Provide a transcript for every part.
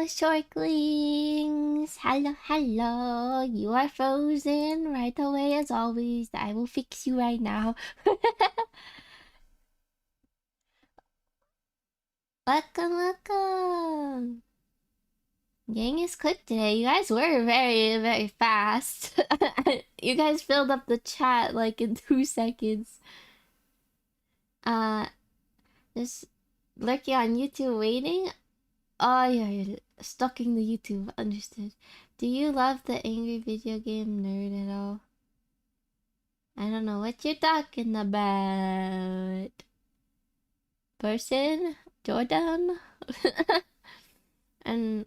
shorklings. Hello. You are frozen right away as always. I will fix you right now. Welcome. Gang is quick today. You guys were very, very fast. You guys filled up the chat like in 2 seconds. Just lurking on YouTube waiting. Oh yeah, you're stalking the YouTube. Understood. Do you love the angry video game nerd at all? I don't know what you're talking about. Person? Jordan? And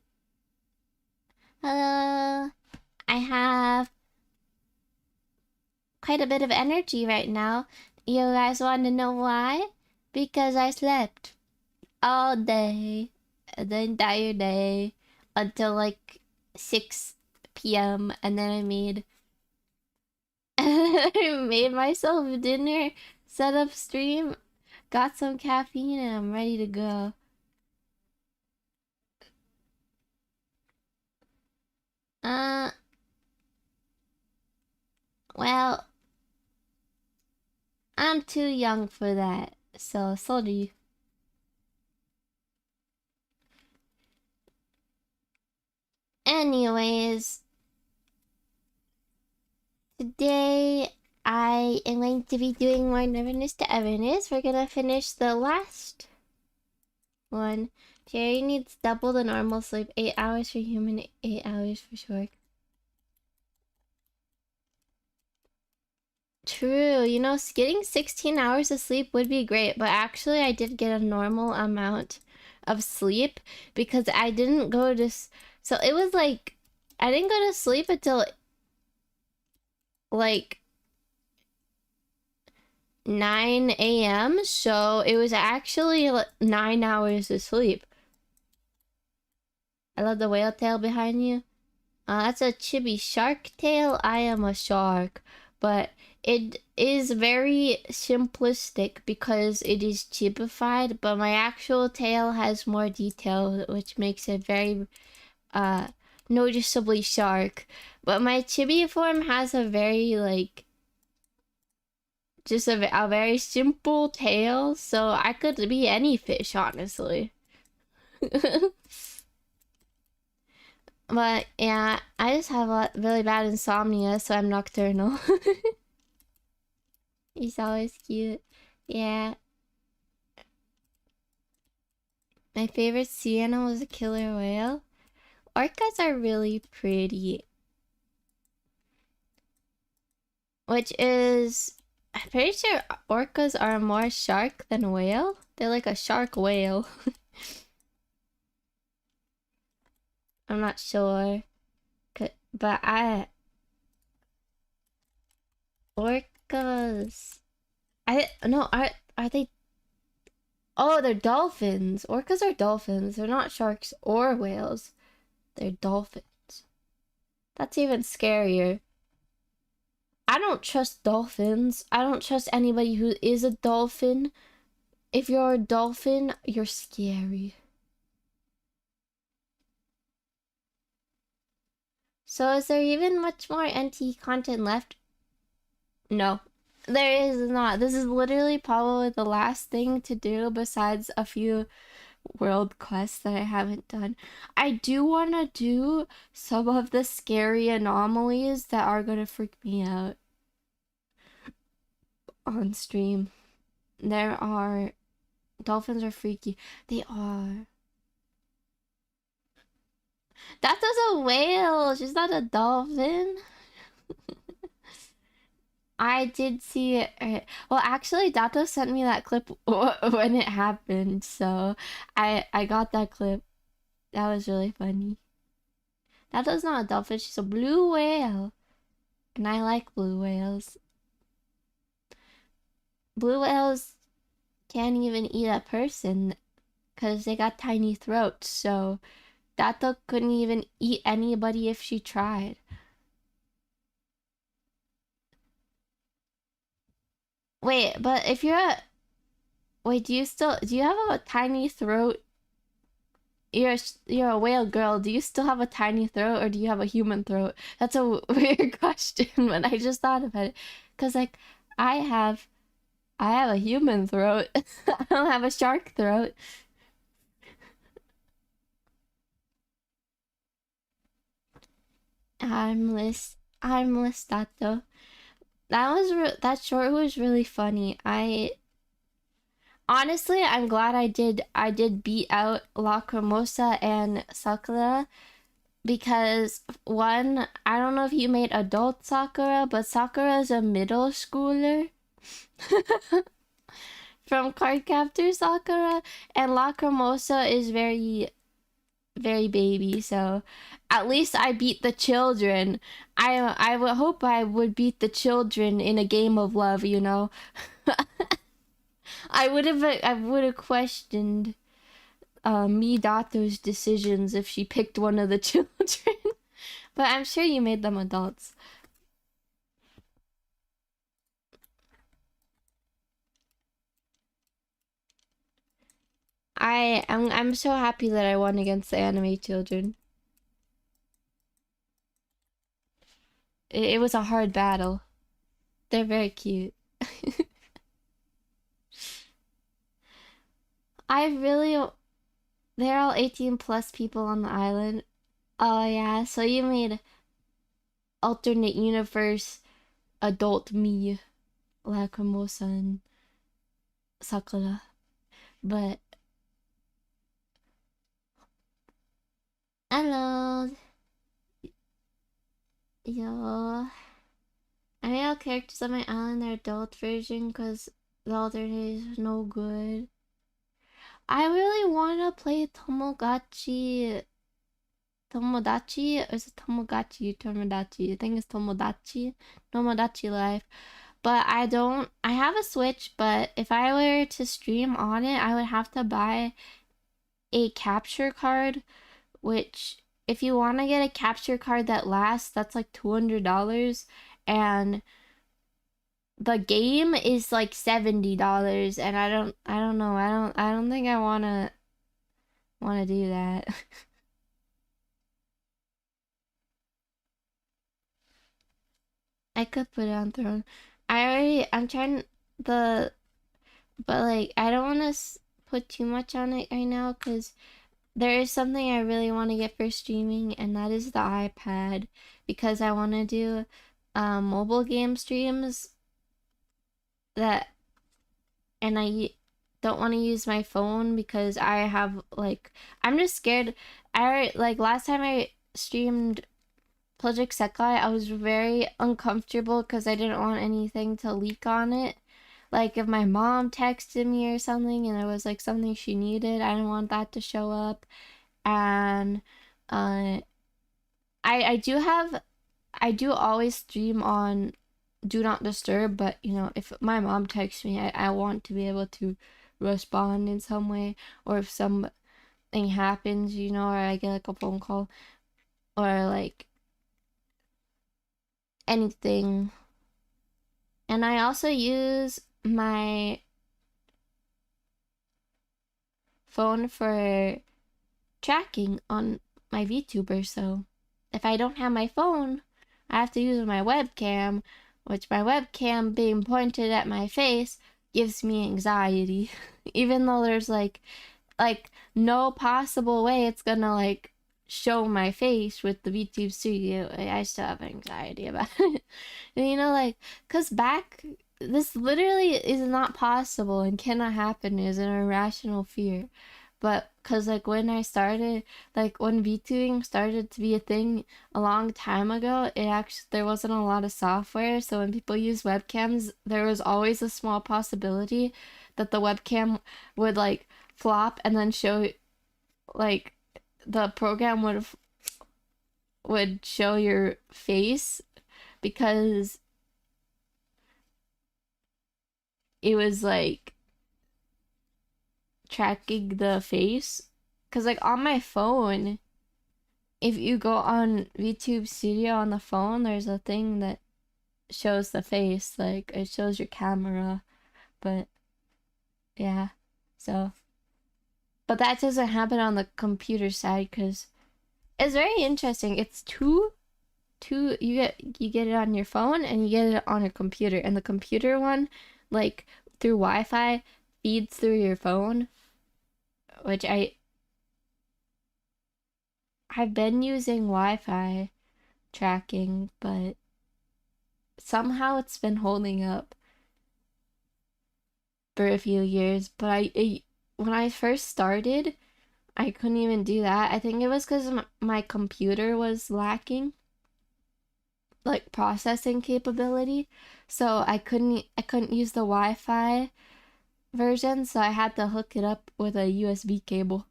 hello. I have quite a bit of energy right now. You guys want to know why? Because I slept all day, the entire day, until like 6 p.m. and then I made myself dinner, set up stream, got some caffeine, and I'm ready to go. Well, I'm too young for that, so sorry. Anyways, today I am going to be doing more Neverness to Everness. We're gonna finish the last one. Jerry needs double the normal sleep. 8 hours for human, 8 hours for shork. True, you know, getting 16 hours of sleep would be great, but actually I did get a normal amount of sleep because I didn't go to... So it was like, I didn't go to sleep until like 9 a.m. So it was actually like 9 hours of sleep. I love the whale tail behind you. That's a chibi shark tail. I am a shark, but it is very simplistic because it is chibified, but my actual tail has more detail, which makes it very noticeably shark. But my chibi form has a very like just a very simple tail, so I could be any fish, honestly. But yeah, I just have a really bad insomnia, so I'm nocturnal. He's always cute. Yeah. My favorite sea animal is a killer whale. Orcas are really pretty. Which is... I'm pretty sure orcas are more shark than whale. They're like a shark whale. I'm not sure. But orcas... No, are they... Oh, they're dolphins. Orcas are dolphins. They're not sharks or whales. They're dolphins. That's even scarier. I don't trust dolphins. I don't trust anybody who is a dolphin. If you're a dolphin, you're scary. So is there even much more NT content left? No, there is not. This is literally probably the last thing to do besides a few world quests that I haven't done. I do want to do some of the scary anomalies that are gonna freak me out on stream. Dolphins are freaky. They are. That was a whale. She's not a dolphin. I did see it. Well, actually, Dato sent me that clip when it happened, so I got that clip. That was really funny. Dato's not a dolphin. She's a blue whale, and I like blue whales. Blue whales can't even eat a person because they got tiny throats, so Dato couldn't even eat anybody if she tried. Wait, but if you're a... Wait, do you have a tiny throat you're a whale girl. Do you still have a tiny throat or do you have a human throat? That's a weird question, but I just thought about it. 'Cause like I have a human throat. I don't have a shark throat. I'm Listato. That short was really funny. Honestly, I'm glad I did beat out 𝓢𝓞𝓒𝓏𝓏 and 𝓢𝓞𝓒 because one, I don't know if you made adult Sakura, but Sakura is a middle schooler from Cardcaptor Sakura, and 𝓢𝓞𝓒 is very very baby, so at least I beat the children. I would hope I would beat the children in a game of love, you know. I would have questioned Midato's decisions if she picked one of the children. But I'm sure you made them adults. I'm so happy that I won against the anime children. It was a hard battle. They're very cute. I really they're all 18 plus people on the island. Oh yeah, so you made alternate universe adult me, 𝓢𝓞𝓒𝓏𝓏 and Sakura. But hello, yo. I made all characters on my island their adult version because the alternate is no good. I really want to play Tomodachi, or is it Tomodachi? I think it's Tomodachi Life. But I have a Switch, but if I were to stream on it, I would have to buy a capture card, which if you want to get a capture card that lasts, that's like $200, and the game is like $70, and I don't know. I don't think I wanna do that. I could put it on Throne. I'm trying but like I don't want to put too much on it right now because there is something I really want to get for streaming, and that is the iPad, because I want to do mobile game streams that, and I don't want to use my phone because I have like, I'm just scared. Like last time I streamed 𝓡𝓤𝓛𝓔𝓐𝓜, I was very uncomfortable because I didn't want anything to leak on it. Like if my mom texted me or something and it was like something she needed, I didn't want that to show up. And I do always stream on Do Not Disturb, but you know, if my mom texts me, I want to be able to respond in some way, or if something happens, you know, or I get like a phone call or like anything. And I also use my phone for tracking on my VTuber, so if I don't have my phone, I have to use my webcam, which my webcam being pointed at my face gives me anxiety. Even though there's like no possible way it's gonna like show my face with the VTube studio, I still have anxiety about it. And you know, like, cause this literally is not possible and cannot happen, is an irrational fear. But cause like when I started, like when VTubing started to be a thing a long time ago, there wasn't a lot of software, so when people use webcams, there was always a small possibility that the webcam would like flop and then show, like, the program would show your face because it was like tracking the face. Because like on my phone, if you go on VTube Studio on the phone, there's a thing that shows the face, like it shows your camera. But yeah, so But that doesn't happen on the computer side because it's very interesting. It's two you get it on your phone and you get it on your computer, and the computer one, like through Wi-Fi, feeds through your phone, which I've been using Wi-Fi tracking, but somehow it's been holding up for a few years. But when I first started, I couldn't even do that. I think it was because my computer was lacking, like processing capability, so I couldn't use the Wi-Fi version, so I had to hook it up with a USB cable.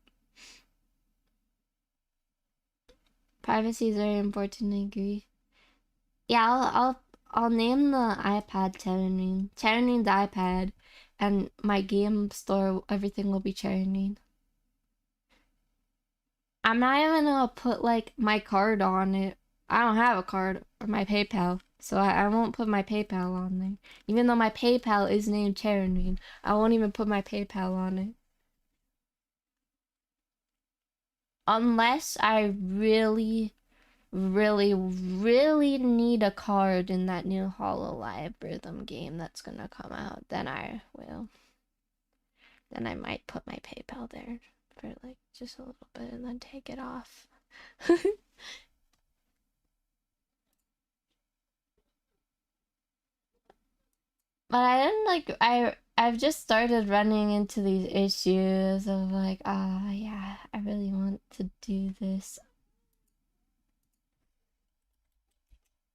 Privacy is very important, I agree. Yeah, I'll name the iPad 𝓤𝓞𝓛𝓔𝓢. 𝓤𝓞𝓛𝓔𝓢's iPad, and my game store, everything will be 𝓤𝓞𝓛𝓔𝓢. I'm not even gonna put like my card on it. I don't have a card or my PayPal, so I won't put my PayPal on there. Even though my PayPal is named 𝓤𝓞𝓛𝓔𝓢, I won't even put my PayPal on it. Unless I really, really, really need a card in that new Hololive rhythm game that's gonna come out, then I will. Then I might put my PayPal there for like just a little bit and then take it off. But I didn't like I've just started running into these issues of like, yeah, I really want to do this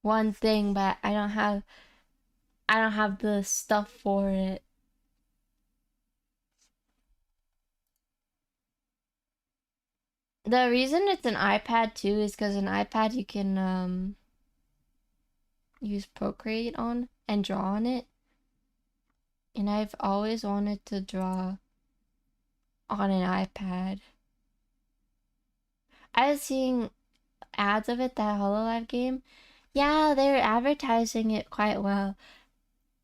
one thing, but I don't have the stuff for it. The reason it's an iPad too is because an iPad you can use Procreate on and draw on it. And I've always wanted to draw on an iPad. I was seeing ads of it, that Hololive game. Yeah, they were advertising it quite well.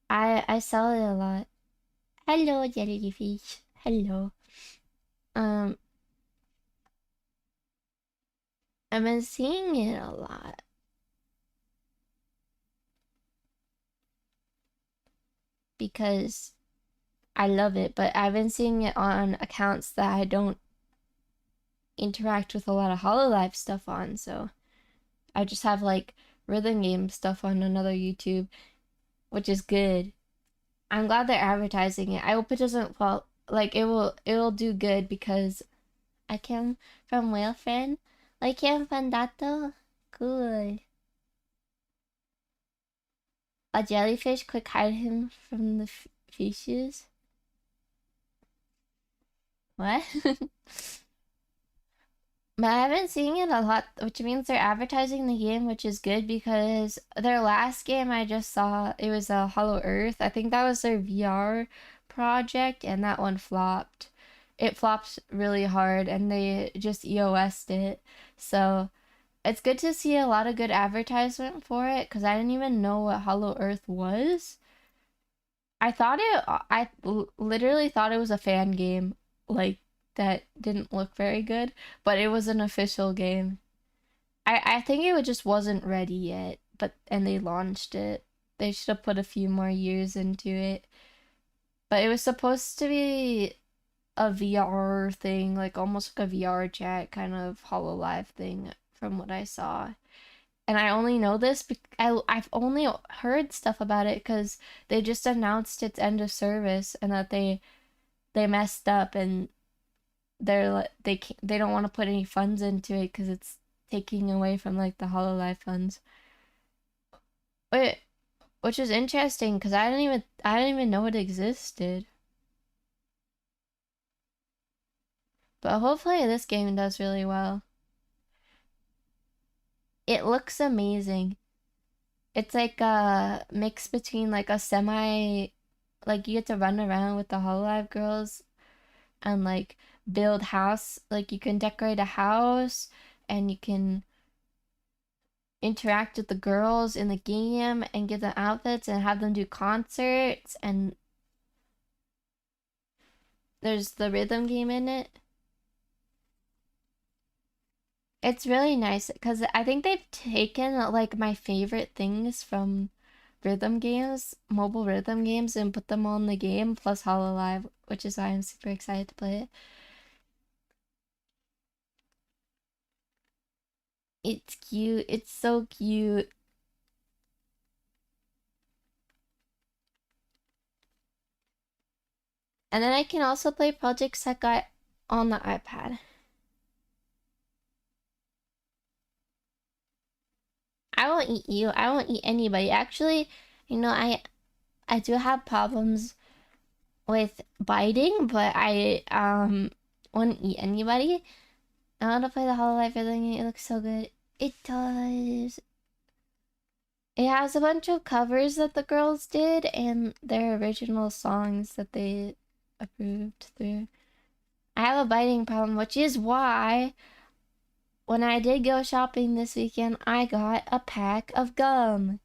I saw it a lot. Hello, jellyfish. Hello. I've been seeing it a lot. Because I love it, but I've been seeing it on accounts that I don't interact with a lot of Hololive stuff on, so I just have like rhythm game stuff on another YouTube, which is good. I'm glad they're advertising it. I hope it doesn't fall, like it'll do good because I came from whale friend. Like came from dato. Cool. A jellyfish could hide him from the fishes. What? But I've been seeing it a lot, which means they're advertising the game, which is good because their last game I just saw, it was a Hollow Earth. I think that was their VR project, and that one flopped. It flopped really hard, and they just EOS'd it. So it's good to see a lot of good advertisement for it because I didn't even know what Hollow Earth was. I literally thought it was a fan game, like that didn't look very good, but it was an official game. I think it just wasn't ready yet, and they launched it. They should have put a few more years into it. But it was supposed to be a VR thing, like almost like a VR chat kind of Hololive thing from what I saw. And I only know this because I've only heard stuff about it because they just announced its end of service and that they messed up and they don't want to put any funds into it because it's taking away from like the Hololive funds. Which is interesting because I didn't even know it existed. But hopefully this game does really well. It looks amazing. It's like a mix between like a semi, like you get to run around with the Hololive girls and like build house, like you can decorate a house and you can interact with the girls in the game and give them outfits and have them do concerts, and there's the rhythm game in it. It's really nice because I think they've taken like my favorite things from rhythm games, mobile rhythm games, and put them on the game plus Hololive, which is why I'm super excited to play it. It's cute. It's so cute. And then I can also play Project Sekai on the iPad. I won't eat you. I won't eat anybody. Actually, you know, I do have problems with biting, but I wouldn't eat anybody. I want to play the Hololive thing. It looks so good. It does. It has a bunch of covers that the girls did and their original songs that they approved through. I have a biting problem, which is why when I did go shopping this weekend, I got a pack of gum.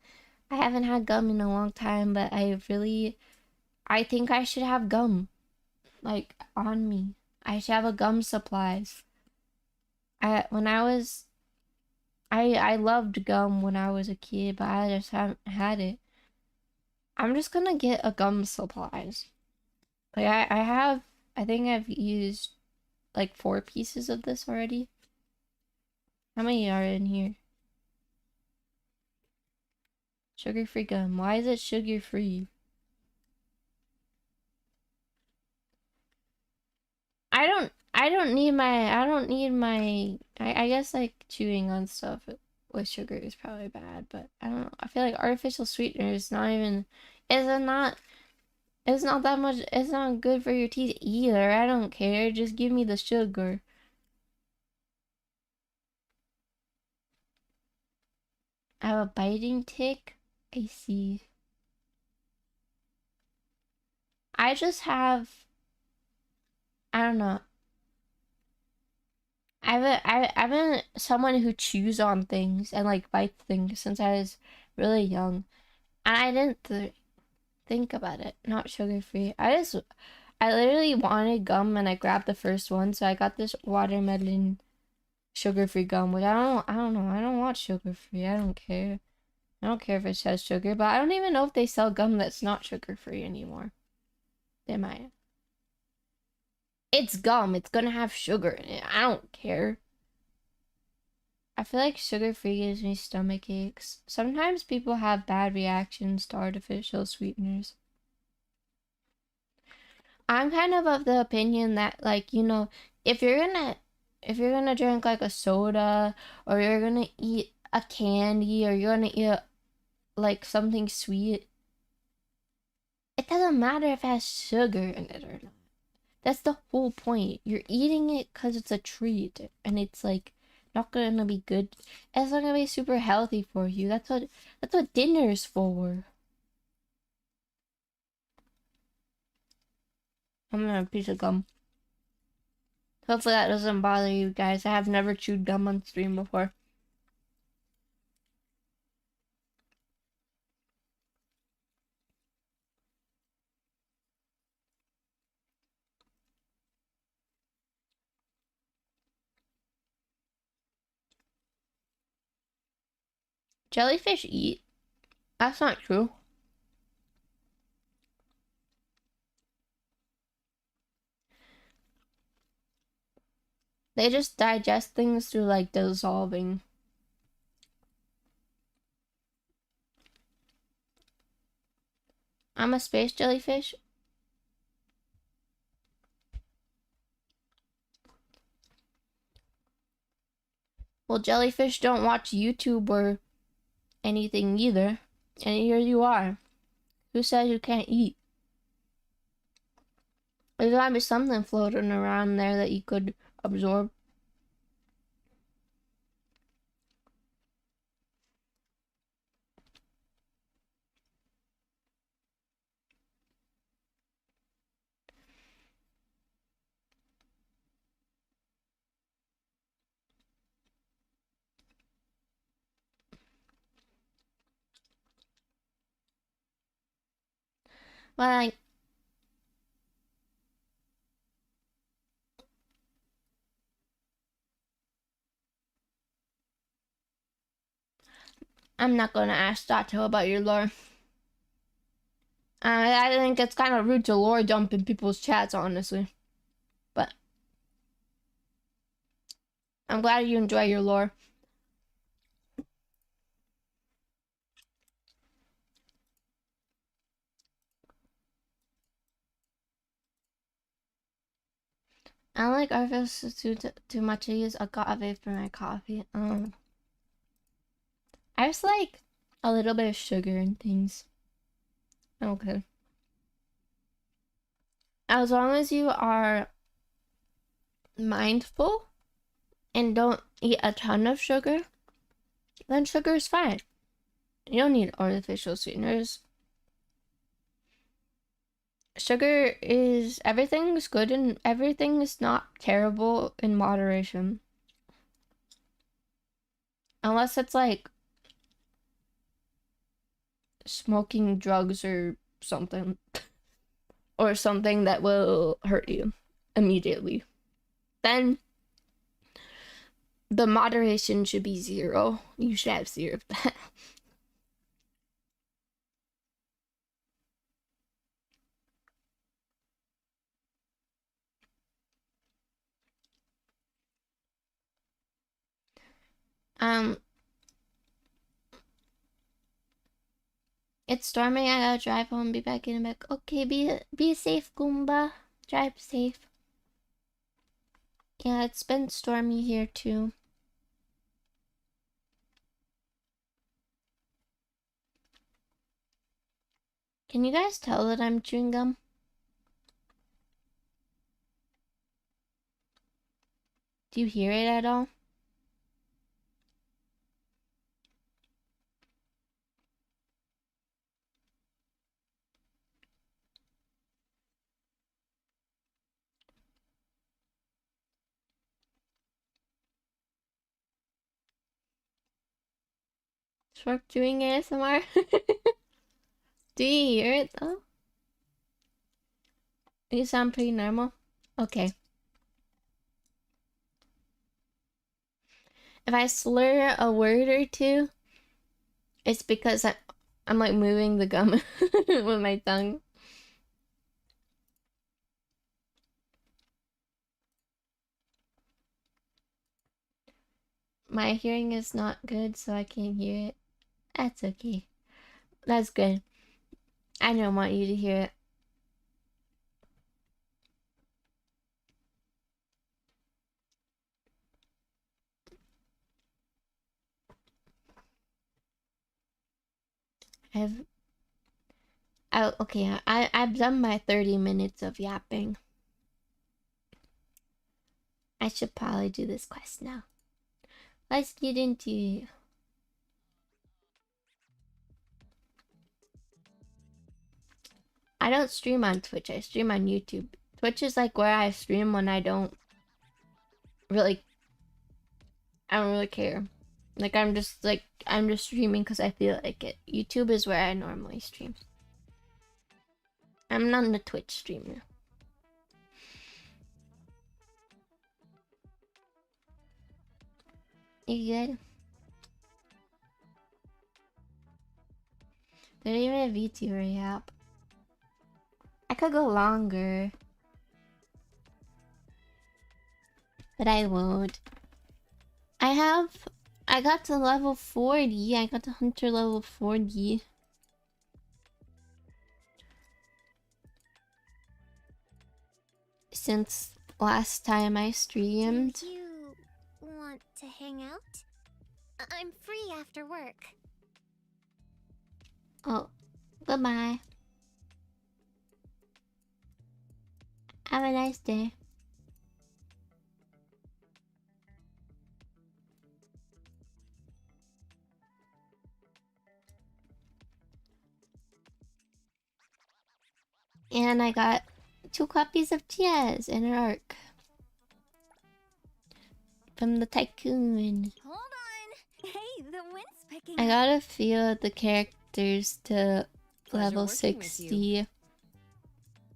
I haven't had gum in a long time, but I think I should have gum, like, on me. I should have a gum supplies. When I was, I loved gum when I was a kid, but I just haven't had it. I'm just gonna get a gum supplies. Like, I think I've used, like, 4 pieces of this already. How many are in here? Sugar-free gum. Why is it sugar-free? I don't need my, I guess like chewing on stuff with sugar is probably bad, but I don't know. I feel like artificial sweetener is not even, is it not, it's not that much, it's not good for your teeth either. I don't care. Just give me the sugar. I have a biting tick. I see. I just have, I don't know. I've been someone who chews on things and like bites things since I was really young. And I didn't think about it. Not sugar free. I literally wanted gum and I grabbed the first one, so I got this watermelon sugar free gum, which I don't know. I don't want sugar free. I don't care. I don't care if it says sugar, but I don't even know if they sell gum that's not sugar free anymore. They might. It's gum. It's gonna have sugar in it. I don't care. I feel like sugar-free gives me stomach aches. Sometimes people have bad reactions to artificial sweeteners. I'm kind of the opinion that, like, you know, if you're gonna drink like a soda, or you're gonna eat a candy, or you're gonna eat like something sweet, it doesn't matter if it has sugar in it or not. That's the whole point. You're eating it because it's a treat, and it's like not gonna be good. It's not gonna be super healthy for you. That's what dinner's for. I'm gonna have a piece of gum. Hopefully that doesn't bother you guys. I have never chewed gum on stream before. Jellyfish eat? That's not true. They just digest things through like dissolving. I'm a space jellyfish. Well, jellyfish don't watch YouTube or anything either. And here you are. Who says you can't eat? There's gotta be something floating around there that you could absorb. But like, I'm not gonna ask 𝓤𝓞𝓏 about your lore. I think it's kind of rude to lore dump in people's chats, honestly. But I'm glad you enjoy your lore. I don't like RFS too much. I use agave for my coffee. I just like a little bit of sugar and things. Okay. As long as you are mindful and don't eat a ton of sugar, then sugar is fine. You don't need artificial sweeteners. Sugar is, everything's good and everything is not terrible in moderation. Unless it's like smoking drugs or something. Or something that will hurt you immediately. Then the moderation should be 0. You should have 0 of that. It's storming. I gotta drive home, be back in a bit. Okay, be safe, Goomba. Drive safe. Yeah, it's been stormy here too. Can you guys tell that I'm chewing gum? Do you hear it at all? Shork doing ASMR? Do you hear it though? You sound pretty normal. Okay. If I slur a word or two, it's because I'm like moving the gum with my tongue. My hearing is not good, so I can't hear it. That's okay. That's good. I don't want you to hear it. I've done my 30 minutes of yapping. I should probably do this quest now. Let's get into it. I don't stream on Twitch, I stream on YouTube. Twitch is like where I stream when I don't really care. Like I'm just streaming because I feel like it. YouTube is where I normally stream. I'm not a Twitch streamer. You good? There's even a VTuber app. I could go longer, but I won't. I got to level 40. I got to hunter level 40. Since last time I streamed. Do you want to hang out? I'm free after work. Oh, goodbye. Have a nice day. And I got 2 copies of Chess and an arc from the tycoon. Hold on. Hey, the wind's picking I up. gotta feel the characters to level 60.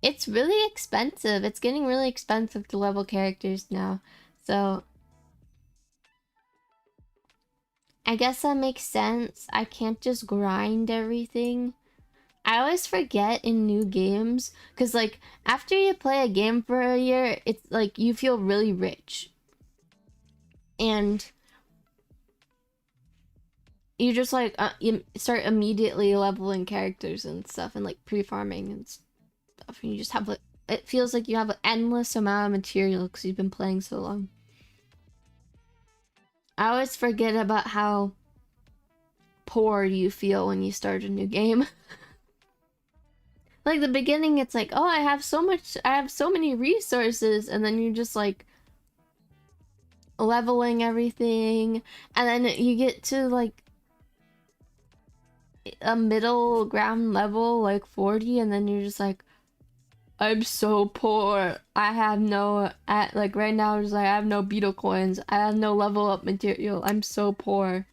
It's really expensive. It's getting really expensive to level characters now. So I guess that makes sense. I can't just grind everything. I always forget in new games, because like after you play a game for a year, it's like you feel really rich. And you just like you start immediately leveling characters and stuff, and like pre-farming and stuff, and you just have like, it feels like you have an endless amount of material because you've been playing so long. I always forget about how poor you feel when you start a new game. Like the beginning, it's like, oh, I have so many resources, and then you're just like leveling everything, and then you get to like a middle ground level, like 40, and then you're just like, I'm so poor. I have no, like right now, it's like I have no beetle coins. I have no level up material. I'm so poor.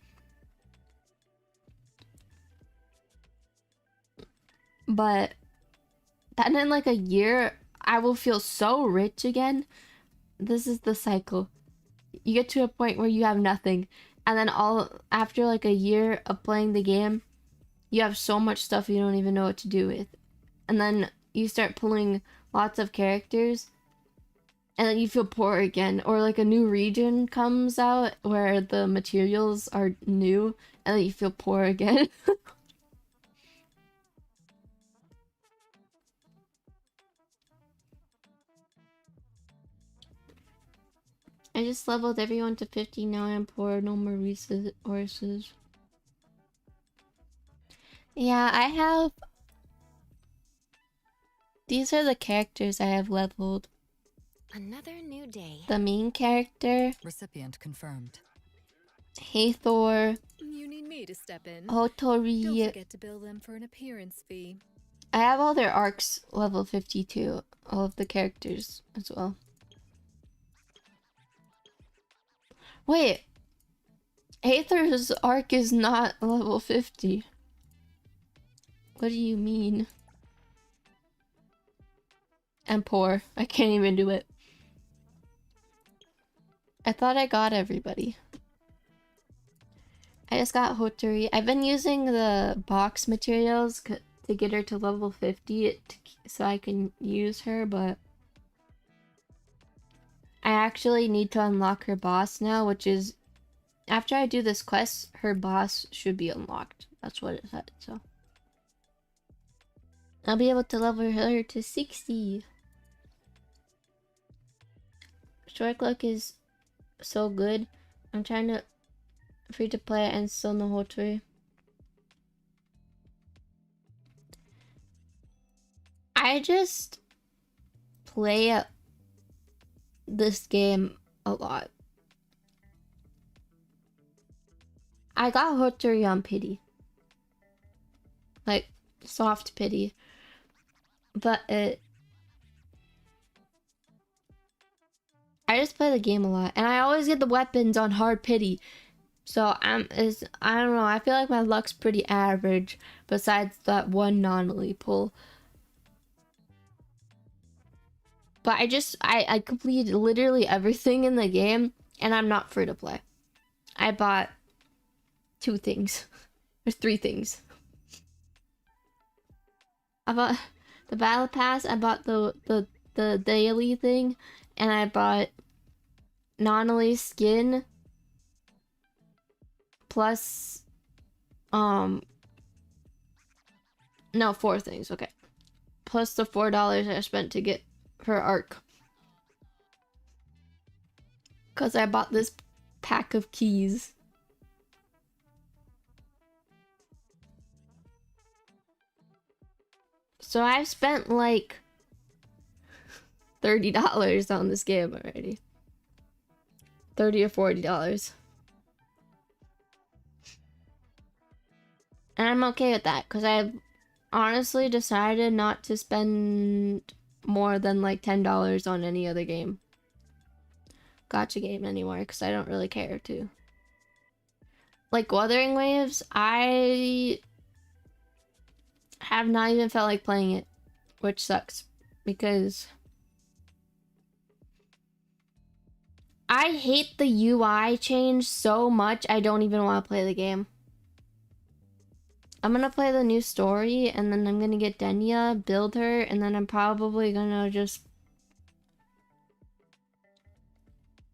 But then in like a year, I will feel so rich again. This is the cycle. You get to a point where you have nothing, and then after like a year of playing the game, you have so much stuff you don't even know what to do with. And then you start pulling lots of characters, and then you feel poor again. Or like a new region comes out where the materials are new, and then you feel poor again. I just leveled everyone to 50, now I'm poor, no more resources. Yeah, I have... These are the characters I have leveled. Another new day. The main character. Recipient confirmed. 𝓤𝓞𝓏. You need me to step in. 𝓤𝓸𝓷𝓐𝓏. Don't forget to bill them for an appearance fee. I have all their arcs level 52. All of the characters as well. Wait. Aether's arc is not level 50. What do you mean? I'm poor. I can't even do it. I thought I got everybody. I just got 𝓤𝓸𝓷𝓐𝓏. I've been using the box materials to get her to level 50 so I can use her, but I actually need to unlock her boss now, which is after I do this quest, her boss should be unlocked. That's what it said, so I'll be able to level her to 60. Shork look is so good. I'm trying to free to play and still no 𝓤𝓸𝓚. I just play this game a lot. I got 𝓤𝓸𝓚 on pity. Like, soft pity. But I just play the game a lot. And I always get the weapons on hard pity. So I don't know, I feel like my luck's pretty average. Besides that one non-elite pull. But I completed literally everything in the game, and I'm not free to play. I bought 2 things. Or 3 things. I bought the battle pass, I bought the daily thing, and I bought non-elite skin plus no, 4 things, okay. Plus the $4 I spent to get her arc. Cause I bought this pack of keys. So I've spent like $30 on this game already. $30 or $40. And I'm okay with that because I've honestly decided not to spend more than like $10 on any other game. Gacha game anymore because I don't really care to. Like Wuthering Waves, I have not even felt like playing it, which sucks because I hate the UI change so much, I don't even want to play the game. I'm gonna play the new story, and then I'm gonna get Denia, build her, and then I'm probably gonna just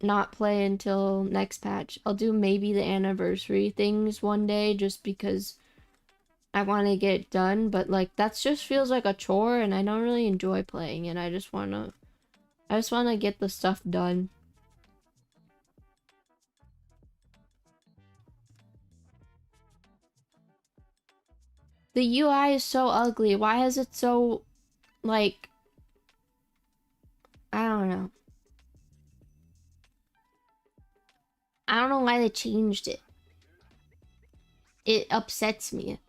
not play until next patch. I'll do maybe the anniversary things one day just because I want to get it done, but like that just feels like a chore and I don't really enjoy playing it. I just want to get the stuff done. The UI is so ugly. Why is it so like I don't know. I don't know why they changed it. It upsets me.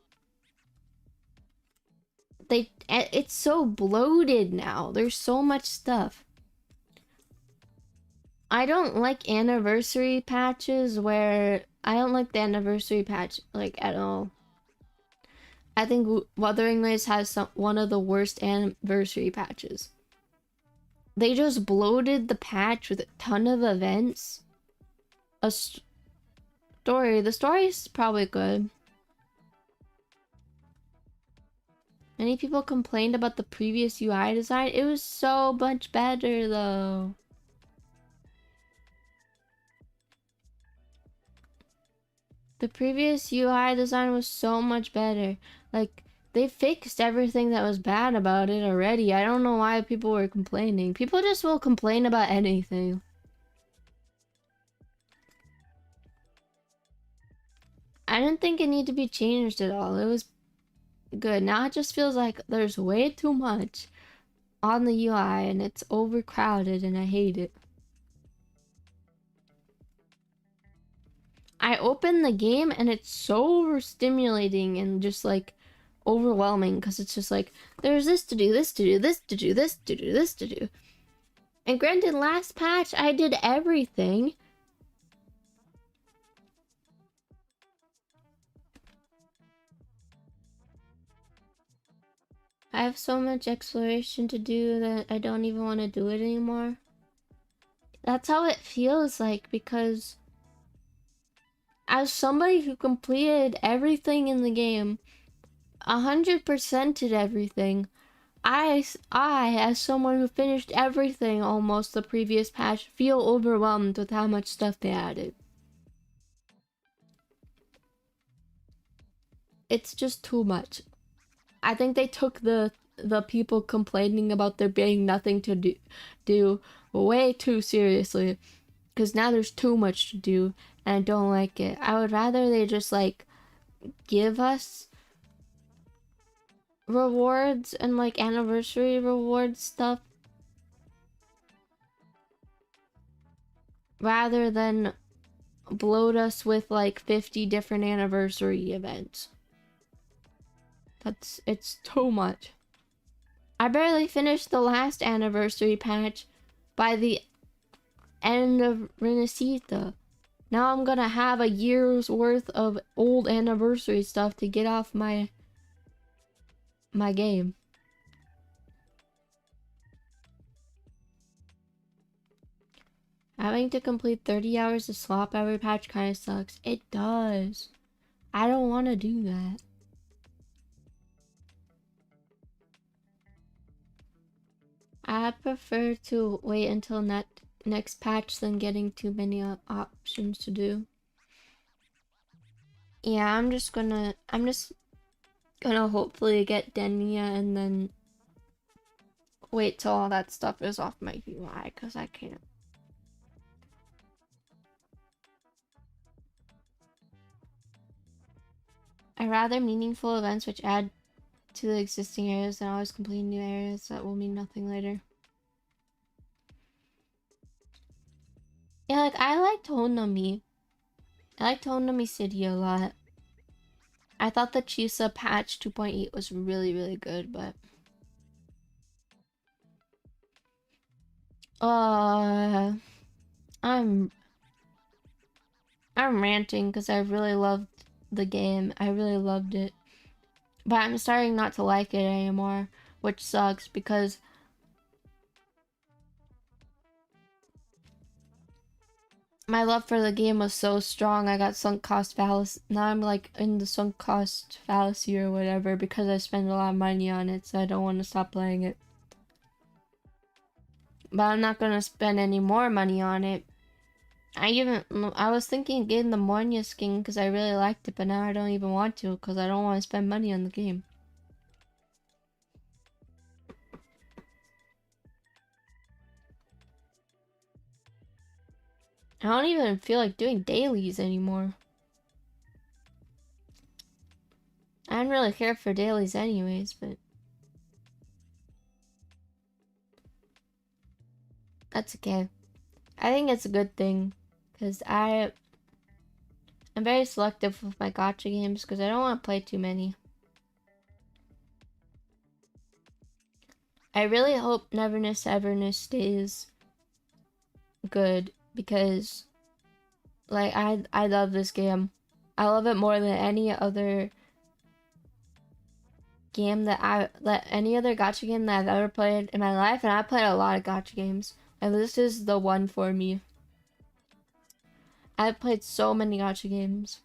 It's so bloated now. There's so much stuff. I don't like anniversary patches where I don't like the anniversary patch like at all. I think Wuthering Waves has one of the worst anniversary patches. They just bloated the patch with a ton of events. A story. The story is probably good. Many people complained about the previous UI design. It was so much better though. The previous UI design was so much better. Like, they fixed everything that was bad about it already. I don't know why people were complaining. People just will complain about anything. I didn't think it needed to be changed at all. It was good. Now it just feels like there's way too much on the UI and it's overcrowded and I hate it. I open the game and it's so overstimulating and just like overwhelming because it's just like there's this to do, this to do, this to do, this to do, this to do. And granted, last patch I did everything. I have so much exploration to do that I don't even want to do it anymore. That's how it feels like, because as somebody who completed everything in the game, 100%ed everything, I, as someone who finished everything almost the previous patch, feel overwhelmed with how much stuff they added. It's just too much. I think they took the people complaining about there being nothing to do way too seriously. Because now there's too much to do, and I don't like it. I would rather they just, like, give us rewards and, like, anniversary reward stuff. Rather than bloat us with, like, 50 different anniversary events. It's too much. I barely finished the last anniversary patch by the end of Renesita. Now I'm gonna have a year's worth of old anniversary stuff to get off my game. Having to complete 30 hours of slop every patch kind of sucks. It does. I don't want to do that. I prefer to wait until next patch than getting too many options to do. Yeah, I'm just gonna hopefully get Denia and then wait till all that stuff is off my UI, because I can't. I'd rather meaningful events which add to the existing areas than always completing new areas that will mean nothing later. Yeah, like, I liked 𝓤𝓞𝓒. I liked 𝓤𝓞𝓒 City a lot. I thought the Chisa patch 2.8 was really, really good, but... I'm ranting because I really loved the game. I really loved it. But I'm starting not to like it anymore, which sucks because my love for the game was so strong. I got sunk cost fallacy. Now I'm like in the sunk cost fallacy or whatever because I spend a lot of money on it, so I don't want to stop playing it. But I'm not gonna spend any more money on it. I was thinking of getting the Monya skin because I really liked it, but now I don't even want to because I don't want to spend money on the game. I don't even feel like doing dailies anymore. I don't really care for dailies anyways, but that's okay. I think it's a good thing because I'm very selective with my gacha games because I don't want to play too many. I really hope NEVERNESS to EVERNESS stays good because like I love this game. I love it more than any other game any other gacha game that I've ever played in my life, and I played a lot of gacha games. And this is the one for me. I've played so many gacha games.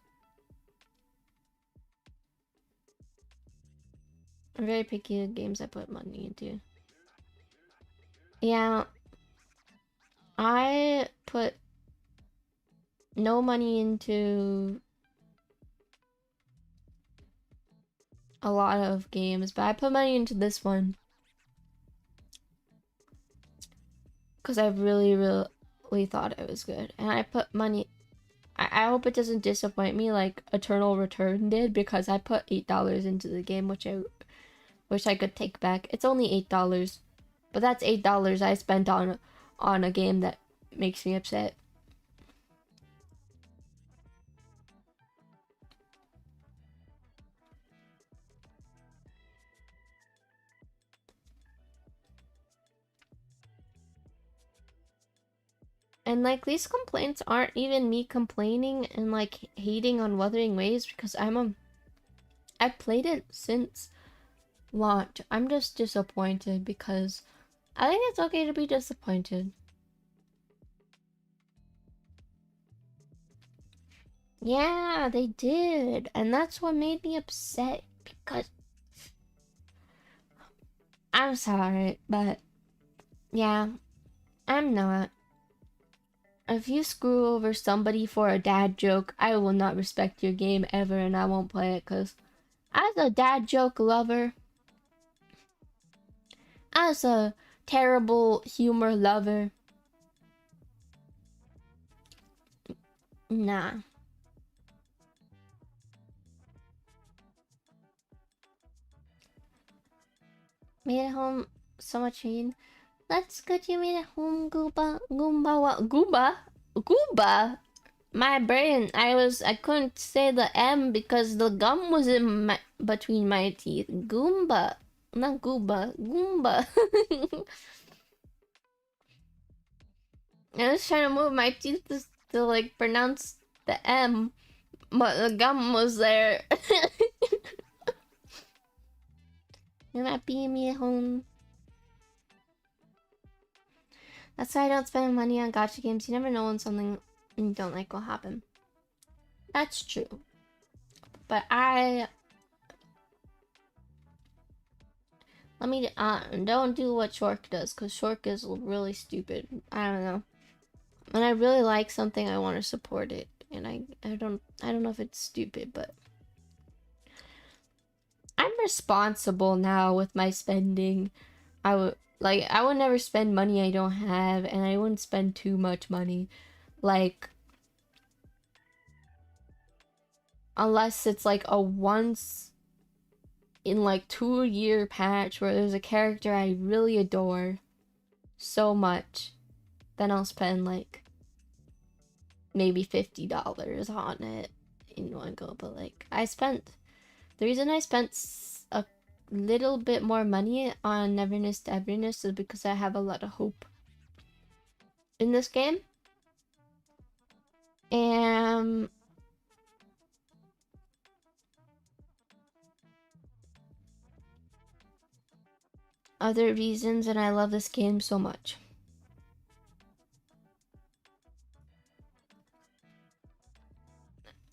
I'm very picky with games I put money into. Yeah, I put no money into a lot of games, but I put money into this one because I really thought it was good, and I put money. I hope it doesn't disappoint me like Eternal Return did, because I put $8 into the game, which I wish I could take back. It's only $8, but that's $8 I spent on a game that makes me upset. And like these complaints aren't even me complaining and like hating on Wuthering Waves, because I've played it since launch. I'm just disappointed because I think it's okay to be disappointed. Yeah, they did, and that's what made me upset because I'm sorry, but yeah, I'm not. If you screw over somebody for a dad joke, I will not respect your game ever, and I won't play it, because as a dad joke lover, as a terrible humor lover, nah. Made it home so much pain. That's good you made it home, Gooba. Gooba? My brain, I couldn't say the M because the gum was in between my teeth. Goomba. Not Gooba. Goomba. I was trying to move my teeth to like pronounce the M, but the gum was there. You're not being me at home. That's why I don't spend money on gacha games. You never know when something you don't like will happen. That's true. But don't do what Shork does, because Shork is really stupid. I don't know. When I really like something, I want to support it. And I don't know if it's stupid, but I'm responsible now with my spending. I would never spend money I don't have, and I wouldn't spend too much money. Like, unless it's like a once in like 2-year patch where there's a character I really adore so much, then I'll spend like maybe $50 on it in one go. But like, the reason I spent a little bit more money on NEVERNESS to EVERNESS is because I have a lot of hope in this game. And other reasons, and I love this game so much.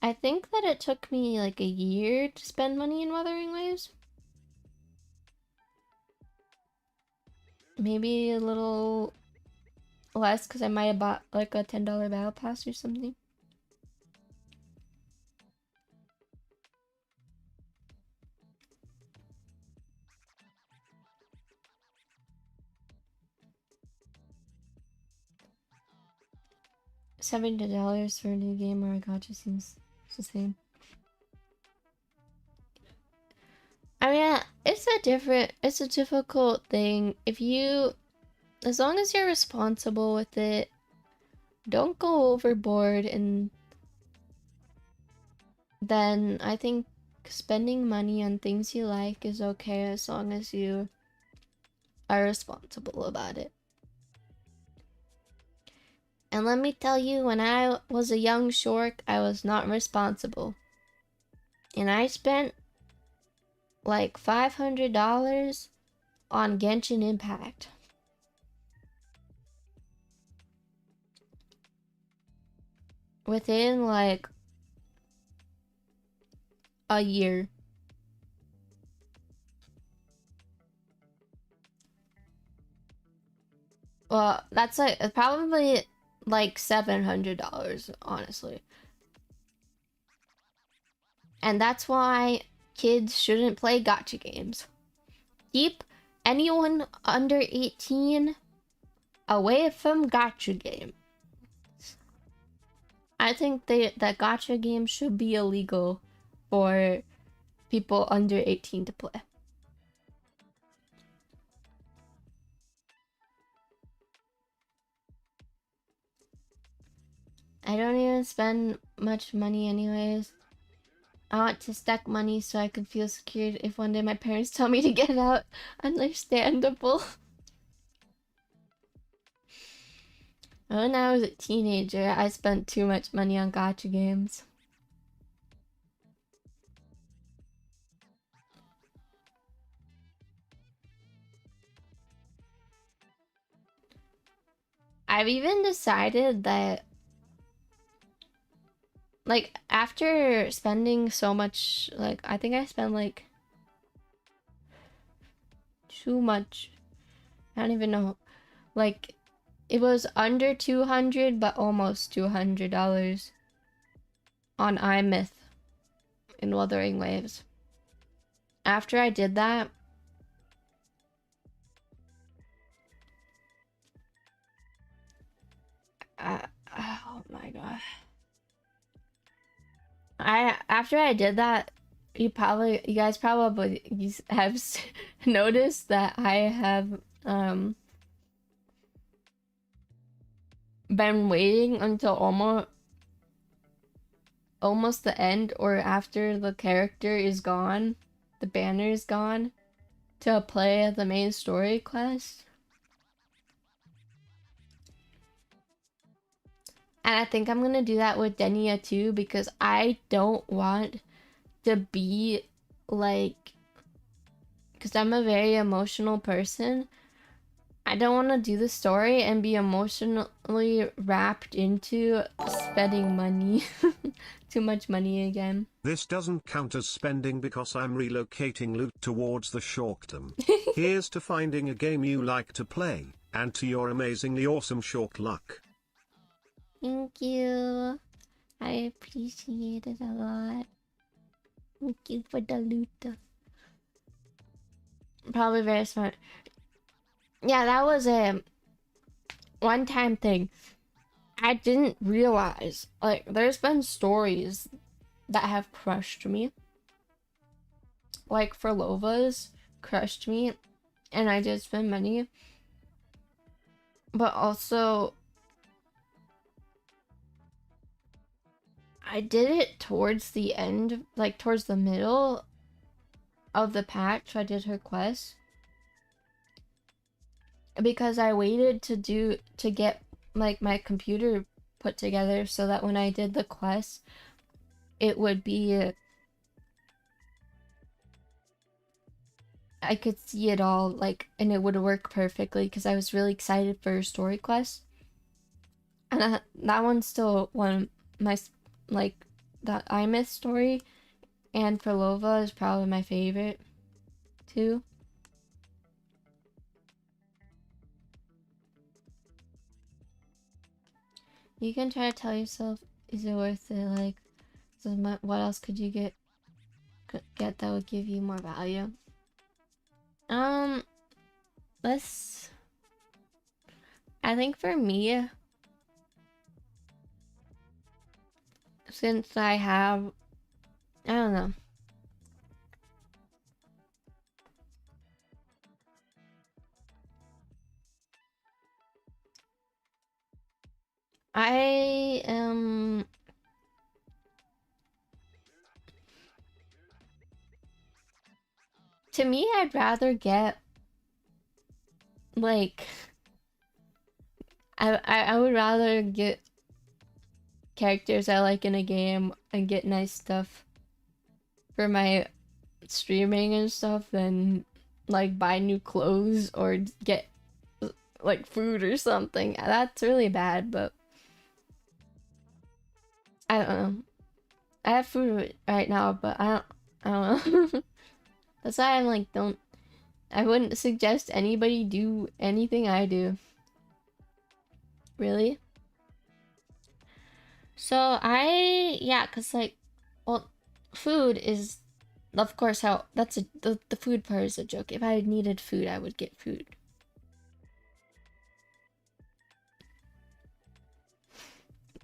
I think that it took me like a year to spend money in Wuthering Waves. Maybe a little less because I might have bought like a $10 battle pass or something. $70 for a new game or a gacha seems the same. I mean, it's a difficult thing. As long as you're responsible with it, don't go overboard, and then I think spending money on things you like is okay as long as you are responsible about it. And let me tell you, when I was a young shork, I was not responsible. And I spent like $500 on Genshin Impact. Within like a year. Well, that's like probably like $700, honestly. And that's why kids shouldn't play gacha games. Keep anyone under 18 away from gacha games. I think that gacha games should be illegal for people under 18 to play. I don't even spend much money anyways. I want to stack money so I can feel secure if one day my parents tell me to get out. Understandable. When I was a teenager, I spent too much money on gacha games. I've even decided that, like, after spending so much, like, I think I spent like too much. I don't even know. Like, it was under 200 but almost $200 on iMyth in Wuthering Waves. After I did that, oh my god. After I did that, you guys probably have noticed that I have been waiting until almost the end, or after the character is gone, the banner is gone, to play the main story quest. And I think I'm gonna do that with Denia too, because I don't want to be like, because I'm a very emotional person. I don't want to do the story and be emotionally wrapped into spending money. Too much money again. This doesn't count as spending because I'm relocating loot towards the shorkdom. Here's to finding a game you like to play, and to your amazingly awesome shork luck. Thank you. I appreciate it a lot. Thank you for the loot. Probably very smart. Yeah, that was a one-time thing. I didn't realize, like, there's been stories that have crushed me. Like, for Lova's crushed me, and I did spend money. But also, I did it towards the end, like, towards the middle of the patch. I did her quest. Because I waited to get like my computer put together so that when I did the quest, it would be, I could see it all, like, and it would work perfectly, because I was really excited for her story quest. And that one's still one of my, like, that iMyth story, and Perlova is probably my favorite too. You can try to tell yourself, is it worth it? Like, so what else could you get that would give you more value? Let's. I think for me, since I have, I don't know. I am. To me, I'd rather get like I would rather get characters I like in a game and get nice stuff for my streaming and stuff than like buy new clothes or get like food or something. That's really bad, but I don't know. I have food right now, but I don't know. That's why I'm like, I wouldn't suggest anybody do anything I do. Really? So yeah, cause like, well, food is, of course, how that's the food part is a joke. If I needed food, I would get food.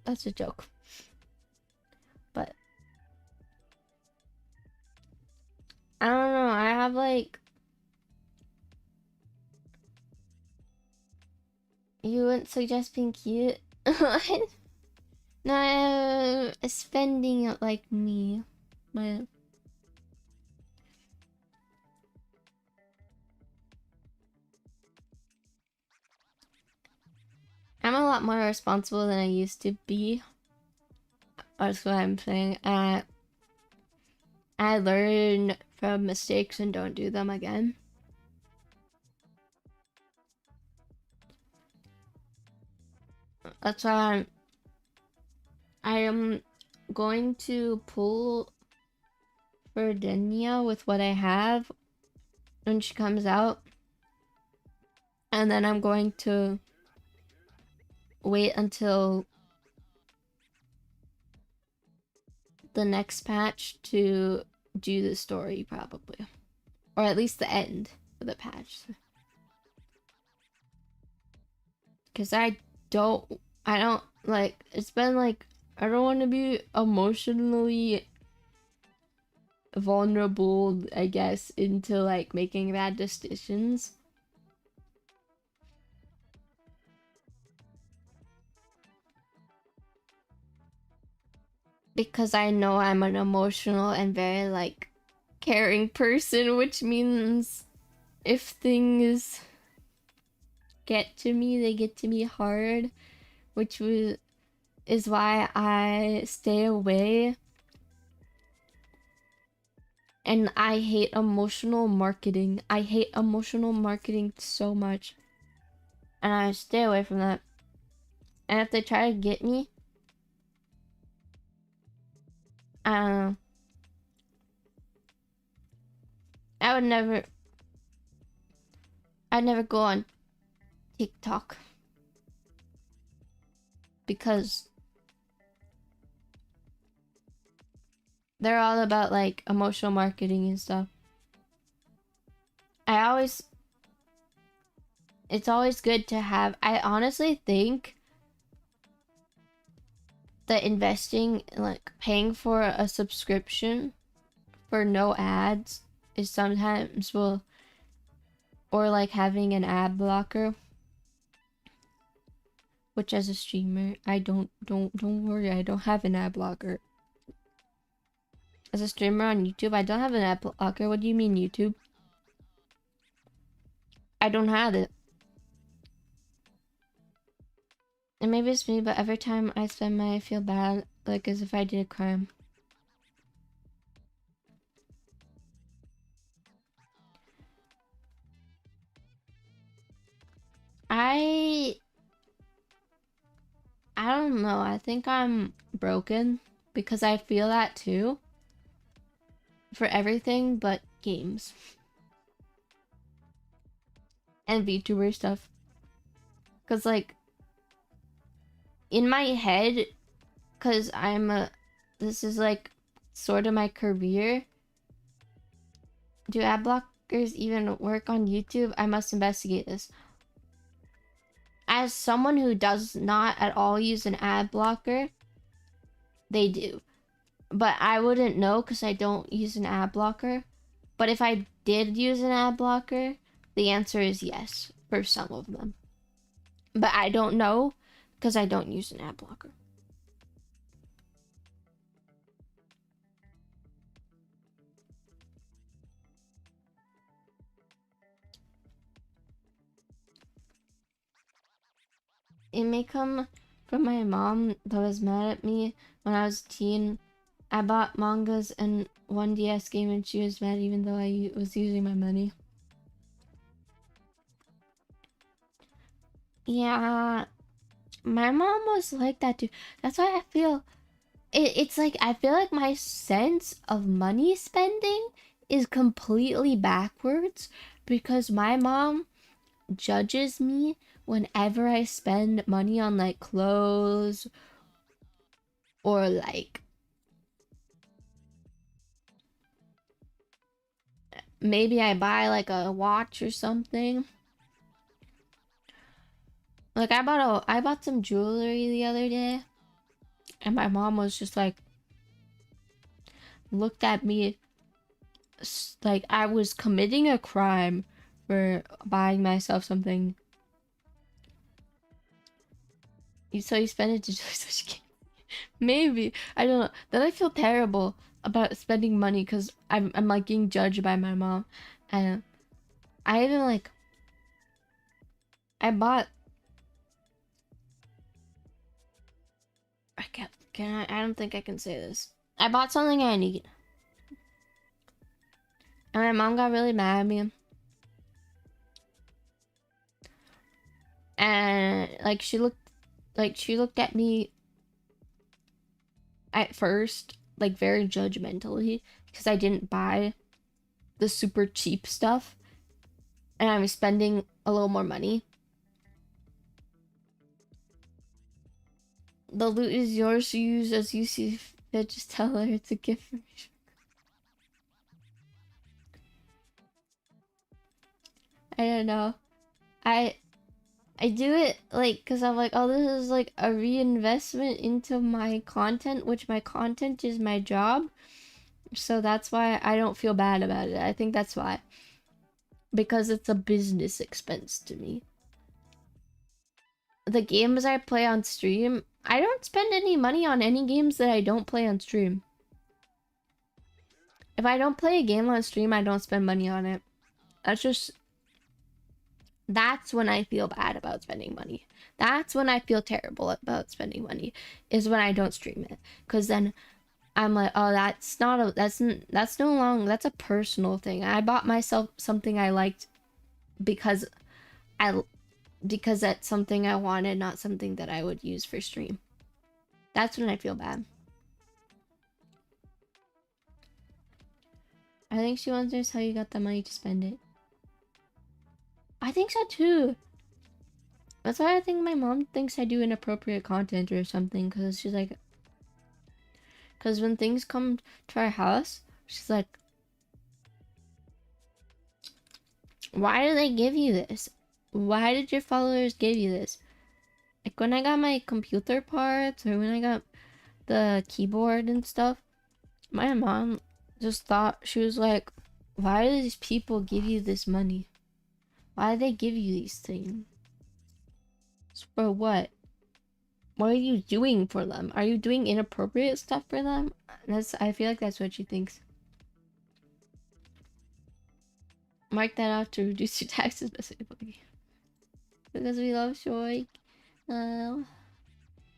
That's a joke. But I don't know. I have like, you wouldn't suggest being cute? No, spending it like me, but I'm a lot more responsible than I used to be. That's what I'm saying. I learn from mistakes and don't do them again. That's why I am going to pull for 𝓤𝓞𝓏 with what I have when she comes out. And then I'm going to wait until the next patch to do the story, probably. Or at least the end of the patch. Because I don't like, it's been like, I don't want to be emotionally vulnerable, I guess, into like making bad decisions. Because I know I'm an emotional and very like caring person, which means if things get to me, they get to me hard, which is why I stay away. And I hate emotional marketing. I hate emotional marketing so much. And I stay away from that. And if they try to get me, I don't know. I'd never go on TikTok. Because they're all about like emotional marketing and stuff. It's always good to have, I honestly think that investing, like paying for a subscription for no ads is sometimes or like having an ad blocker, which as a streamer, I don't worry, I don't have an ad blocker. As a streamer on YouTube, I don't have an ad blocker. What do you mean, YouTube? I don't have it. And maybe it's me, but every time I spend money, I feel bad, like as if I did a crime. I don't know. I think I'm broken. because I feel that too for everything but games and VTuber stuff. Because like in my head, because this is like sort of my career. Do ad blockers even work on YouTube? I must investigate this. As someone who does not at all use an ad blocker, they do. But I wouldn't know because I don't use an ad blocker. But if I did use an ad blocker, the answer is yes for some of them. But I don't know because I don't use an ad blocker. It may come from my mom that was mad at me when I was a teen. I bought mangas and one DS game and she was mad even though I was using my money. Yeah, my mom was like that too. That's why I feel it's like I feel like my sense of money spending is completely backwards because my mom judges me whenever I spend money on like clothes or like maybe I buy like a watch or something. Like I bought some jewelry the other day and my mom was just like looked at me like I was committing a crime for buying myself something. So you spend it to such a game. Maybe. I don't know. Then I feel terrible about spending money because I'm like getting judged by my mom. And I even like I bought I don't think I can say this. I bought something I need. And my mom got really mad at me. And like she looked at me at first like very judgmentally because I didn't buy the super cheap stuff and I was spending a little more money. The loot is yours to use as you see fit. Just tell her it's a gift from me. I don't know. I do it like because I'm like, oh, this is like a reinvestment into my content, which my content is my job. So that's why I don't feel bad about it. I think that's why. Because it's a business expense to me. The games I play on stream, I don't spend any money on any games that I don't play on stream. If I don't play a game on stream, I don't spend money on it. That's when I feel bad about spending money. That's when I feel terrible about spending money, is when I don't stream it. Because then I'm like, oh, that's no longer, that's a personal thing. I bought myself something I liked because that's something I wanted, not something that I would use for stream. That's when I feel bad. I think she wonders how you got the money to spend it. I think so too. That's why I think my mom thinks I do inappropriate content or something, because she's like, because when things come to our house, she's like, why do they give you this? Why did your followers give you this? Like when I got my computer parts or when I got the keyboard and stuff, my mom just thought, she was like, why do these people give you this money? Why do they give you these things? For what? What are you doing for them? Are you doing inappropriate stuff for them? I feel like that's what she thinks. Mark that out to reduce your taxes specifically. Because we love shork. Oh,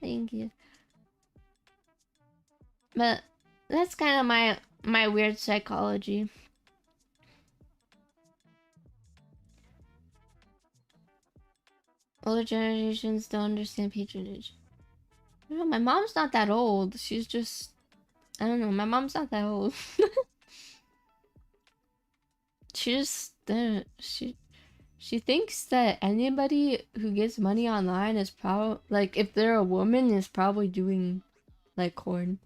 thank you. But that's kind of my weird psychology. Older generations don't understand patronage. You know, my mom's not that old. She's just I don't know. My mom's not that old. She just she thinks that anybody who gets money online is probably like, if they're a woman, is probably doing like porn.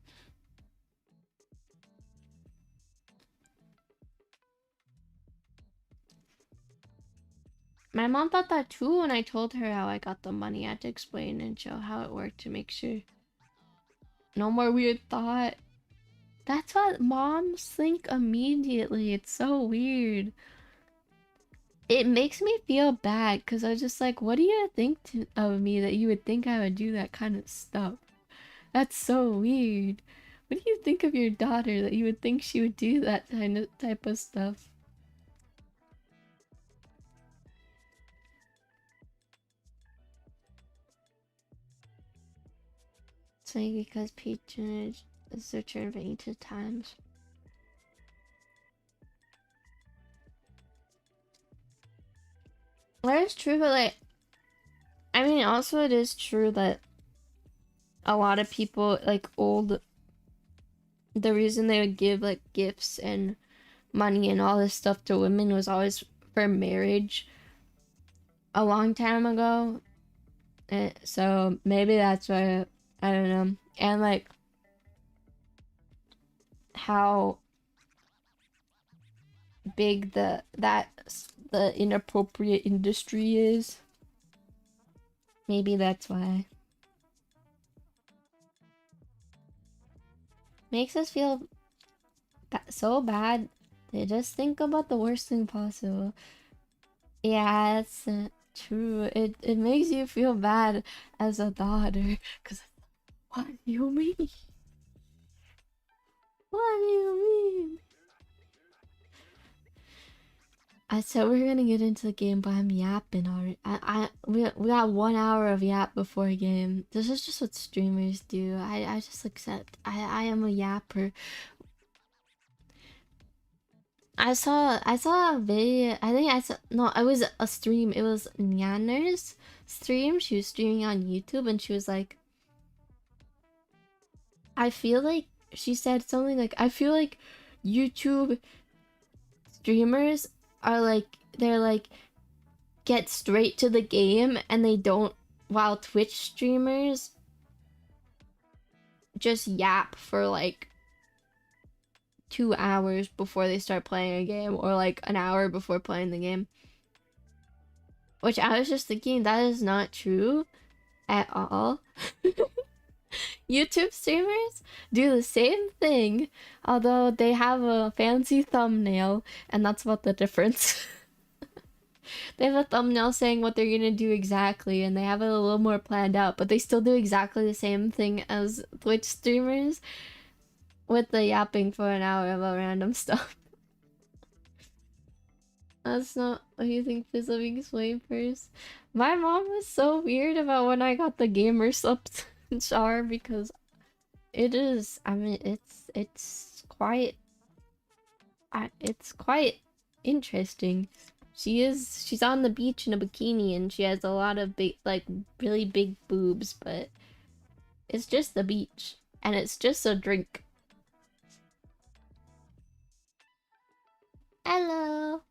My mom thought that too, and I told her how I got the money. I had to explain and show how it worked to make sure no more weird thought. That's what moms think immediately. It's so weird. It makes me feel bad because I was just like, what do you think of me that you would think I would do that kind of stuff? That's so weird. What do you think of your daughter that you would think she would do that type of stuff? It's like because patronage is returned by 8 times. That is true, but like, I mean, also it is true that a lot of people, like the reason they would give like gifts and money and all this stuff to women was always for marriage a long time ago. So maybe that's why, I don't know. And like how big the inappropriate industry is. Maybe that's why. Makes us feel so bad. They just think about the worst thing possible. Yeah, that's true. It makes you feel bad as a daughter. Because, what do you mean? What do you mean? I said we are gonna get into the game, but I'm yapping already. We got 1 hour of yap before a game. This is just what streamers do. I just accept. I am a yapper. I saw a video. I think I saw, no, it was a stream. It was 𝓤𝓞𝓒𝓏𝓏's stream. She was streaming on YouTube, and she was like, I feel like, she said something like, I feel like YouTube streamers are like, they're like, get straight to the game, and they don't, while Twitch streamers just yap for like 2 hours before they start playing a game, or like an hour before playing the game. Which I was just thinking, that is not true at all. YouTube streamers do the same thing, although they have a fancy thumbnail, and that's about the difference. They have a thumbnail saying what they're gonna do exactly, and they have it a little more planned out, but they still do exactly the same thing as Twitch streamers, with the yapping for an hour about random stuff. That's not what you think. Please let me explain first. My mom was so weird about when I got the gamer subs jar, because it is, I mean, it's quite interesting. She's on the beach in a bikini, and she has a lot of big, like really big boobs, but it's just the beach, and it's just a drink. Hello.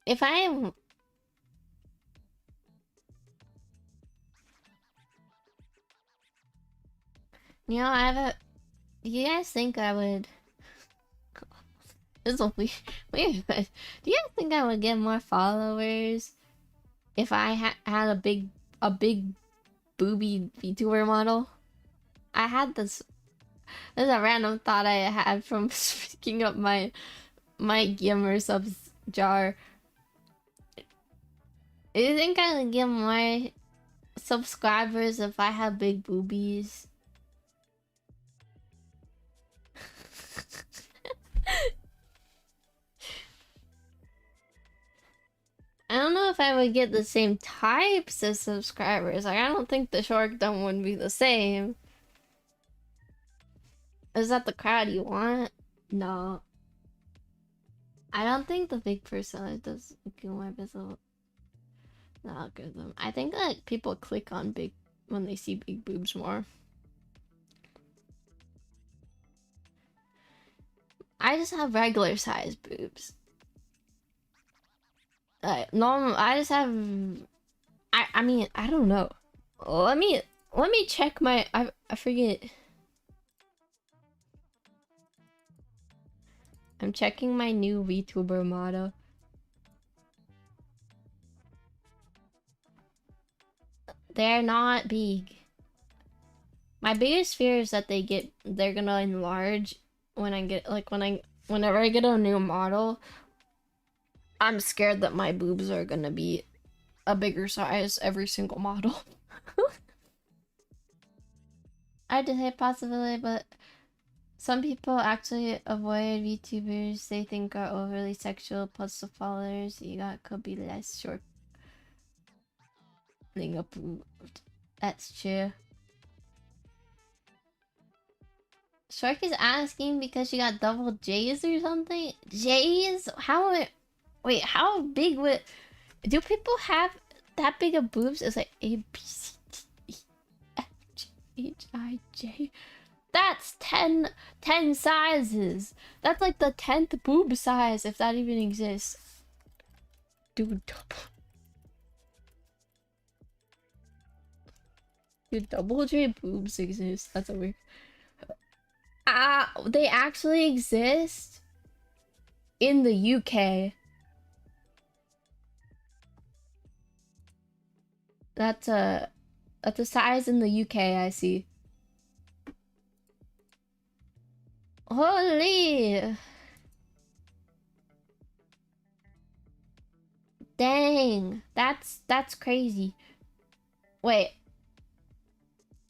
If I am, you know, I have a, do you guys think I would, this will be weird, but do you guys think I would get more followers if I had a big booby VTuber model? I had this is a random thought I had from picking up my gamer subs jar. Do you think I would get more subscribers if I had big boobies? I don't know if I would get the same types of subscribers. Like, I don't think the 𝓤𝓞𝓏 would be the same. Is that the crowd you want? No. I don't think the big person does more visible the algorithm. I think that people click on big when they see big boobs more. I just have regular size boobs. Normal. I just have. I mean, I don't know. Let me check my. I forget. I'm checking my new VTuber model. They're not big. My biggest fear is that they're gonna enlarge when I get whenever I get a new model. I'm scared that my boobs are gonna be a bigger size every single model. I did say possibility, but some people actually avoid VTubers they think are overly sexual, plus the followers you got could be less short. Thing approved. That's true. Shark is asking because she got double J's or something? J's? Wait, how big would... Do people have that big of boobs? It's like A, B, C, D, E, F, G, H, I, J. That's 10 sizes. That's like the 10th boob size, if that even exists. Dude, double J boobs exist. That's a weird... they actually exist in the UK. That's a size in the UK, I see. Holy! Dang, that's crazy. Wait.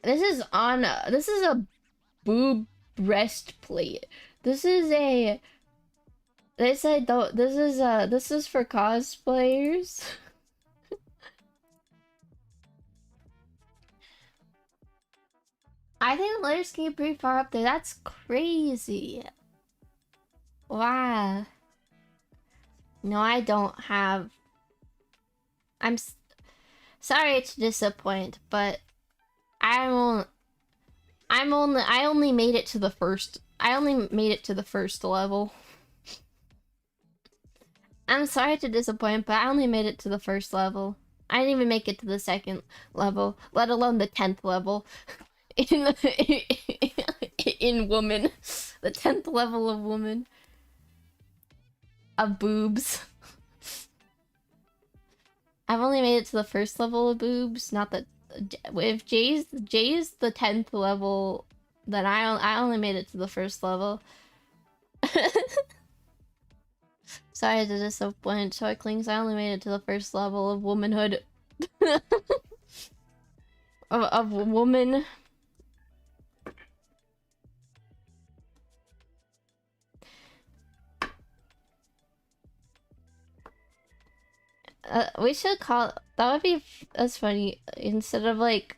This is a boob breastplate. This is for cosplayers. I think letters came pretty far up there. That's crazy. Wow. No, I don't have. I'm sorry to disappoint, but I only made it to the first. I only made it to the first level. I'm sorry to disappoint, but I only made it to the first level. I didn't even make it to the second level, let alone the 10th level. In woman, the 10th level of woman. Of boobs. I've only made it to the first level of boobs, not the... If Jay's the 10th level, then I only made it to the first level. Sorry to disappoint, Shorklings. I only made it to the first level of womanhood. of woman. We should call... That would be... That's funny. Instead of, like,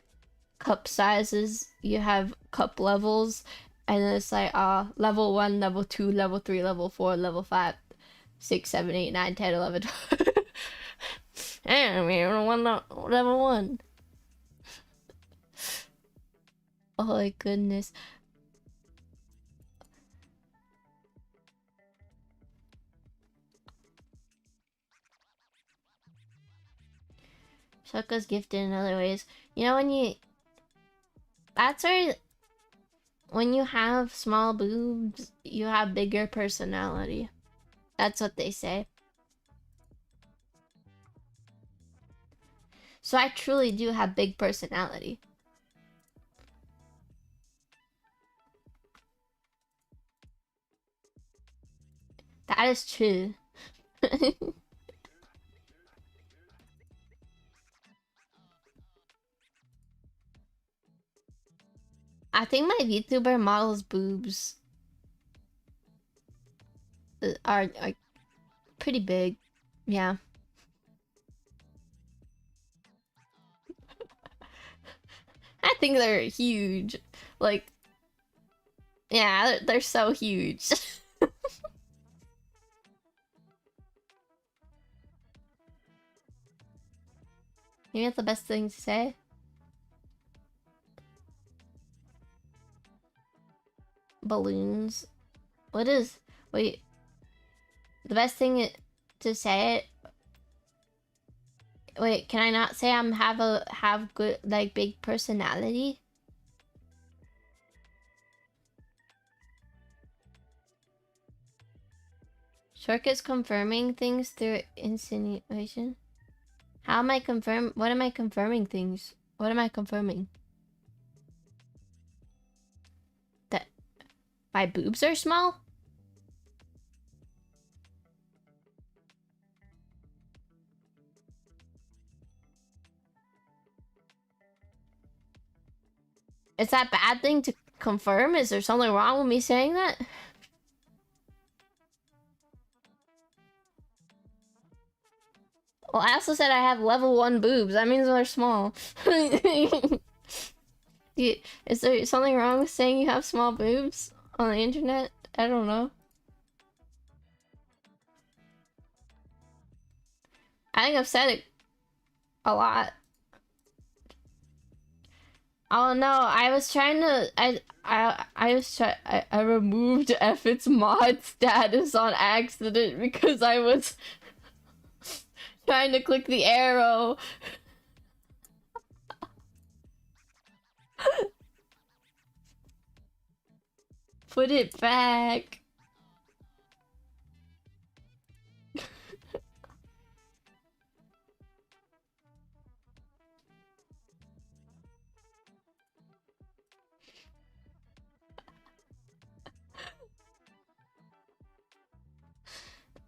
cup sizes, you have cup levels. And then it's like, level 1, level 2, level 3, level 4, level 5, 6, 7, 8, 9, 10, 11, 12. And level 1. Oh my goodness. Shaka's gifted in other ways. You know, that's where... When you have small boobs, you have bigger personality. That's what they say. So I truly do have big personality. That is true. I think my VTuber model's boobs are pretty big. Yeah. I think they're huge. Like, yeah, they're so huge. Maybe that's the best thing to say. Balloons. What is... Wait. The best thing to say it... Wait, can I not say I'm have good, like, big personality? Shork is confirming things through insinuation. How am I what am I confirming things? What am I confirming? That my boobs are small? Is that a bad thing to confirm? Is there something wrong with me saying that? Well, I also said I have level 1 boobs. That means they're small. Is there something wrong with saying you have small boobs on the internet? I don't know. I think I've said it a lot. Oh no, I was trying to I removed Its mod status on accident because I was trying to click the arrow. Put it back.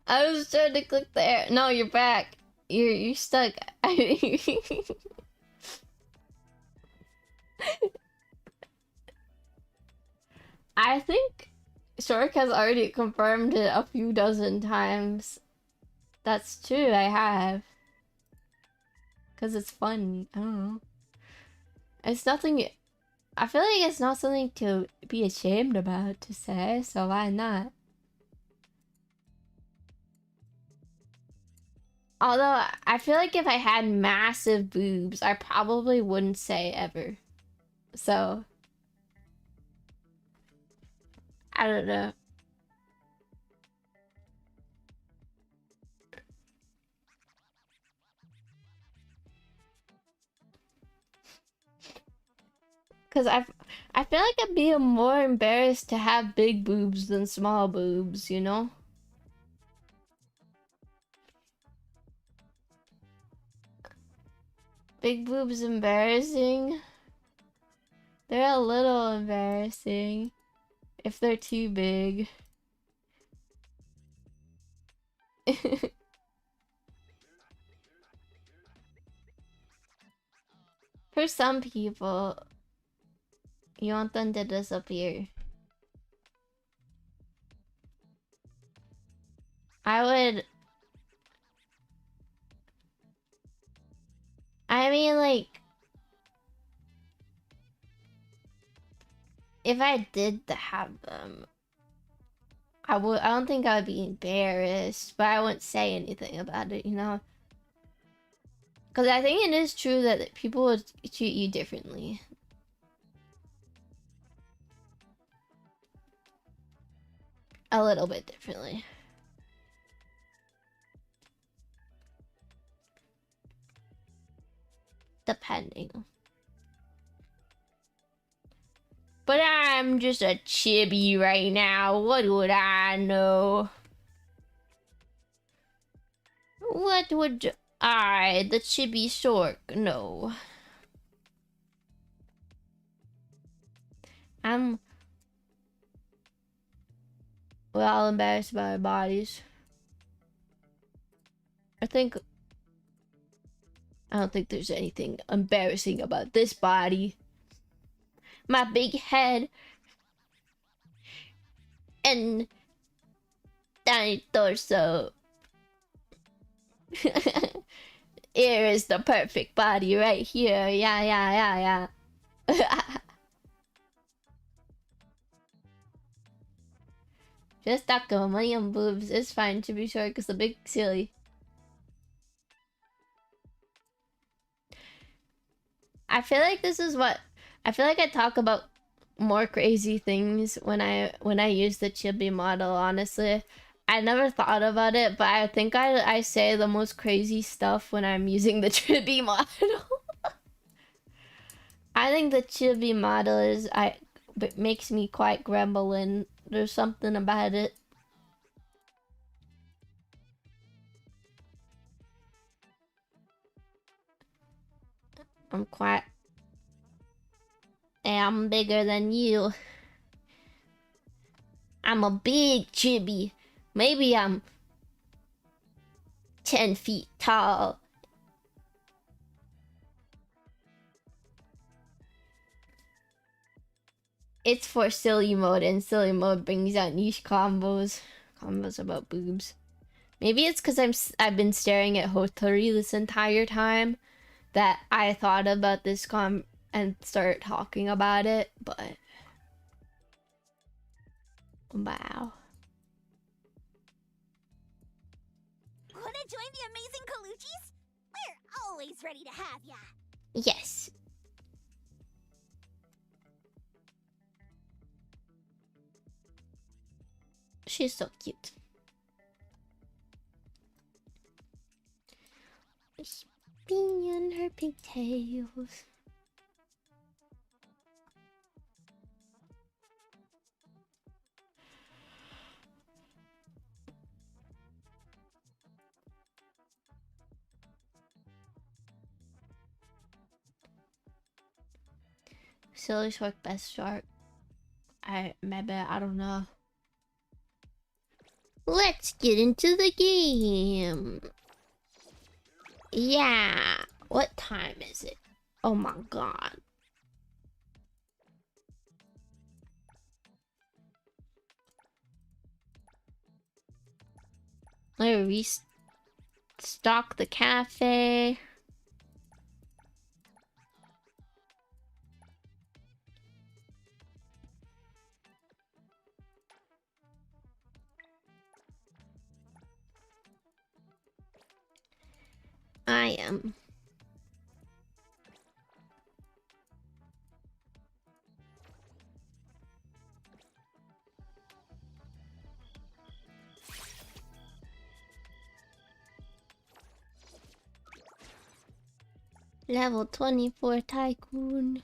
I was trying to click the arrow. No, you're back. You're stuck. I think Shork has already confirmed it a few dozen times. That's true, I have. Cause it's fun. I don't know. It's nothing. I feel like it's not something to be ashamed about to say, so why not? Although, I feel like if I had massive boobs, I probably wouldn't say ever. So, I don't know. Cause I feel like I'd be more embarrassed to have big boobs than small boobs, you know? Big boobs embarrassing? They're a little embarrassing if they're too big. For some people, you want them to disappear. I mean, like, if I did have them, I don't think I would be embarrassed, but I wouldn't say anything about it, you know? Because I think it is true that people would treat you differently. A little bit differently. Depending. But I'm just a chibi right now. What would I know? What would I, the chibi shork, know? I'm well embarrassed by our bodies. I don't think there's anything embarrassing about this body. My big head and tiny torso. Here is the perfect body right here. Yeah. Just talk about money and boobs. It's fine to be sure, because the big silly. feel like this is what I feel like I talk about more crazy things when I use the chibi model, honestly. I never thought about it, but I think I say the most crazy stuff when I'm using the chibi model. I think the chibi model makes me quite gremlin. There's something about it. I'm bigger than you. I'm a big chibi. Maybe I'm 10 feet tall. It's for silly mode, and silly mode brings out niche combos. Combos about boobs. Maybe it's because I've been staring at Hotori this entire time that I thought about this and started talking about it, but wow. Wanna join the amazing Coluchis? We're always ready to have ya. Yes. She's so cute. Spinning her pigtails. Silly shark, best shark. Maybe, I don't know. Let's get into the game. Yeah. What time is it? Oh my god. Let me restock the cafe. I am. Level 24 tycoon.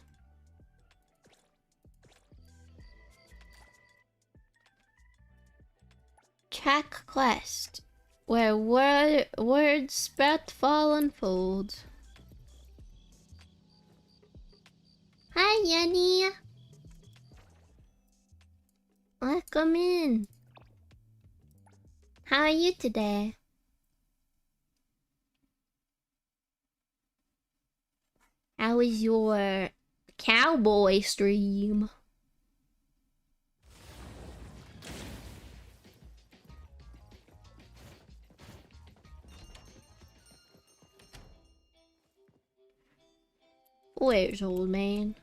Track quest. Where words spread, fall, and fold. Hi, Yanni. Welcome in. How are you today? How was your cowboy stream? Where's old man?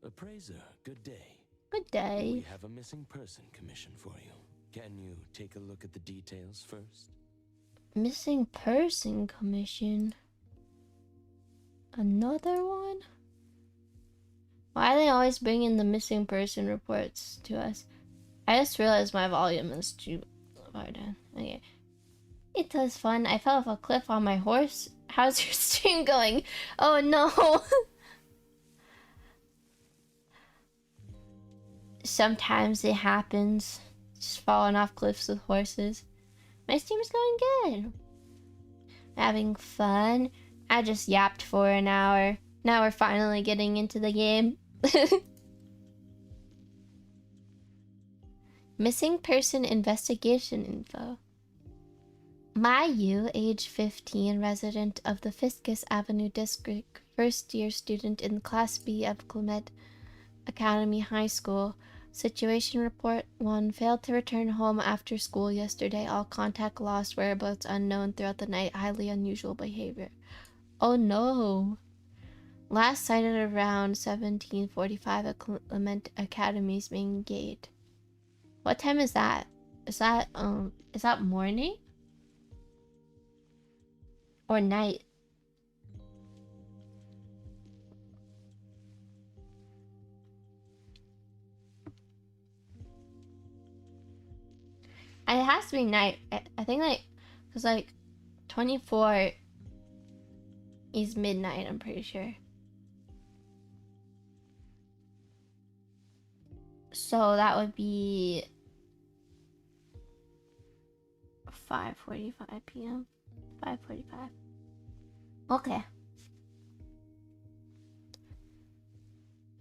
Appraiser, good day. Good day. We have a missing person commission for you. Can you take a look at the details first? Missing person commission. Another one? Why are they always bringing the missing person reports to us? I just realized my volume is too far down. Okay. It was fun. I fell off a cliff on my horse. How's your stream going? Oh no! Sometimes it happens. Just falling off cliffs with horses. My stream's going good. Having fun. I just yapped for an hour. Now we're finally getting into the game. Missing person investigation info. Mayu, age 15, resident of the Fiscus Avenue district, first year student in Class B of Clement Academy High School. Situation report 1. Failed to return home after school yesterday. All contact lost. Whereabouts unknown throughout the night. Highly unusual behavior. Oh no. Last sighted around 17:45 at Clement Academy's main gate. What time is that? Is that morning? Or night? It has to be night. I think like, cause like 24 is midnight, I'm pretty sure. So that would be 5:45 p.m. 5:45. Okay.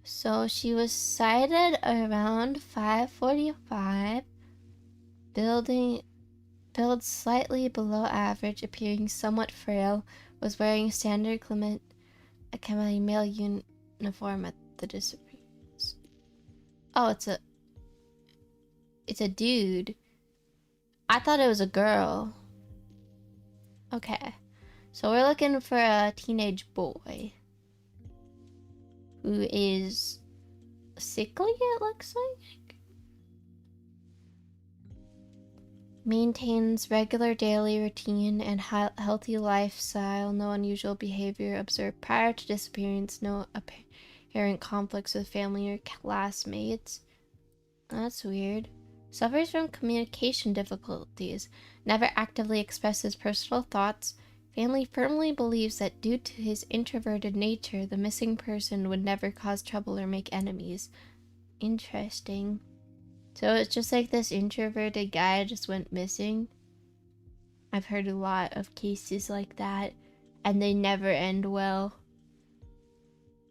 So she was sighted around 5:45, build slightly below average, appearing somewhat frail, was wearing standard 𝓤𝓞𝓏𝓤 male uniform at the disappearance. Oh, it's a dude. I thought it was a girl. Okay. So we're looking for a teenage boy who is sickly, it looks like. Maintains regular daily routine and healthy lifestyle. No unusual behavior observed prior to disappearance. No apparent conflicts with family or classmates. That's weird. Suffers from communication difficulties. Never actively expresses personal thoughts. Family firmly believes that due to his introverted nature, the missing person would never cause trouble or make enemies. Interesting. So it's just like this introverted guy just went missing. I've heard a lot of cases like that, and they never end well.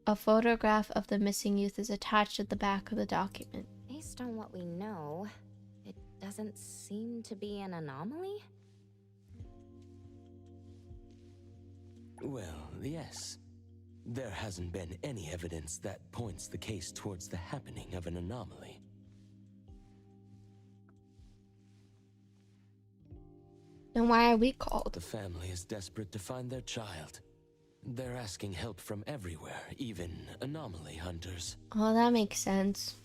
A photograph of the missing youth is attached at the back of the document. Based on what we know, it doesn't seem to be an anomaly? Well, yes. There hasn't been any evidence that points the case towards the happening of an anomaly. Then why are we called? The family is desperate to find their child. They're asking help from everywhere, even anomaly hunters. Oh, that makes sense.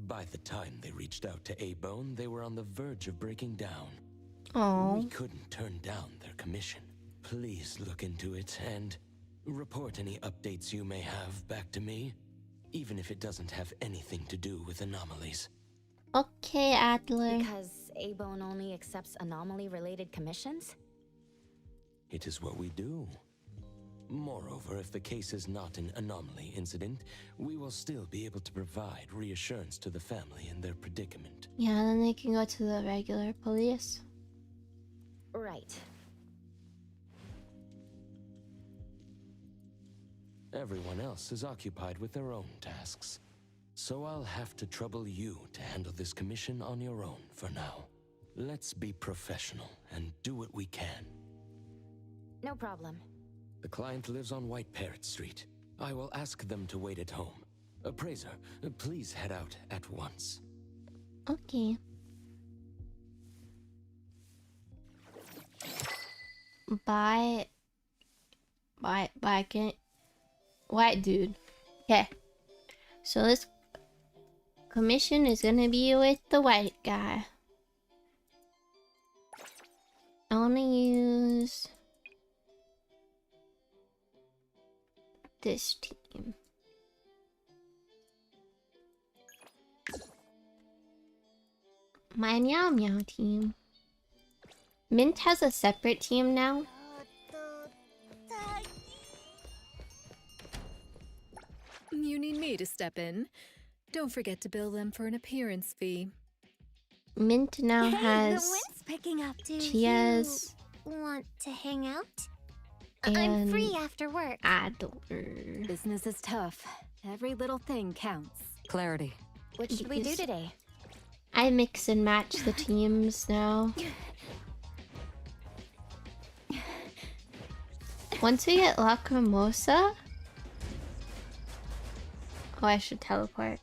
By the time they reached out to A-Bone, they were on the verge of breaking down. Oh. We couldn't turn down their commission. Please look into it and report any updates you may have back to me, even if it doesn't have anything to do with anomalies. Okay, Adler. Because A-Bone only accepts anomaly-related commissions? It is what we do. Moreover, if the case is not an anomaly incident, we will still be able to provide reassurance to the family in their predicament. Yeah, then they can go to the regular police. Right. Everyone else is occupied with their own tasks. So I'll have to trouble you to handle this commission on your own for now. Let's be professional and do what we can. No problem. The client lives on White Parrot Street. I will ask them to wait at home. Appraiser, please head out at once. Okay. Bye. White dude. Okay. So this commission is gonna be with the white guy. I wanna use this team. My Meow Meow team. Mint has a separate team now. You need me to step in. Don't forget to bill them for an appearance fee. Mint now Hey, has the wind's picking up. Do Chia's you want to hang out? and I'm free after work. Adler. Business is tough. Every little thing counts. Clarity. What should we do Yes. today? I mix and match the teams now. Once we get 𝓤𝓞𝓏𝓤𝓿... Oh, I should teleport.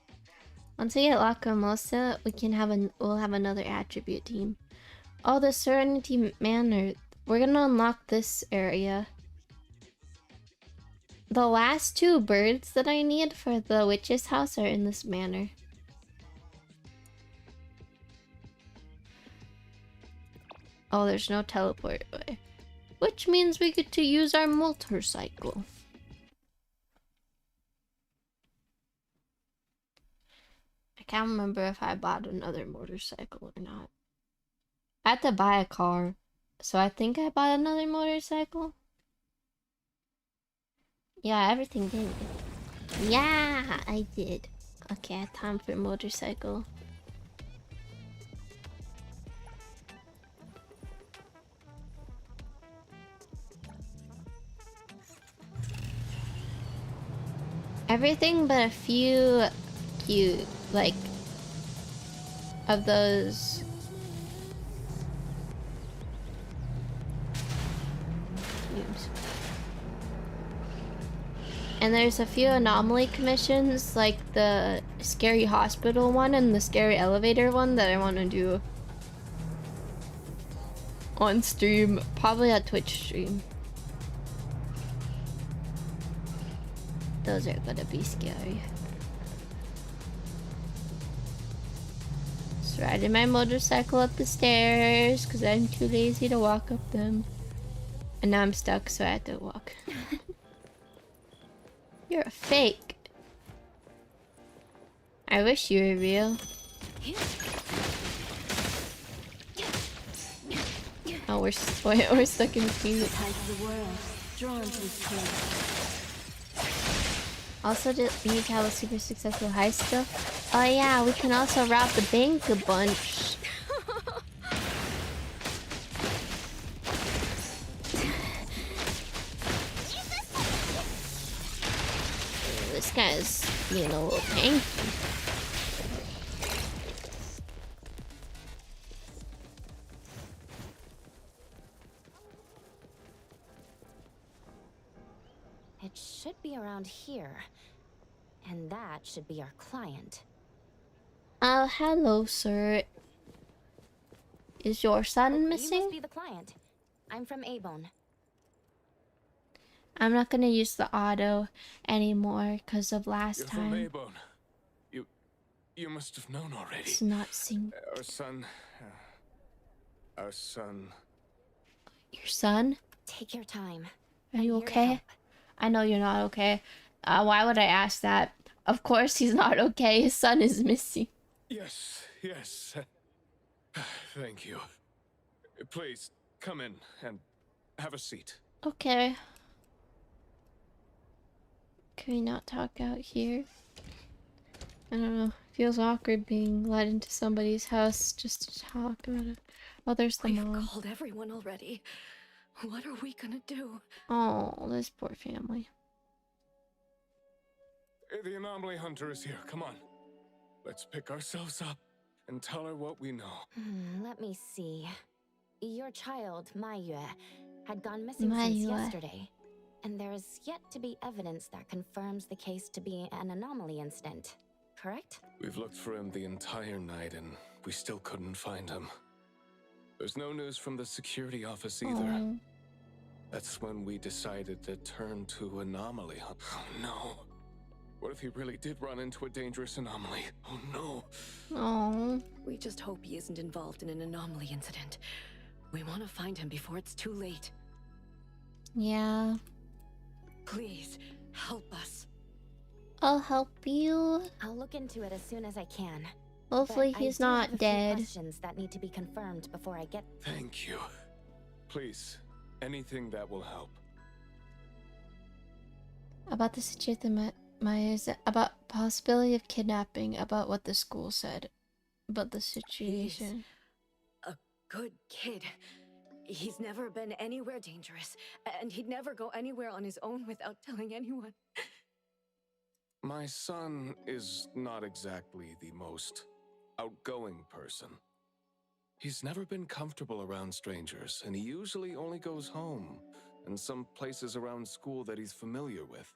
Once we get 𝓤𝓞𝓏𝓤𝓿, we can we'll have another attribute team. Oh, the Serenity Manor. We're gonna unlock this area. The last two birds that I need for the witch's house are in this manor. Oh, there's no teleport way. Which means we get to use our motorcycle. I can't remember if I bought another motorcycle or not. I had to buy a car, so I think I bought another motorcycle. Yeah, everything did. Yeah, I did. Okay, time for motorcycle. Everything but a few cute, like, of those. Oops. And there's a few anomaly commissions, like the scary hospital one and the scary elevator one, that I want to do on stream, probably a Twitch stream. Those are gonna be scary. Just riding my motorcycle up the stairs because I'm too lazy to walk up them. And now I'm stuck, so I have to walk. You're a fake. I wish you were real. Oh, we're stuck in between. Also, do you need to have a super successful heist still? Oh yeah, we can also rob the bank a bunch. This guy's being a little tanky. It should be around here. And that should be our client. Oh, hello, sir. Is your son You missing? must be the client. I'm from Avon. I'm not gonna use the auto anymore because of last You're time. from Avon. You must have known already. It's not synced. Our son. Your son? Take your time. Are you I'm here to okay? help. I know you're not okay. Why would I ask that? Of course he's not okay. His son is missing. Yes. Thank you. Please, come in and have a seat. Okay. Can we not talk out here? I don't know. Feels awkward being let into somebody's house just to talk about it. Oh, there's the We've mom. called everyone already. What are we gonna do? Oh, this poor family. The anomaly hunter is here. Come on. Let's pick ourselves up and tell her what we know. Let me see. Your child, Mayue, had gone missing since yesterday. And there is yet to be evidence that confirms the case to be an anomaly incident, correct? We've looked for him the entire night and we still couldn't find him. There's no news from the security office either. Oh. That's when we decided to turn to anomaly hunt. Oh no. What if he really did run into a dangerous anomaly? Oh no. Oh. We just hope he isn't involved in an anomaly incident. We want to find him before it's too late. Yeah. Please, help us. I'll help you. I'll look into it as soon as I can. Hopefully But he's I do not have a few dead. questions that need to be confirmed before I get. Thank you. Please, anything that will help. About the situation, about possibility of kidnapping, about what the school said, about the situation. A good kid. He's never been anywhere dangerous, and he'd never go anywhere on his own without telling anyone. My son is not exactly the most outgoing person. He's never been comfortable around strangers, and he usually only goes home and some places around school that he's familiar with.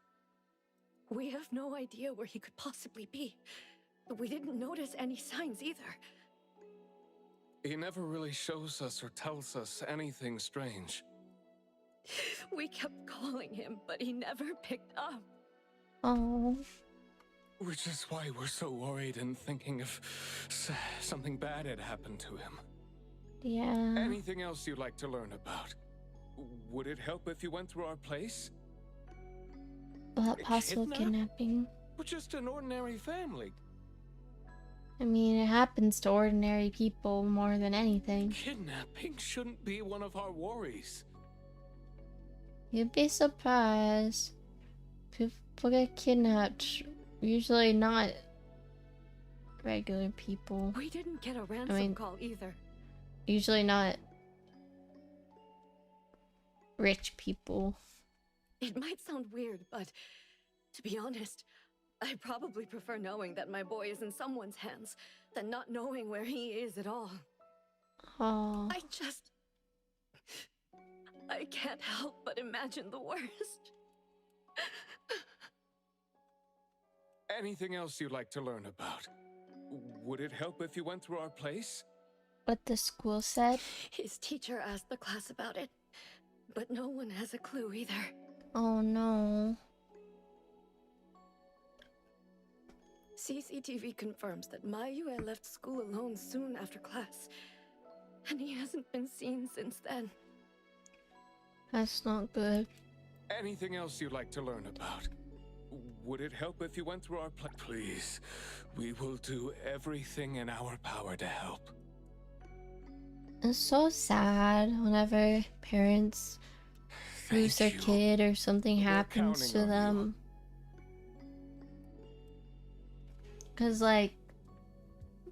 We have no idea where he could possibly be. We didn't notice any signs either. He never really shows us or tells us anything strange. We kept calling him, but he never picked up. Oh. Which is why we're so worried and thinking if something bad had happened to him. Yeah. Anything else you'd like to learn about? Would it help if you went through our place? About possible kidnapping. We're just an ordinary family. I mean, it happens to ordinary people more than anything. Kidnapping shouldn't be one of our worries. You'd be surprised. People get kidnapped. Usually not regular people. We didn't get a ransom call either. Usually not rich people. It might sound weird, but to be honest, I probably prefer knowing that my boy is in someone's hands than not knowing where he is at all. Oh. I can't help but imagine the worst. Anything else you'd like to learn about? Would it help if you went through our place? What the school said? His teacher asked the class about it, but no one has a clue either. Oh no. CCTV confirms that Mayue left school alone soon after class, and he hasn't been seen since then. That's not good. Anything else you'd like to learn about? Would it help if you went through our place? Please, we will do everything in our power to help. It's so sad whenever parents lose their kid or something happens to them. Because, like,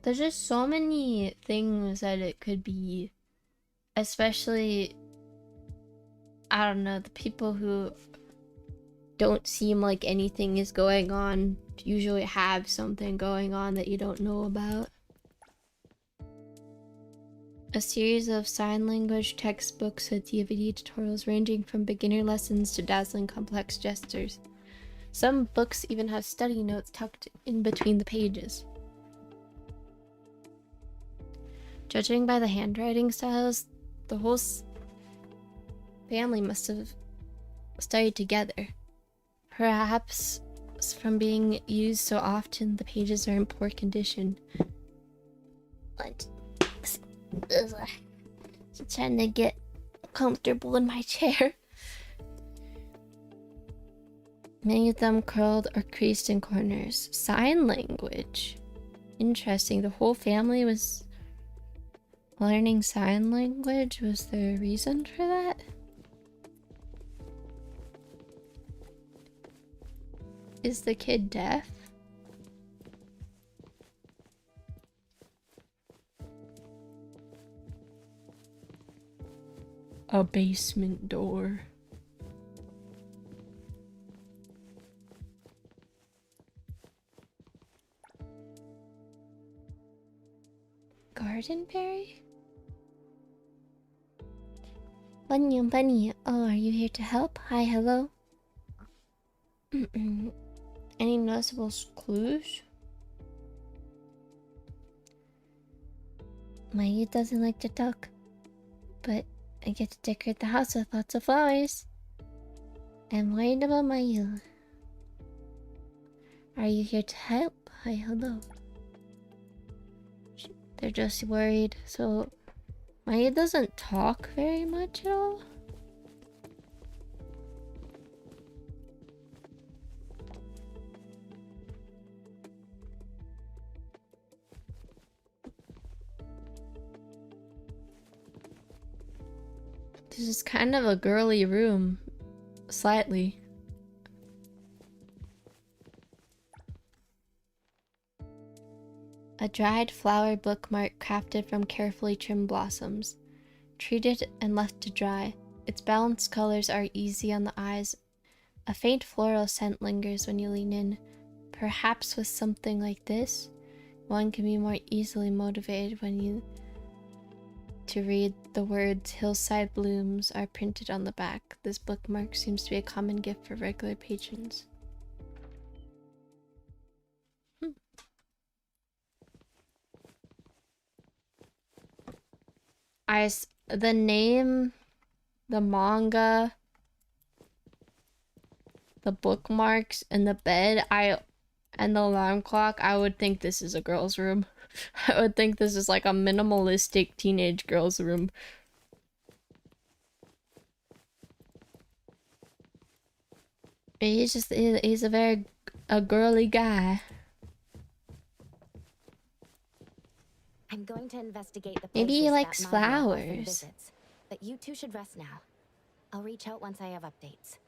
there's just so many things that it could be. Especially, I don't know, the people who don't seem like anything is going on usually have something going on that you don't know about. A series of sign language textbooks with DVD tutorials ranging from beginner lessons to dazzling complex gestures. Some books even have study notes tucked in between the pages. Judging by the handwriting styles, the whole family must have studied together. Perhaps from being used so often, the pages are in poor condition. Just trying to get comfortable in my chair. Many of them curled or creased in corners. Sign language. Interesting. The whole family was learning sign language. Was there a reason for that? Is the kid deaf? A basement door. Gardenberry? Bunny, oh, are you here to help? Hi, hello. Any noticeable clues? Mayu doesn't like to talk, but I get to decorate the house with lots of flowers. I'm worried about Mayu. Are you here to help? Hi, hello. They're just worried, so Mayu doesn't talk very much at all. This is kind of a girly room, slightly. A dried flower bookmark crafted from carefully trimmed blossoms. Treated and left to dry. Its balanced colors are easy on the eyes. A faint floral scent lingers when you lean in. Perhaps with something like this, one can be more easily motivated when you to read the words "Hillside Blooms" are printed on the back. This bookmark seems to be a common gift for regular patrons. The name, the manga, the bookmarks, and the bed, and the alarm clock, I would think this is a girl's room. I would think this is like a minimalistic teenage girl's room. He's a girly guy. I'm going to investigate the Maybe he places likes that Maya often flowers. visits, but you two should rest now. I'll reach out once I have updates.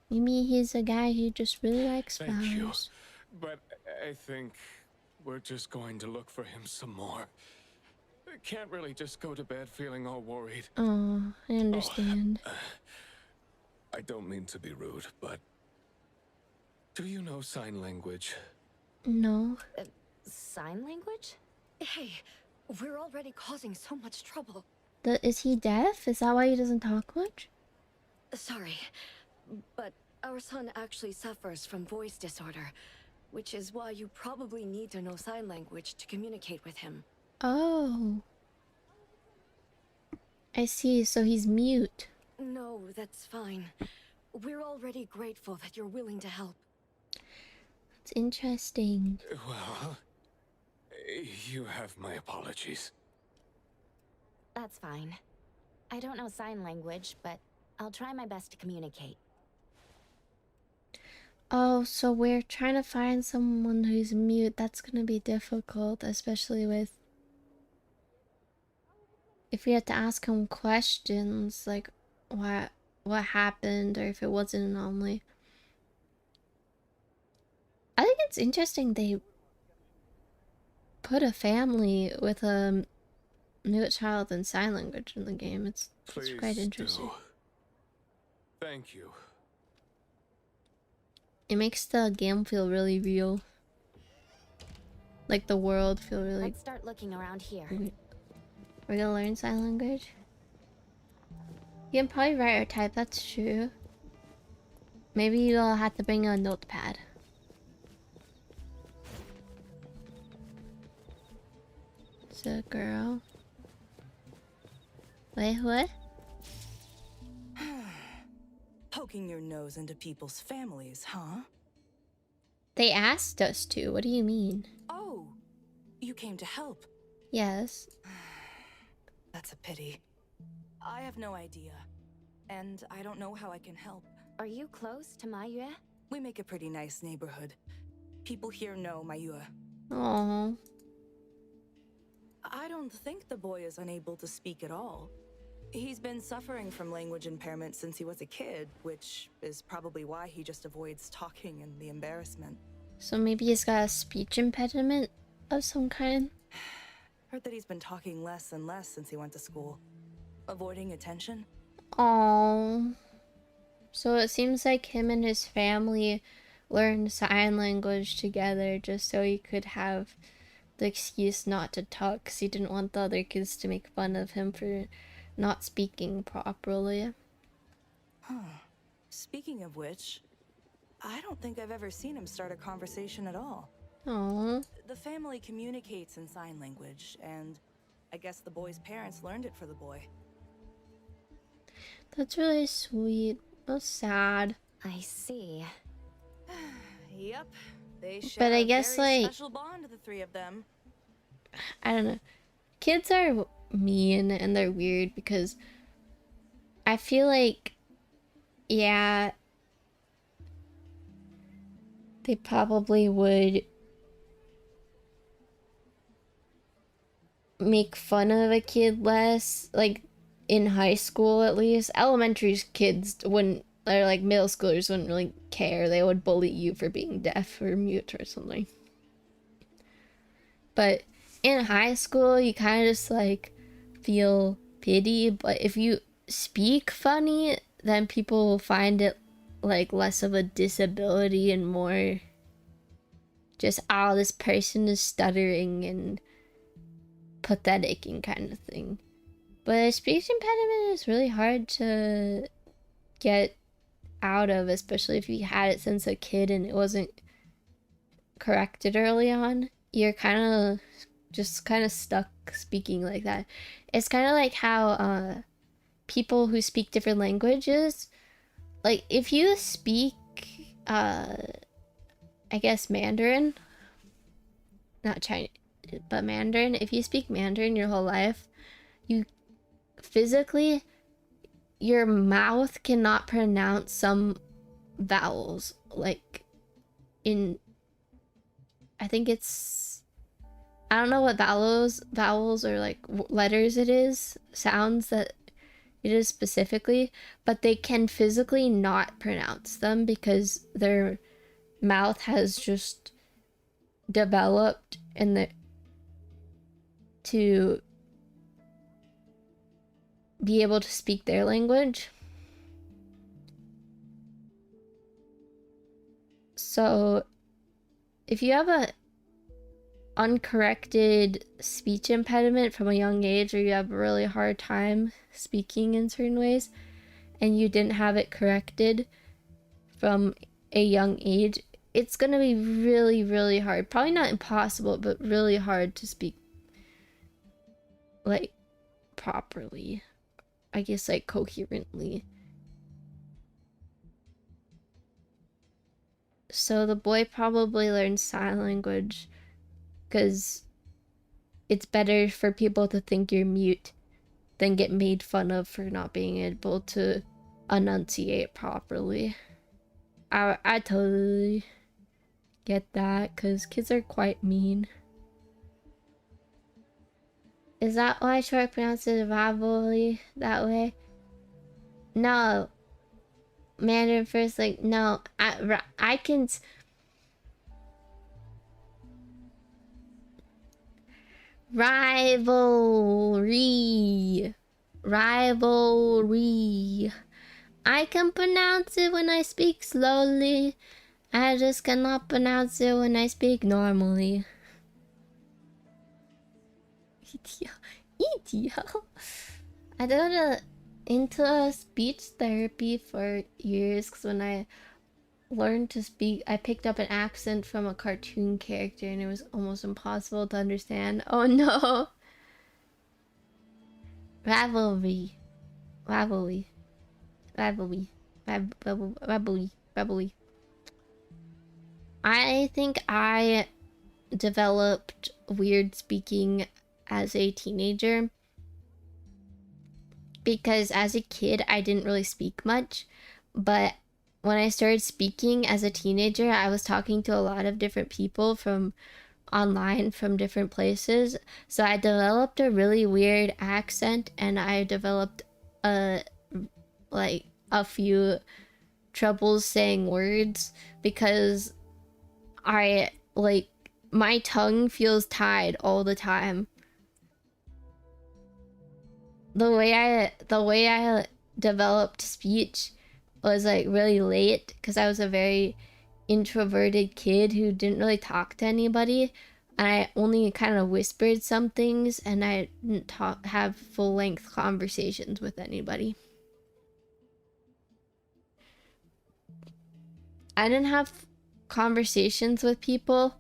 Maybe he's a guy who just really likes flowers. Thank you. But I think we're just going to look for him some more. I can't really just go to bed feeling all worried. Oh, I understand. I don't mean to be rude, but do you know sign language? No. Sign language? Hey, we're already causing so much trouble. Is he deaf? Is that why he doesn't talk much? Sorry, but our son actually suffers from voice disorder, which is why you probably need to know sign language to communicate with him. Oh. I see, so he's mute. No, that's fine. We're already grateful that you're willing to help. It's interesting. Well, you have my apologies. That's fine. I don't know sign language, but I'll try my best to communicate. Oh, so we're trying to find someone who's mute. That's gonna be difficult, especially with... if we had to ask him questions, like what happened, or if it was an anomaly. I think it's interesting they put a family with a mute child and sign language in the game. It's quite interesting. Do. Thank you. It makes the game feel really real. Like the world feel really... Let's start looking around here. We're gonna learn sign language? You can probably write or type, that's true. Maybe you'll have to bring a notepad. It's a girl. Wait, what? Poking your nose into people's families, huh? They asked us to. What do you mean? Oh, you came to help. Yes. That's a pity. I have no idea, and I don't know how I can help. Are you close to Mayue? We make a pretty nice neighborhood. People here know Mayue. Oh. I don't think the boy is unable to speak at all. He's been suffering from language impairment since he was a kid, which is probably why he just avoids talking and the embarrassment. So maybe he's got a speech impediment of some kind? Heard that he's been talking less and less since he went to school. Avoiding attention? Oh. So it seems like him and his family learned sign language together just so he could have the excuse not to talk, because he didn't want the other kids to make fun of him for not speaking properly. Huh. Speaking of which, I don't think I've ever seen him start a conversation at all. Oh. The family communicates in sign language, and I guess the boy's parents learned it for the boy. That's really sweet. That's sad. I see. Yep. They share But I a guess, very like... special bond, the three of them. I don't know. Kids are mean and they're weird because I feel like, yeah, they probably would make fun of a kid less, like in high school at least. Elementary kids wouldn't, or like middle schoolers wouldn't really care. They would bully you for being deaf or mute or something. But in high school, you kind of just like feel pity, but if you speak funny, then people will find it like less of a disability and more just, oh, this person is stuttering and pathetic and kind of thing. But a speech impediment is really hard to get out of, especially if you had it since a kid and it wasn't corrected early on. You're kind of stuck speaking like that. It's kind of like how people who speak different languages, like if you speak I guess Mandarin. Not Chinese, but Mandarin. If you speak Mandarin your whole life, you physically, your mouth cannot pronounce some vowels. Like in, I think it's, I don't know what vowels or like letters it is, sounds that it is specifically, but they can physically not pronounce them because their mouth has just developed in the to be able to speak their language. So if you have a uncorrected speech impediment from a young age, or you have a really hard time speaking in certain ways and you didn't have it corrected from a young age, it's gonna be really, really hard. Probably not impossible, but really hard to speak like properly. I guess like coherently. So the boy probably learned sign language because it's better for people to think you're mute than get made fun of for not being able to enunciate properly. I totally get that because kids are quite mean. Is that why Shork pronounces rivalry that way? No. Mandarin first, like, no. I can... Rivalry. Rivalry. I can pronounce it when I speak slowly. I just cannot pronounce it when I speak normally. ETL. I got into speech therapy for years because when I learned to speak, I picked up an accent from a cartoon character and it was almost impossible to understand. Oh no! Rivalry. Rivalry. Rivalry. Rivalry. Rivalry. I think I developed weird speaking as a teenager because as a kid I didn't really speak much, but when I started speaking as a teenager, I was talking to a lot of different people from online from different places, so I developed a really weird accent and I developed a few troubles saying words because my tongue feels tied all the time. The way I developed speech was like really late because I was a very introverted kid who didn't really talk to anybody, and I only kind of whispered some things and I didn't have full-length conversations with anybody. I didn't have conversations with people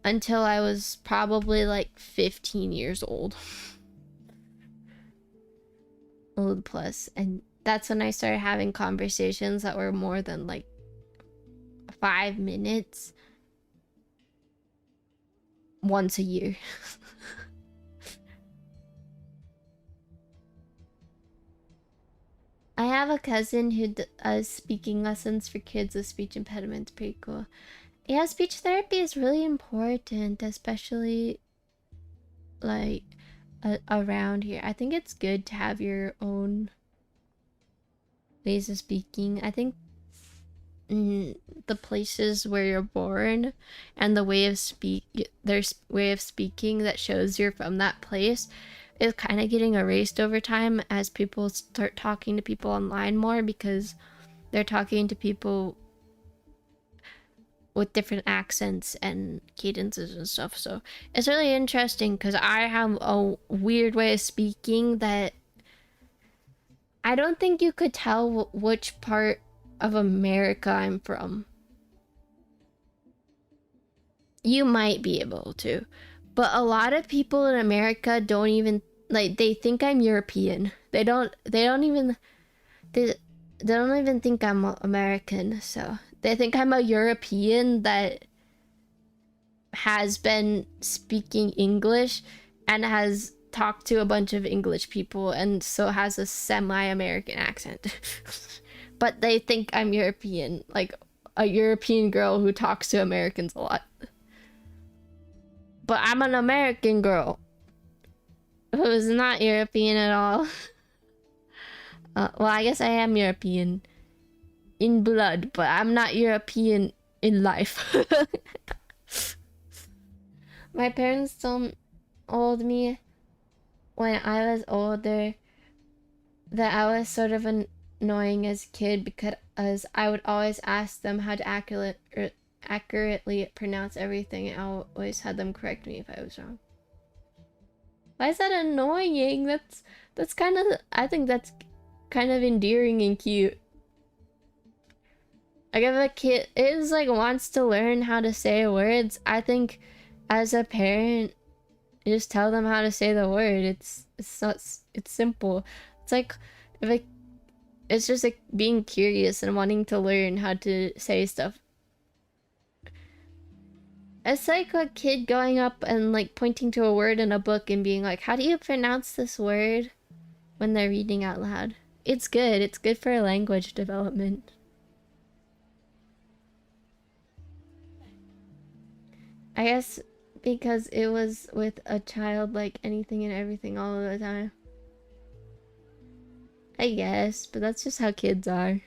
until I was probably like 15 years old. Old plus, and that's when I started having conversations that were more than like 5 minutes once a year. I have a cousin who does speaking lessons for kids with speech impediments. Pretty cool. Yeah, speech therapy is really important, especially like around here. I think it's good to have your own ways of speaking. I think the places where you're born and the way of there's way of speaking that shows you're from that place is kind of getting erased over time as people start talking to people online more because they're talking to people with different accents and cadences and stuff. So it's really interesting because I have a weird way of speaking that I don't think you could tell which part of America I'm from. You might be able to, but a lot of people in America don't even like, they think I'm European. They don't even think I'm American. So they think I'm a European that has been speaking English and has talked to a bunch of English people and so has a semi-American accent. But they think I'm European, like a European girl who talks to Americans a lot. But I'm an American girl who's not European at all. Well, I guess I am European in blood, but I'm not European in life. My parents told me when I was older that I was sort of annoying as a kid because I would always ask them how to accurately pronounce everything, and I always had them correct me if I was wrong. Why is that annoying? That's kind of, I think that's kind of endearing and cute. Like if a kid is like wants to learn how to say words, I think as a parent, you just tell them how to say the word. It's simple. It's like it's just like being curious and wanting to learn how to say stuff. It's like a kid going up and like pointing to a word in a book and being like, how do you pronounce this word, when they're reading out loud. It's good. It's good for language development. I guess because it was with a child like anything and everything all the time. I guess, but that's just how kids are.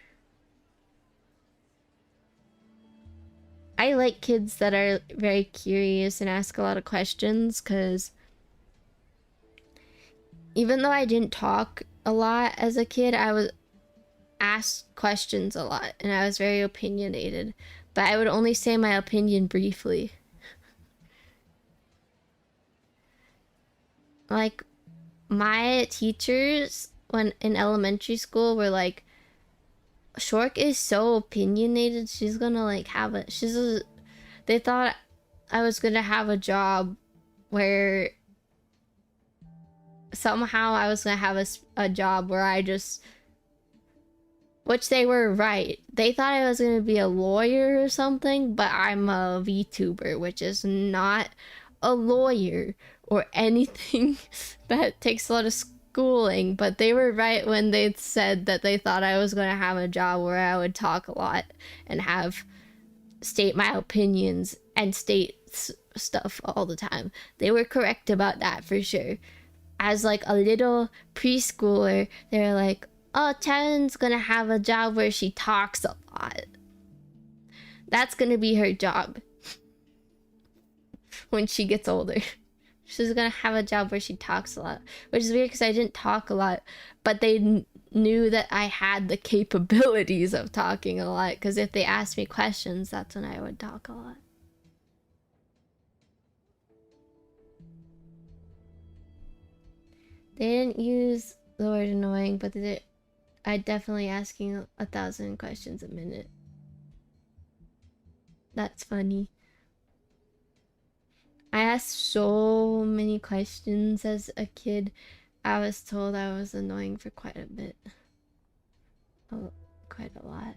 I like kids that are very curious and ask a lot of questions, because even though I didn't talk a lot as a kid, I was asked questions a lot and I was very opinionated, but I would only say my opinion briefly. Like, my teachers when in elementary school were like, Shork is so opinionated, she's gonna like have a, they thought I was gonna have a job where somehow I was gonna have a job where I just, which they were right. They thought I was gonna be a lawyer or something, but I'm a VTuber, which is not a lawyer or anything that takes a lot of schooling, but they were right when they said that they thought I was going to have a job where I would talk a lot and state my opinions and state stuff all the time. They were correct about that for sure. As like a little preschooler, they were like, oh, 𝓤𝓛's going to have a job where she talks a lot. That's going to be her job when she gets older. She's gonna have a job where she talks a lot, which is weird because I didn't talk a lot, but they knew that I had the capabilities of talking a lot, because if they asked me questions, that's when I would talk a lot. They didn't use the word annoying, but I definitely asking 1,000 questions a minute. That's funny. I asked so many questions as a kid. I was told I was annoying for quite a bit. Oh, quite a lot.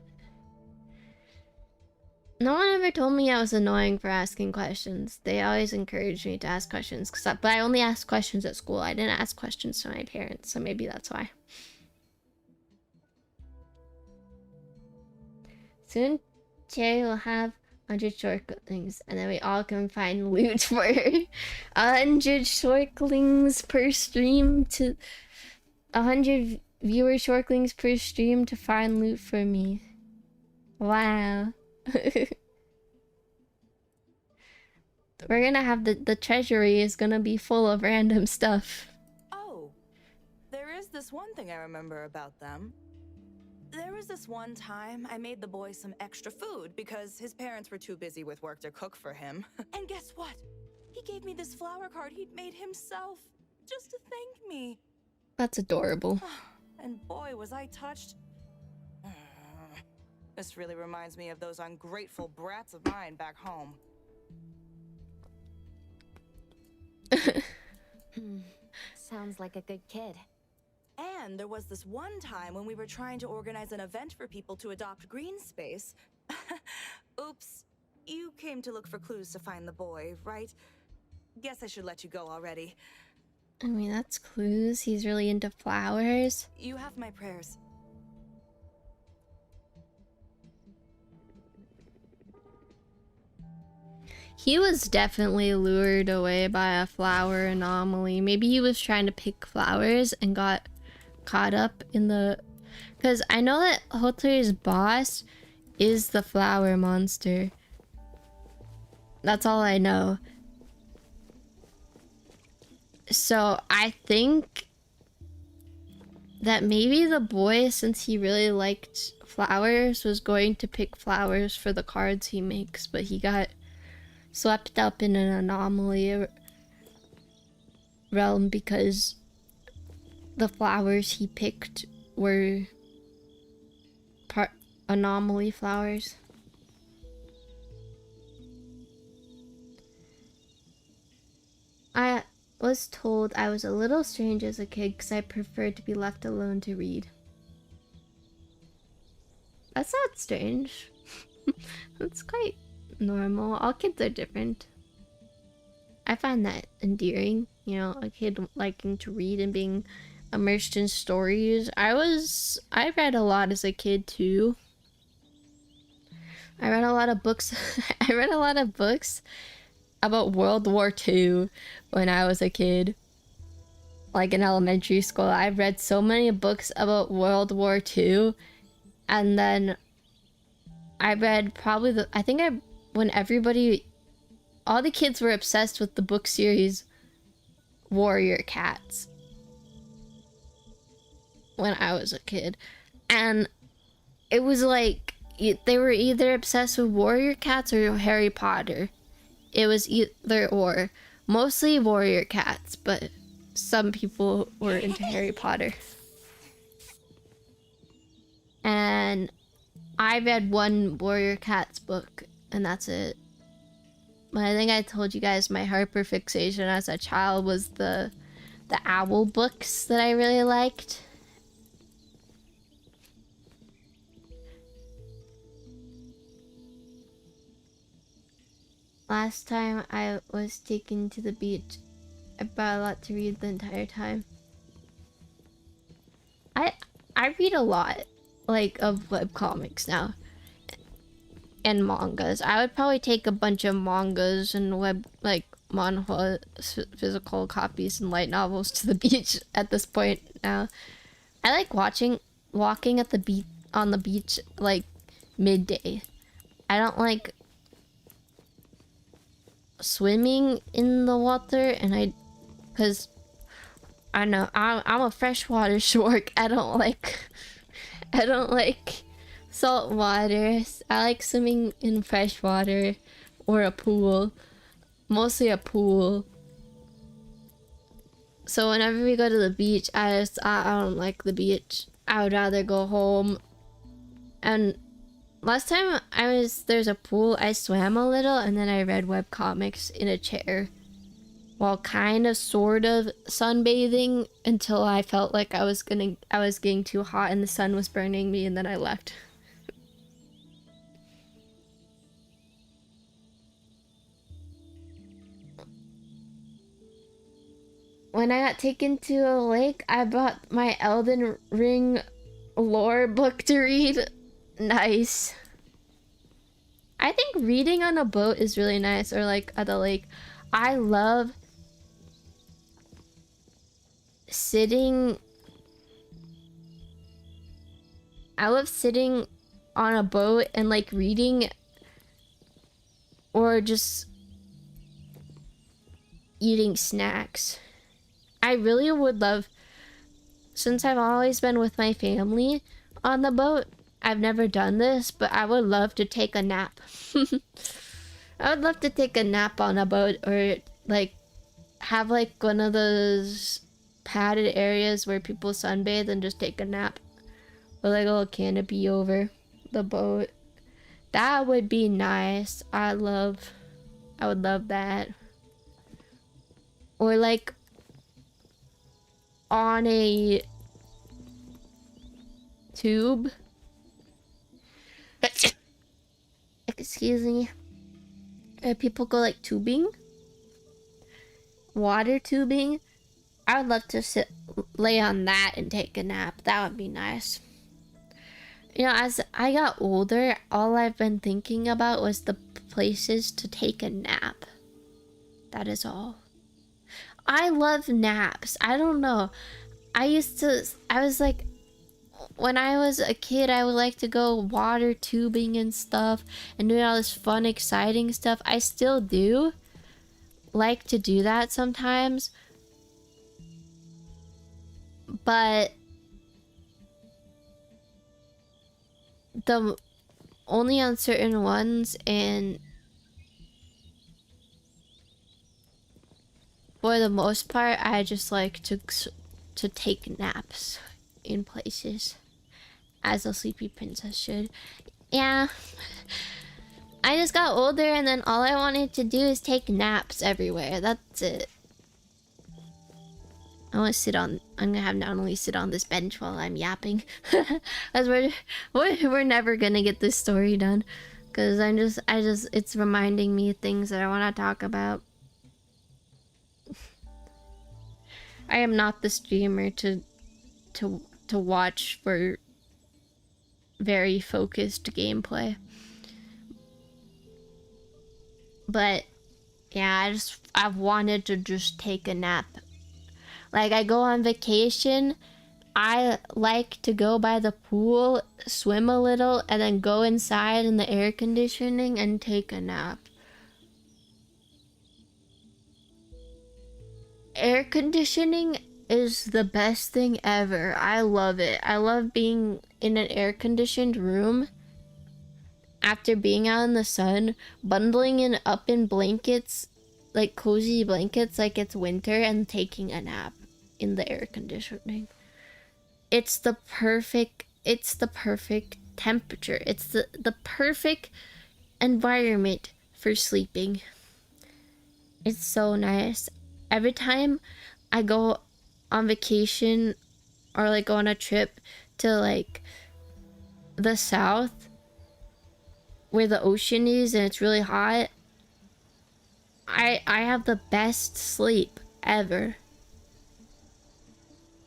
No one ever told me I was annoying for asking questions. They always encouraged me to ask questions, but I only asked questions at school. I didn't ask questions to my parents, so maybe that's why. Soon, Cherry will have 100 shorklings, and then we all can find loot for her. 100 shorklings per stream to 100 viewer shorklings per stream to find loot for me. Wow. We're gonna have the treasury is gonna be full of random stuff. Oh, there is this one thing I remember about them. There was this one time I made the boy some extra food because his parents were too busy with work to cook for him. And guess what? He gave me this flower card he'd made himself just to thank me. That's adorable. And boy, was I touched. This really reminds me of those ungrateful brats of mine back home. Sounds like a good kid. And there was this one time when we were trying to organize an event for people to adopt green space. Oops. You came to look for clues to find the boy, right? Guess I should let you go already. I mean, that's clues. He's really into flowers. You have my prayers. He was definitely lured away by a flower anomaly. Maybe he was trying to pick flowers and got caught up in the... Because I know that 𝓤𝓚's boss is the flower monster. That's all I know. So I think that maybe the boy, since he really liked flowers, was going to pick flowers for the cards he makes, but he got swept up in an anomaly realm because the flowers he picked were anomaly flowers. I was told I was a little strange as a kid because I preferred to be left alone to read. That's not strange. That's quite normal. All kids are different. I find that endearing, you know, a kid liking to read and being immersed in stories. I read a lot as a kid too. I read a lot of books. I read a lot of books about World War II when I was a kid. Like in elementary school, I've read so many books about World War II, and then I read probably when all the kids were obsessed with the book series Warrior Cats when I was a kid, and it was like they were either obsessed with Warrior Cats or Harry Potter. It was either or. Mostly Warrior Cats, but some people were into Harry Potter. And I read one Warrior Cats book, and that's it. But I think I told you guys my hyper fixation as a child was the owl books that I really liked. Last time I was taken to the beach, I brought a lot to read the entire time. I read a lot, like, of webcomics now. And mangas. I would probably take a bunch of mangas and manhwa, physical copies and light novels to the beach at this point now. I like walking at the beach, on the beach, like, midday. I don't like swimming in the water, and because I don't know, I'm a freshwater shork. I don't like salt water. I like swimming in fresh water or a pool, mostly a pool. So whenever we go to the beach, I don't like the beach. I would rather go home. And last time there's a pool, I swam a little and then I read webcomics in a chair while kind of sort of sunbathing until I felt like I was getting too hot and the sun was burning me, and then I left. When I got taken to a lake, I brought my Elden Ring lore book to read. Nice. I think reading on a boat is really nice, or like at the lake. I love sitting on a boat and like reading, or just eating snacks. I really would love, since I've always been with my family on the boat, I've never done this, but I would love to take a nap. I would love to take a nap on a boat, or like have like one of those padded areas where people sunbathe and just take a nap with like a little canopy over the boat. That would be nice. I would love that. Or like on a tube. Excuse me. People go like tubing, water tubing. I would love to lay on that and take a nap. That would be nice. You know, as I got older, all I've been thinking about was the places to take a nap. That is all. I love naps. I don't know. I was like, when I was a kid, I would like to go water tubing and stuff and doing all this fun, exciting stuff. I still do like to do that sometimes. But the only on certain ones, and for the most part, I just like to take naps in places, as a sleepy princess should. Yeah, I just got older, and then all I wanted to do is take naps everywhere. That's it. I want to I'm gonna have not only sit on this bench while I'm yapping, as we're never gonna get this story done, because it's reminding me of things that I want to talk about. I am not the streamer to watch for very focused gameplay, but yeah, I've wanted to just take a nap. Like, I go on vacation, I like to go by the pool, swim a little, and then go inside in the air conditioning and take a nap. Air conditioning is the best thing ever. I love it. I love being in an air-conditioned room after being out in the sun, bundling up in blankets, like cozy blankets like it's winter, and taking a nap in the air conditioning. It's the perfect temperature. It's the perfect environment for sleeping. It's so nice. Every time I go on vacation or like go on a trip to like the south where the ocean is and it's really hot, I have the best sleep ever.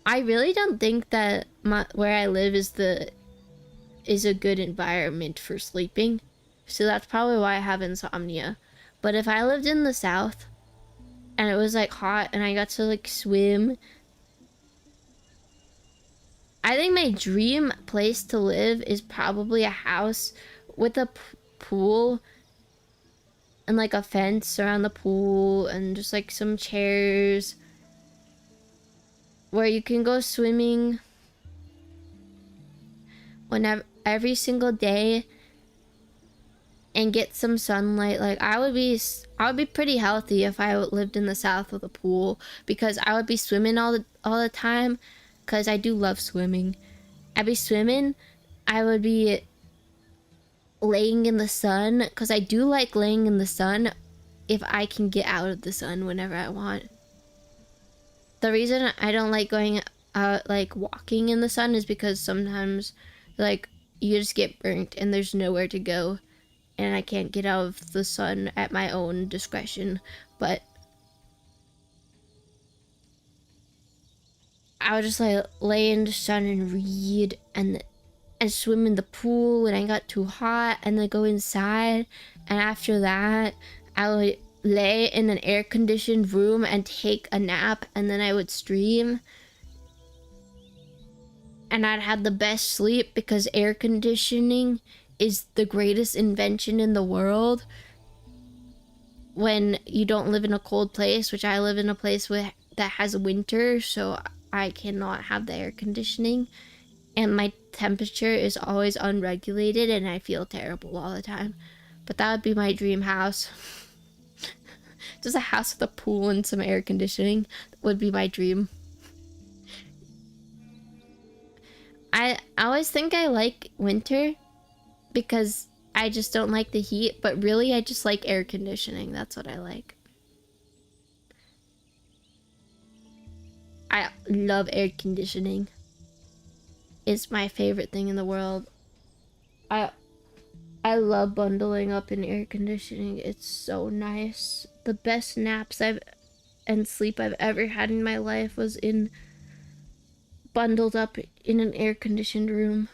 I really don't think that where I live is a good environment for sleeping, so that's probably why I have insomnia. But if I lived in the south and it was like hot and I got to like swim, I think my dream place to live is probably a house with a pool and like a fence around the pool and just like some chairs where you can go swimming every single day and get some sunlight. Like, I would be pretty healthy if I lived in the south with a pool, because I would be swimming all the time, because I do love swimming. I'd be swimming, I would be laying in the sun, because I do like laying in the sun if I can get out of the sun whenever I want. The reason I don't like going out, like walking in the sun, is because sometimes like you just get burnt and there's nowhere to go, and I can't get out of the sun at my own discretion. But I would just like lay in the sun and read and swim in the pool when I got too hot, and then go inside, and after that I would lay in an air-conditioned room and take a nap, and then I would stream, and I'd have the best sleep, because air conditioning is the greatest invention in the world when you don't live in a cold place, which I live in a place that has winter, so I cannot have the air conditioning, and my temperature is always unregulated and I feel terrible all the time. But that would be my dream house. Just a house with a pool and some air conditioning would be my dream. I always think I like winter because I just don't like the heat, but really I just like air conditioning. That's what I like. I love air conditioning. It's my favorite thing in the world. I love bundling up in air conditioning. It's so nice. The best naps and sleep I've ever had in my life was in bundled up in an air conditioned room.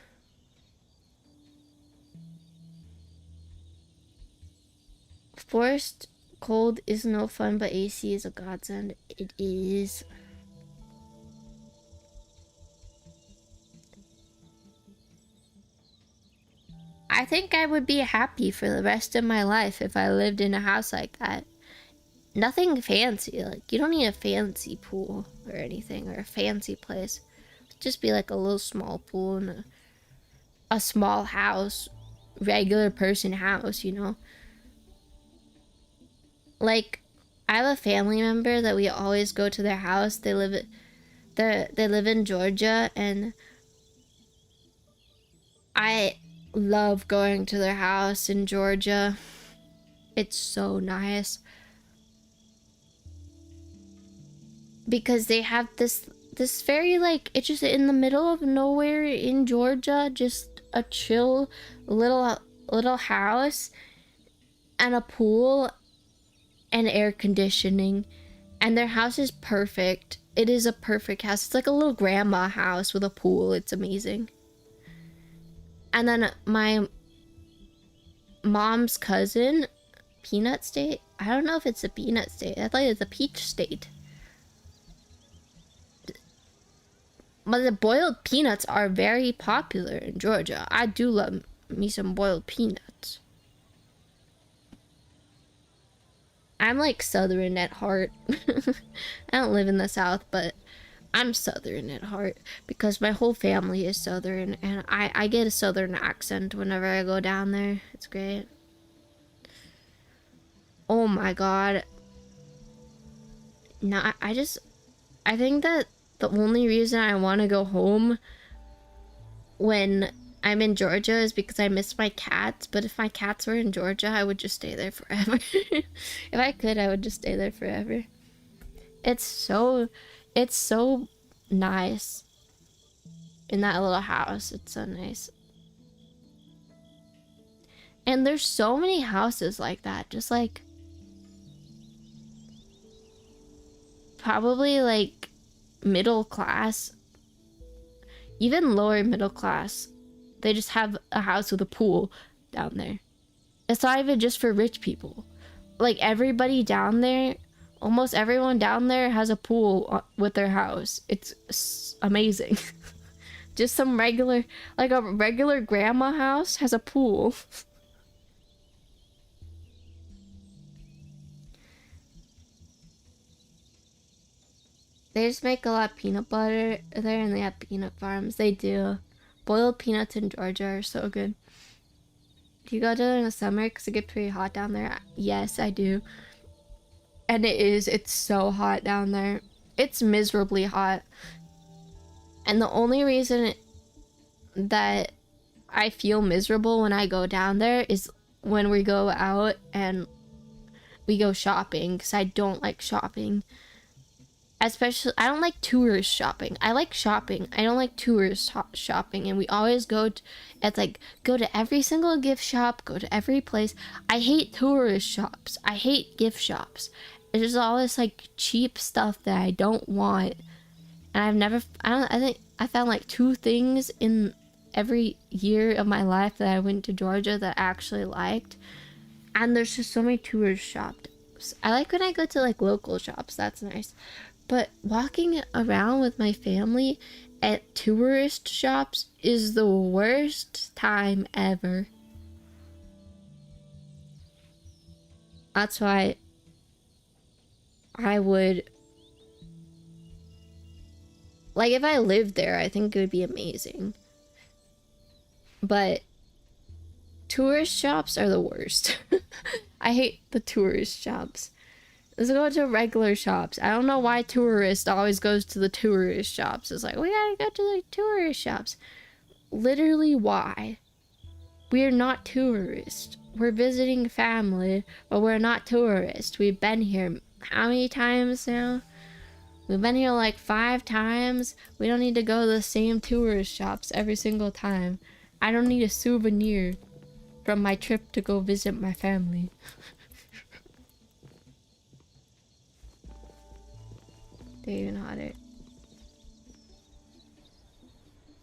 Forced cold is no fun, but AC is a godsend. It is. I think I would be happy for the rest of my life if I lived in a house like that. Nothing fancy, like you don't need a fancy pool or anything, or a fancy place. Just be like a little small pool in a small house, regular person house, you know? Like, I have a family member that we always go to their house. They live in Georgia, and I love going to their house in Georgia. It's so nice. Because they have this very, like, it's just in the middle of nowhere in Georgia, just a chill little house and a pool and air conditioning, and their house is perfect. It is a perfect house. It's like a little grandma house with a pool. It's amazing. And then my mom's cousin, Peanut State. I don't know if it's a Peanut State. I thought it was a Peach State. But the boiled peanuts are very popular in Georgia. I do love me some boiled peanuts. I'm like Southern at heart. I don't live in the South, but I'm Southern at heart because my whole family is Southern, and I get a Southern accent whenever I go down there. It's great. Oh my god. No, I think that the only reason I want to go home when I'm in Georgia is because I miss my cats. But if my cats were in Georgia, I would just stay there forever. If I could, I would just stay there forever. It's so nice in that little house. It's so nice. And there's so many houses like that, just like probably like middle class, even lower middle class. They just have a house with a pool down there. It's not even just for rich people. Like everybody down there, almost everyone down there has a pool with their house. It's amazing. Just some regular, like a regular grandma house has a pool. They just make a lot of peanut butter there, and they have peanut farms. They do. Boiled peanuts in Georgia are so good. Do you go there in the summer? Because it gets pretty hot down there. Yes, I do. And it's so hot down there. It's miserably hot. And the only reason that I feel miserable when I go down there is when we go out and we go shopping, because I don't like shopping. Especially, I don't like tourist shopping. I like shopping. I don't like tourist shopping. And we always go to every single gift shop, go to every place. I hate tourist shops. I hate gift shops. It's just all this like cheap stuff that I don't want. And I think I found like 2 things in every year of my life that I went to Georgia that I actually liked. And there's just so many tourist shops. I like when I go to like local shops. That's nice. But walking around with my family at tourist shops is the worst time ever. That's why I would, like, if I lived there, I think it would be amazing. But tourist shops are the worst. I hate the tourist shops. Let's go to regular shops. I don't know why tourist always goes to the tourist shops. It's like, we gotta go to the tourist shops. Literally, why? We're not tourists. We're visiting family, but we're not tourists. We've been here how many times now? We've been here like 5 times. We don't need to go to the same tourist shops every single time. I don't need a souvenir from my trip to go visit my family. They're even hotter.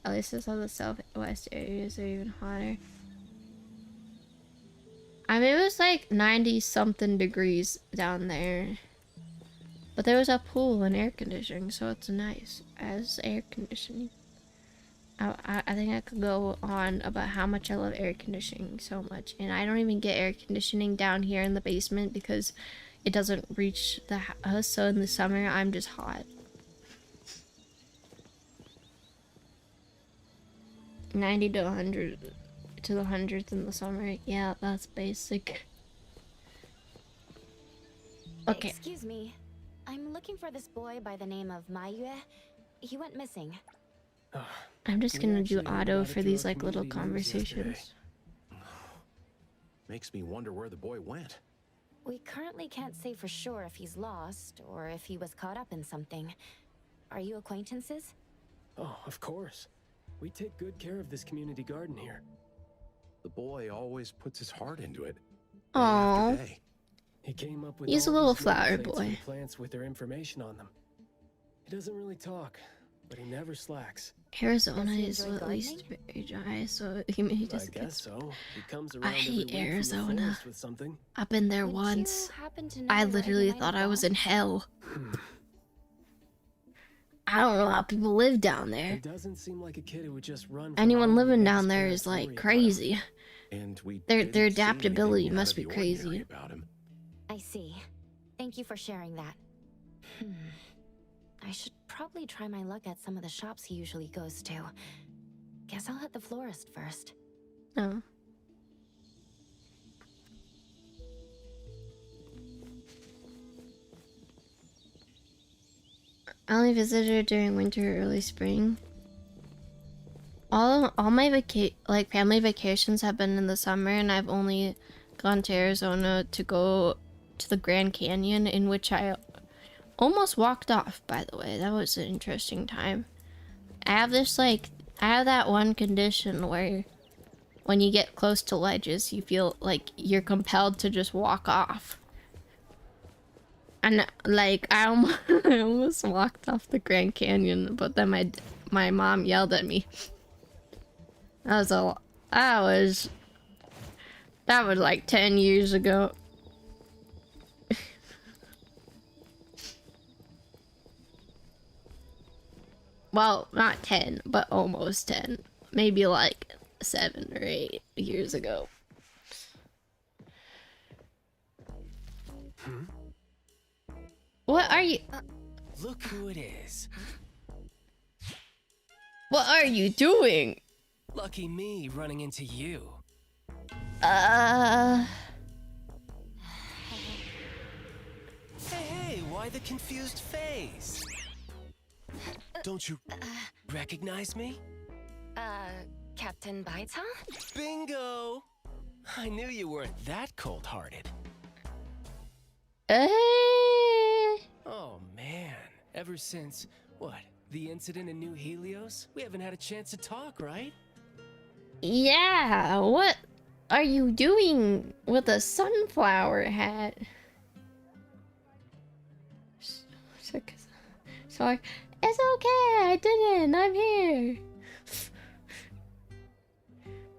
At least some of the southwest areas are even hotter. I mean, it was like 90 something degrees down there. But there was a pool and air conditioning, so it's nice as air conditioning. I think I could go on about how much I love air conditioning so much. And I don't even get air conditioning down here in the basement because it doesn't reach the house. So in the summer, I'm just hot. 90 to 100 to the hundreds in the summer. Yeah, that's basic. Okay. Excuse me. I'm looking for this boy by the name of Maiyue. He went missing. I'm just gonna do auto for these like little conversations. Makes me wonder where the boy went. We currently can't say for sure if he's lost or if he was caught up in something. Are you acquaintances? Oh, of course. We take good care of this community garden here. The boy always puts his heart into it. Aww. He came up with He's a all little these flower plates boy. and plants with their information on them. He doesn't really talk, but he never slacks. Arizona is at least very dry, so he just I guess so. He comes around I hate every week from the Arizona. forest with something. I've been there Would once. you happen to know I where he literally might thought have I was gone? in hell. I don't know how people live down there. He doesn't seem like a kid who would just run. from Anyone home living and down his there parents is worry like about him. crazy. And we Their didn't see anything adaptability out must of be the ordinary crazy. about him. I see. Thank you for sharing that. I should probably try my luck at some of the shops he usually goes to. Guess I'll hit the florist first. Oh. I only visited during winter or early spring. All my family vacations have been in the summer, and I've only gone to Arizona to go to the Grand Canyon, in which I almost walked off, by the way. That was an interesting time. I have that one condition where when you get close to ledges, you feel like you're compelled to just walk off. And like I almost walked off the Grand Canyon, but then my mom yelled at me. That was like 10 years ago. Well, not 10, but almost 10. Maybe like 7 or 8 years ago. What are you? Look who it is. What are you doing? Lucky me running into you. Hey, why the confused face? Don't you recognize me? Captain Baita? Bingo! I knew you weren't that cold-hearted. Oh man, ever since, what, the incident in New Helios? We haven't had a chance to talk, right? Yeah, what are you doing with a sunflower hat? Sorry, it's okay, I didn't, I'm here.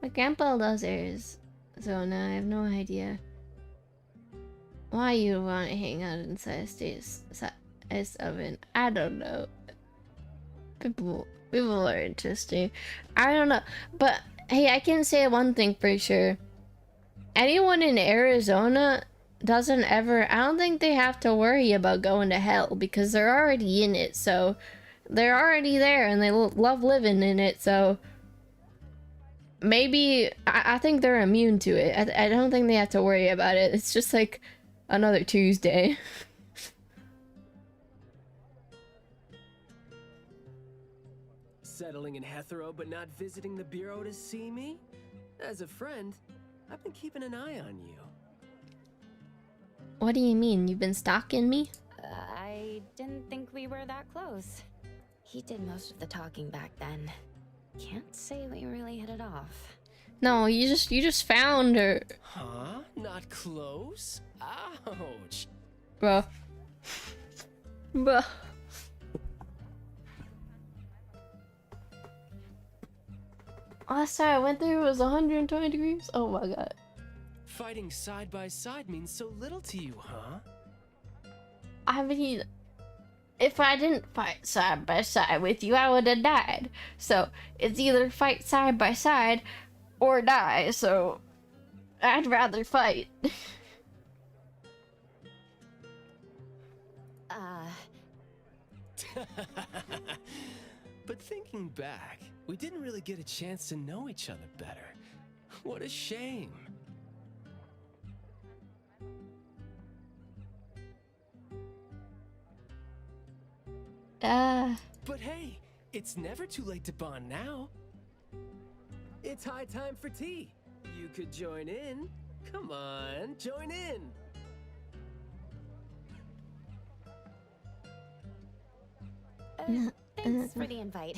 My grandpa does hers, so now I have no idea why you want to hang out inside a oven. I don't know. People are interesting. I don't know, but hey, I can say one thing for sure. Anyone in Arizona doesn't ever, I don't think they have to worry about going to hell because they're already in it, so they're already there and they love living in it, so maybe, I think they're immune to it. I don't think they have to worry about it. It's just like another Tuesday. Settling in Hetero but not visiting the bureau to see me? As a friend, I've been keeping an eye on you. What do you mean? You've been stalking me? I didn't think we were that close. He did most of the talking back then. Can't say we really hit it off. No, you just found her. Huh? Not close? Ouch. Bruh. Bruh. Last time I went there was 120 degrees. Oh my god. Fighting side by side means so little to you, huh? I mean, if I didn't fight side by side with you, I would have died. So it's either fight side by side or die. So I'd rather fight. But thinking back, we didn't really get a chance to know each other better. What a shame. But hey, it's never too late to bond now. It's high time for tea. You could join in. Come on, join in. Thanks for the invite.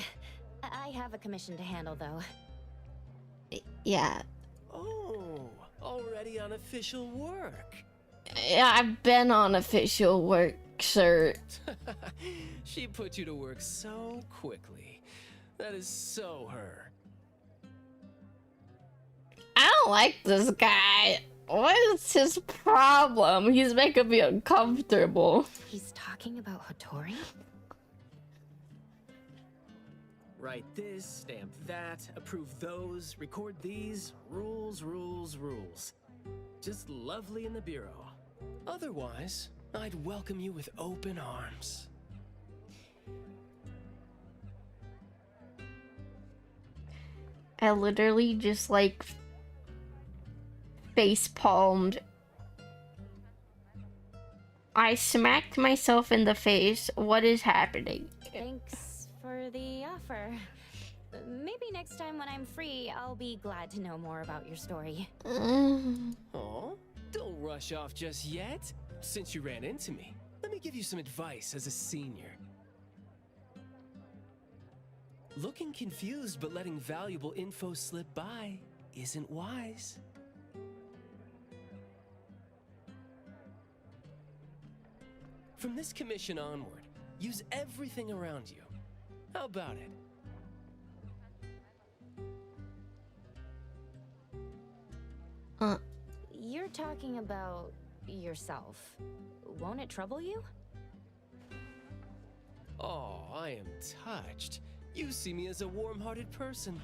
I have a commission to handle, though. Yeah. Oh, already on official work. Yeah, I've been on official work, sir. She put you to work so quickly. That is so her. I don't like this guy. What is his problem? He's making me uncomfortable. He's talking about Hattori? Write this, stamp that, approve those, record these. Rules, rules, rules. Just lovely in the bureau. Otherwise, I'd welcome you with open arms. I literally just like face palmed. I smacked myself in the face. What is happening? Thanks for the offer. Maybe next time when I'm free, I'll be glad to know more about your story. Aw, don't rush off just yet. Since you ran into me, let me give you some advice as a senior. Looking confused but letting valuable info slip by isn't wise. From this commission onward, use everything around you. How about it? You're talking about yourself. Won't it trouble you? Oh, I am touched. You see me as a warm-hearted person.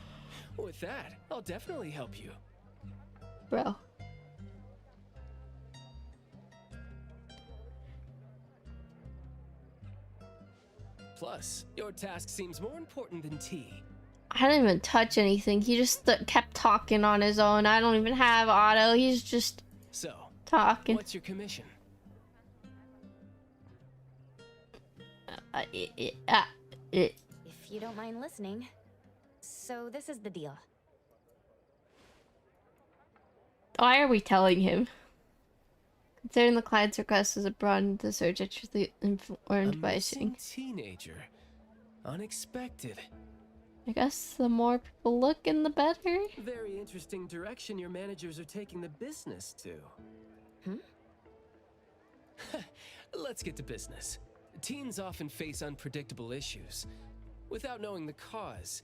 With that, I'll definitely help you. Bro. Plus, your task seems more important than tea. I didn't even touch anything. He just kept talking on his own. I don't even have auto. He's just talking. What's your commission? If you don't mind listening. So this is the deal. Why are we telling him? Considering the client's request is abroad, the search actually informed by saying teenager. Unexpected. I guess the more people looking, the better. Very interesting direction your managers are taking the business to. Let's get to business. Teens often face unpredictable issues. Without knowing the cause,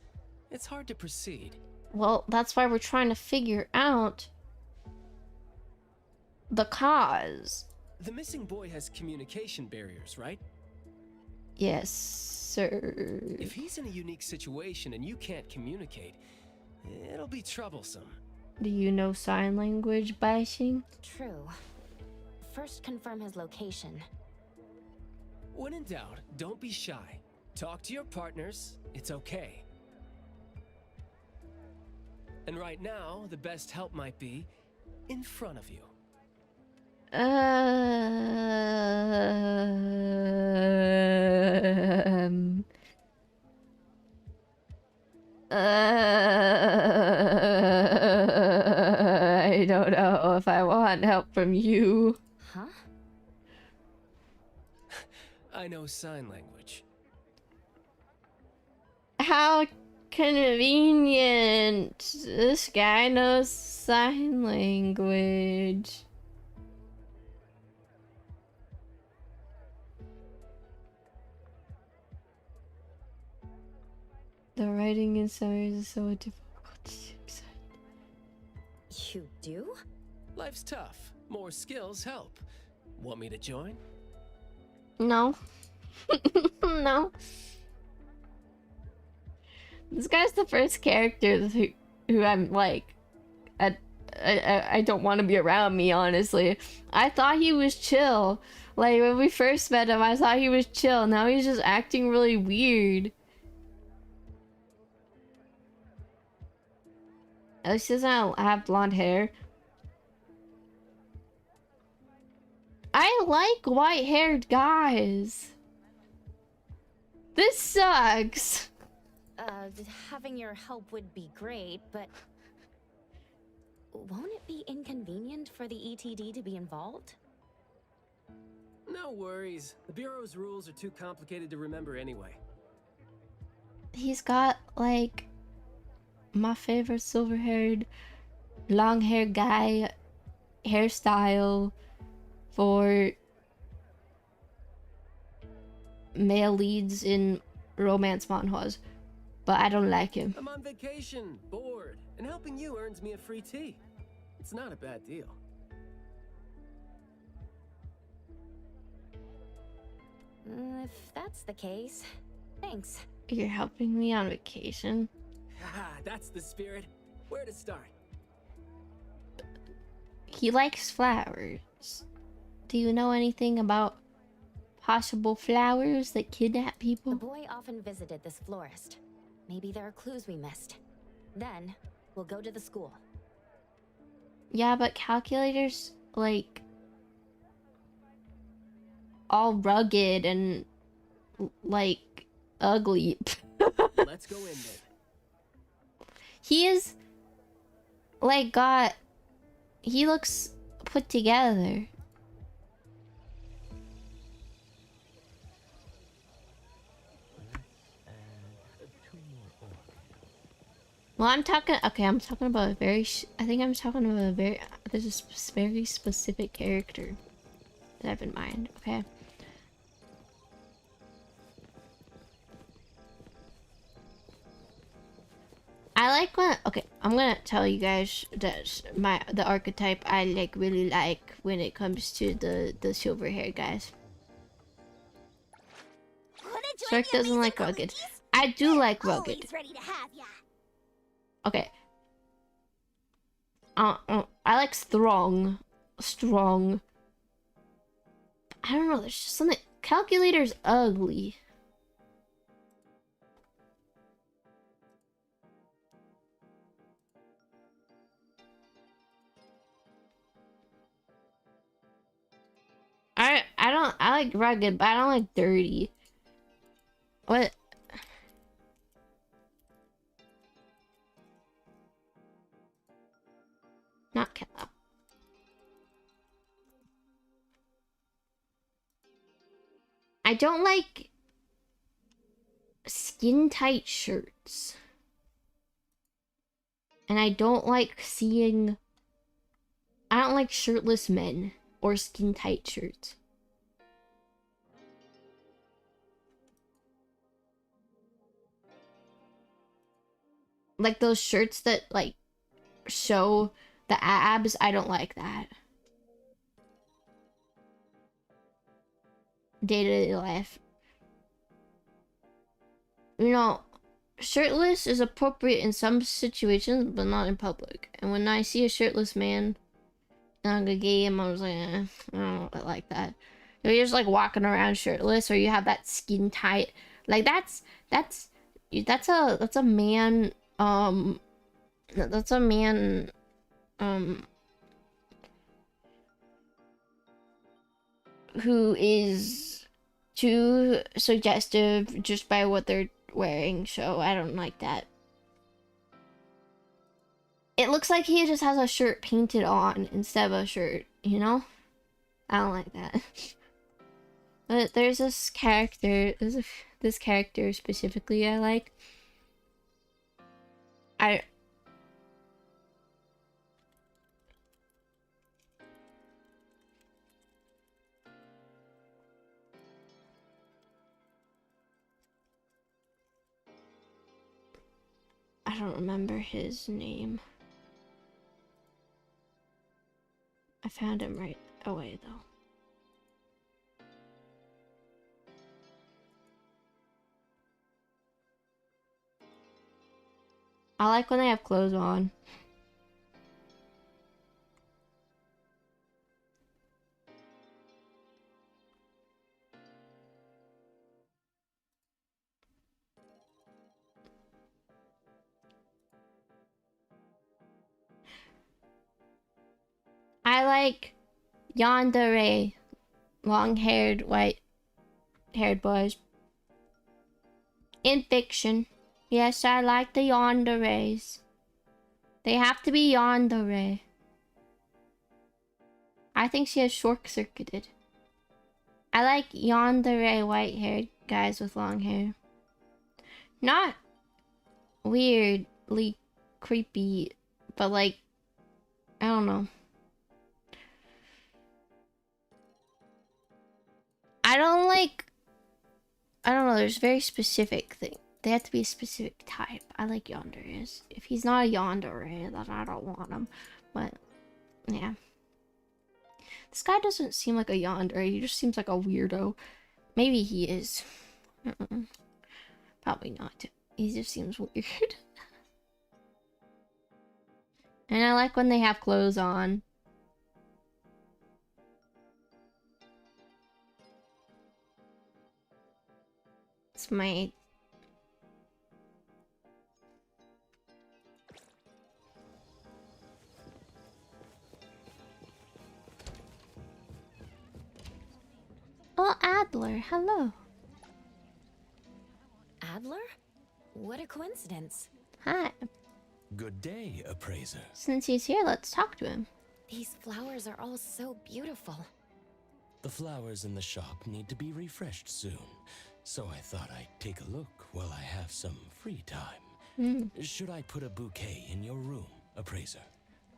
it's hard to proceed. Well, that's why we're trying to figure out the cause. The missing boy has communication barriers, right? Yes, sir. If he's in a unique situation and you can't communicate, it'll be troublesome. Do you know sign language, Baixing? True. First confirm his location. When in doubt, don't be shy. Talk to your partners, it's okay. And right now, the best help might be in front of you. I don't know if I want help from you. Huh? I know sign language. How convenient. And this guy knows sign language. The writing in summers is so difficult to accept. You do? Life's tough. More skills help. Want me to join? No. No. This guy's the first character who I'm like, I don't want to be around me, honestly. I thought he was chill. Like, when we first met him, I thought he was chill. Now he's just acting really weird. At least he doesn't have blonde hair. I like white-haired guys. This sucks. Having your help would be great, but won't it be inconvenient for the ETD to be involved? No worries. The Bureau's rules are too complicated to remember anyway. He's got, like, my favorite silver-haired, long-haired guy hairstyle for male leads in romance manhwas. But I don't like him. I'm on vacation, bored, and helping you earns me a free tea. It's not a bad deal. If that's the case, thanks. You're helping me on vacation? Haha, that's the spirit. Where to start? He likes flowers. Do you know anything about possible flowers that kidnap people? The boy often visited this florist. Maybe there are clues we missed. Then, we'll go to the school. Yeah, but calculators, like, all rugged and, like, ugly. Let's go in then. He is, like, he looks put together. Well, I'm talking about a very, there's a very specific character that I have in mind, okay? I like when, okay, I'm gonna tell you guys that the archetype I really like when it comes to the silver hair guys. Shark doesn't like rugged. I do like rugged. Okay. I like strong. I don't know, there's just something. Calculator's ugly. I like rugged, but I don't like dirty. What? Not Kella. I don't like skin tight shirts. And I don't like seeing... I don't like shirtless men or skin tight shirts. Like those shirts that like show the abs, I don't like that. Day-to-day life. You know, shirtless is appropriate in some situations, but not in public. And when I see a shirtless man on a game, I was like, I don't like that. You're just like walking around shirtless, or you have that skin tight. Like that's a man. That's a man. Who is too suggestive just by what they're wearing, so I don't like that. It looks like he just has a shirt painted on instead of a shirt, you know? I don't like that. But there's this character, this character specifically I like. don't remember his name. I found him right away though. I like when they have clothes on. I like yandere, long-haired, white-haired boys. In fiction, yes, I like the yanderes. They have to be yandere. I think she has short-circuited. I like yandere, white-haired guys with long hair. Not weirdly creepy, but like, I don't know. I don't know, there's very specific thing. They have to be a specific type. I like yanderes. If he's not a yandere, then I don't want him. But, yeah. This guy doesn't seem like a yandere. He just seems like a weirdo. Maybe he is. Probably not. He just seems weird. And I like when they have clothes on. It's my... Oh, Adler, hello. Adler? What a coincidence. Hi. Good day, appraiser. Since he's here, let's talk to him. These flowers are all so beautiful. The flowers in the shop need to be refreshed soon, so I thought I'd take a look while I have some free time. Should I put a bouquet in your room, appraiser?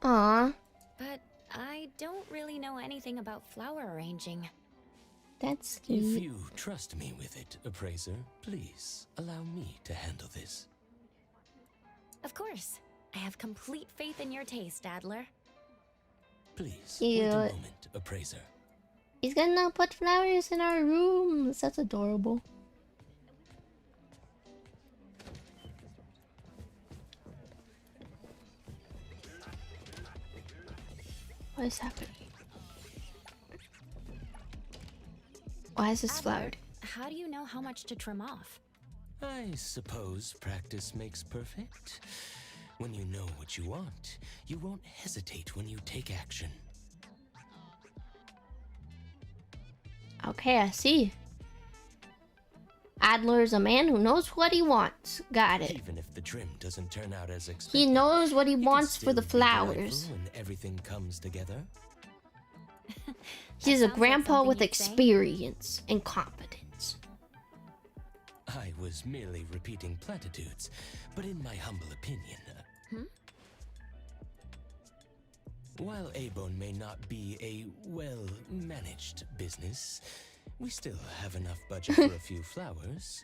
Aww. But I don't really know anything about flower arranging. That's If cute. you trust me with it, appraiser, please allow me to handle this. Of course. I have complete faith in your taste, Adler. Please, Cute. wait a moment, appraiser. He's gonna put flowers in our rooms. That's adorable. What is happening? Why is this flowered? How do you know how much to trim off? I suppose practice makes perfect. When you know what you want, you won't hesitate when you take action. Okay, I see. Adler's a man who knows what he wants. Got it. Even if the trim doesn't turn out as expected, He knows what he it can wants for the still be delightful flowers. when everything comes together. He's a sounds like grandpa something with you'd say. experience and competence. I was merely repeating platitudes, but in my humble opinion, while Abon may not be a well-managed business, we still have enough budget for a few flowers.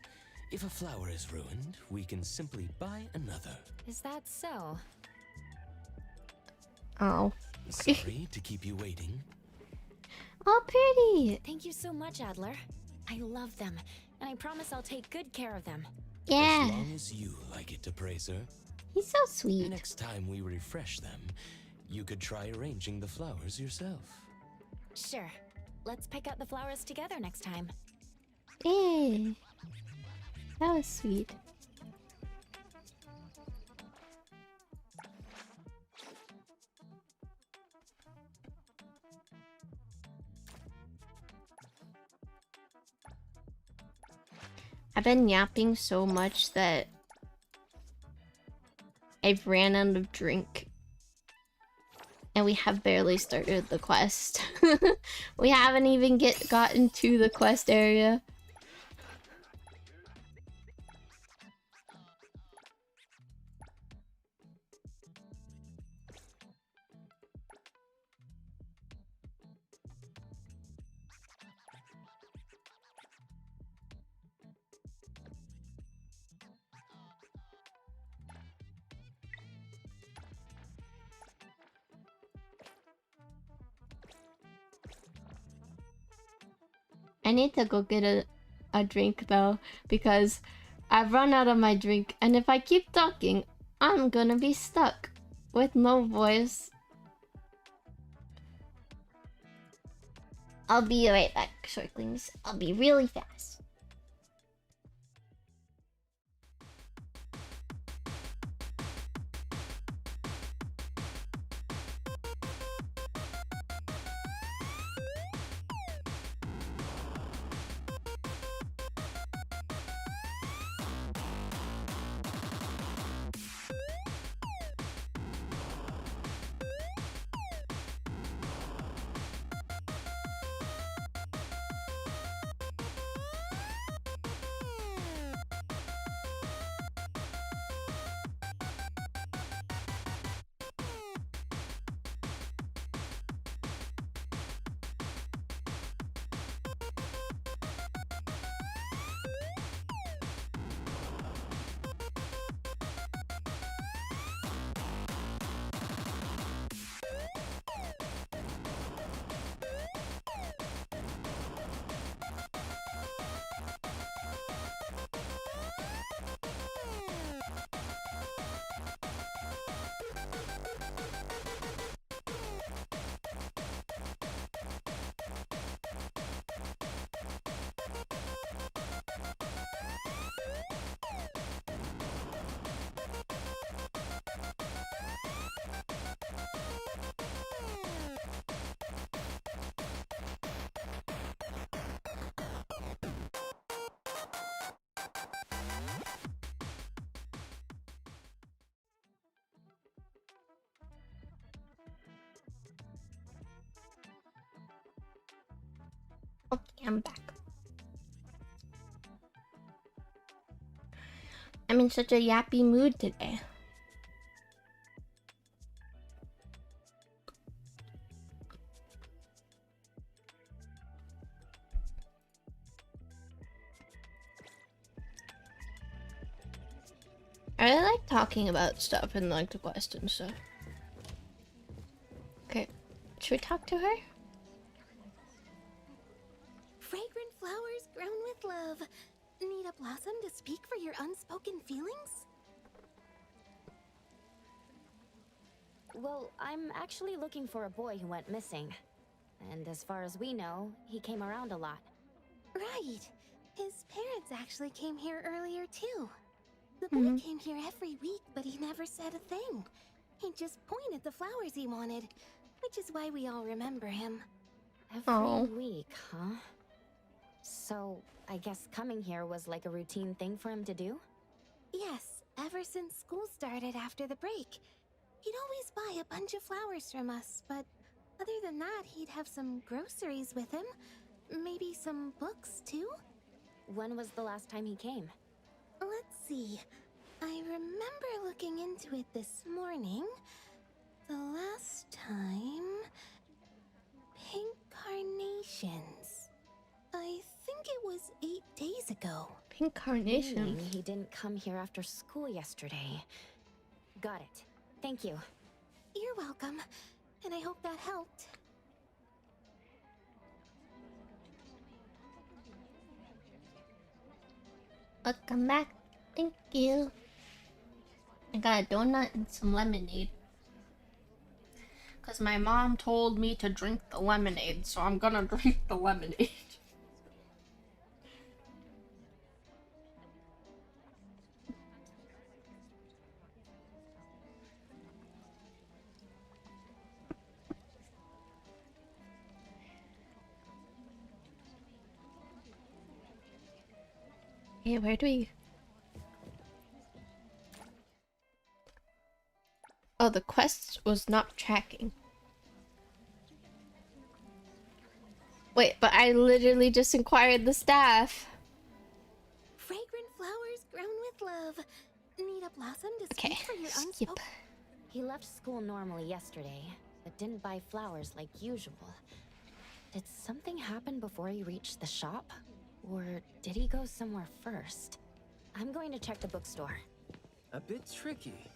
If a flower is ruined, we can simply buy another. Is that so? Oh. Sorry to keep you waiting. Oh, pretty. Thank you so much, Adler. I love them, and I promise I'll take good care of them. Yeah. As long as you like it, appraiser. He's so sweet. Next time we refresh them, you could try arranging the flowers yourself. Sure. Let's pick out the flowers together next time. Yay. That was sweet. I've been yapping so much that I've ran out of drink. And we have barely started the quest. We haven't even gotten to the quest area. I need to go get a drink though, because I've run out of my drink, and if I keep talking, I'm gonna be stuck with no voice. I'll be right back, shorklings. I'll be really fast. Okay, I'm back. I'm in such a yappy mood today. I really like talking about stuff and like the questions stuff. Okay, should we talk to her? Fragrant flowers grown with love. Need a blossom to speak for your unspoken feelings? Well, I'm actually looking for a boy who went missing. And as far as we know, he came around a lot. Right. His parents actually came here earlier too. The boy came here every week, but he never said a thing. He just pointed the flowers he wanted, which is why we all remember him. Every week, huh? So, I guess coming here was like a routine thing for him to do? Yes, ever since school started after the break. He'd always buy a bunch of flowers from us, but other than that, he'd have some groceries with him. Maybe some books, too? When was the last time he came? Let's see. I remember looking into it this morning. The last time... Pink carnations. I think it was 8 days ago. Pink carnations? Meaning he didn't come here after school yesterday. Got it. Thank you. You're welcome. And I hope that helped. Welcome back. Thank you. I got a donut and some lemonade. Because my mom told me to drink the lemonade, so I'm gonna drink the lemonade. Hey, where do we... Oh, the quest was not tracking. Wait, but I literally just inquired the staff. Fragrant flowers grown with love. Need a blossom to Okay, speak for your skip. unspoken... He left school normally yesterday, but didn't buy flowers like usual. Did something happen before he reached the shop? Or did he go somewhere first? I'm going to check the bookstore. A bit tricky.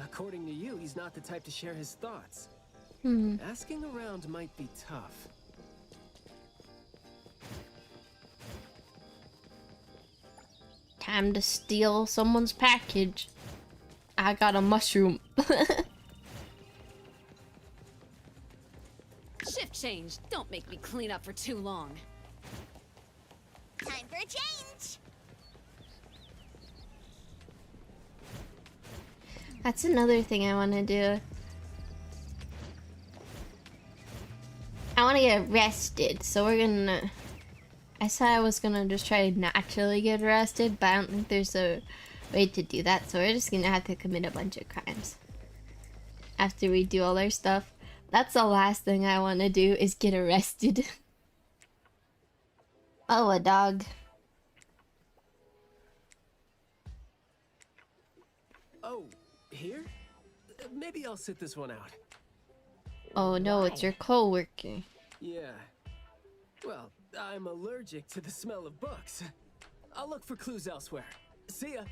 According to you, he's not the type to share his thoughts. Asking around might be tough. Time to steal someone's package. I got a mushroom. Shift change. Don't make me clean up for too long. Time for a change. That's another thing I want to do. I want to get arrested, so we're gonna... I said I was gonna just try to naturally get arrested, but I don't think there's a way to do that, so we're just gonna have to commit a bunch of crimes. After we do all our stuff. That's the last thing I want to do, is get arrested. Oh, a dog. Oh, here? Maybe I'll sit this one out. Oh no, it's your co-worker. Yeah. Well, I'm allergic to the smell of books. I'll look for clues elsewhere. See ya.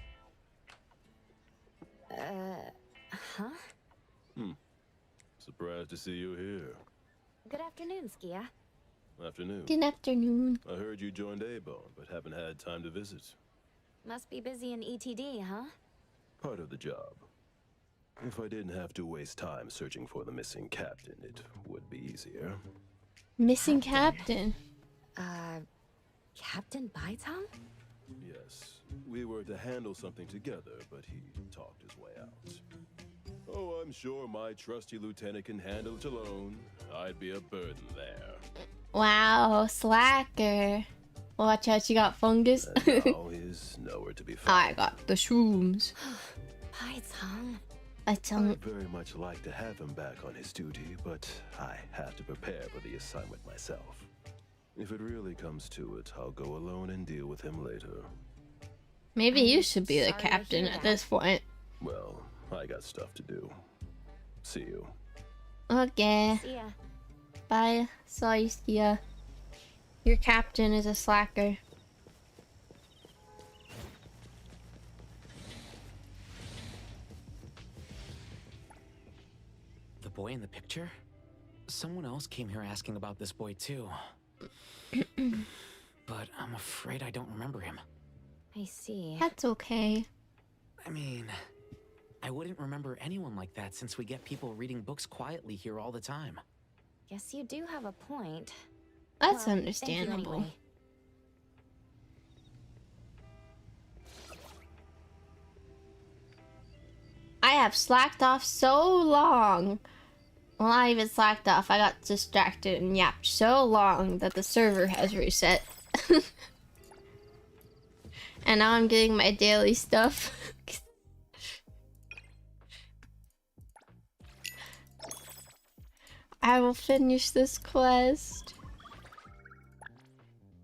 Huh? Surprised to see you here. Good afternoon, Skia. Afternoon. Good afternoon. I heard you joined A-Bone, but haven't had time to visit. Must be busy in ETD, huh? Part of the job. If I didn't have to waste time searching for the missing captain, it would be easier. Missing captain? Captain 𝓤𝓐𝓛? Yes. We were to handle something together, but he talked his way out. Oh, I'm sure my trusty lieutenant can handle it alone. I'd be a burden there. Wow, slacker. Watch out, you got fungus. Now he's nowhere to be found. I got the shrooms. 𝓤𝓐𝓛. I'd very much like to have him back on his duty, but I have to prepare for the assignment myself. If it really comes to it, I'll go alone and deal with him later. Maybe you should be the captain at this point. Well, I got stuff to do. See you. Okay. See ya. Bye. Sorry, Skia. Your captain is a slacker. The boy in the picture? Someone else came here asking about this boy too. But I'm afraid I don't remember him. I see. That's okay. I mean, I wouldn't remember anyone like that since we get people reading books quietly here all the time. Guess you do have a point. That's Well, understandable. thank you anyway. I have slacked off so long. Well, not even slacked off. I got distracted and yapped so long that the server has reset. And now I'm getting my daily stuff. I will finish this quest.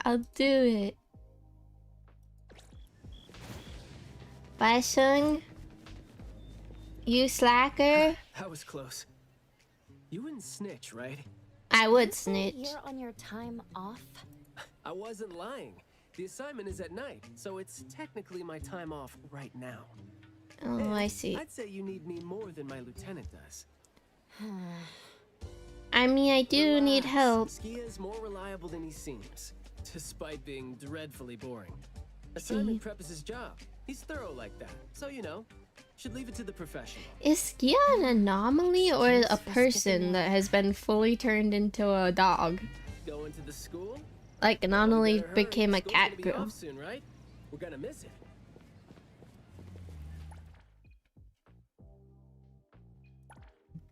I'll do it. Bye, Sung. You slacker. That was close. You wouldn't snitch, right? I would You say snitch. You're on your time off? I wasn't lying. The assignment is at night, so it's technically my time off right now. Oh, And I see. I'd say you need me more than my lieutenant does. I mean, I do need help. Skia is more reliable than he seems, despite being dreadfully boring. Assignment prep is his job. He's thorough like that, so you know, should leave it to the professional. Is Skia an anomaly or a person that has been fully turned into a dog? Going to the school? Like anomaly Better hurry. became a School's cat gonna be girl. off soon, right? We're gonna miss it.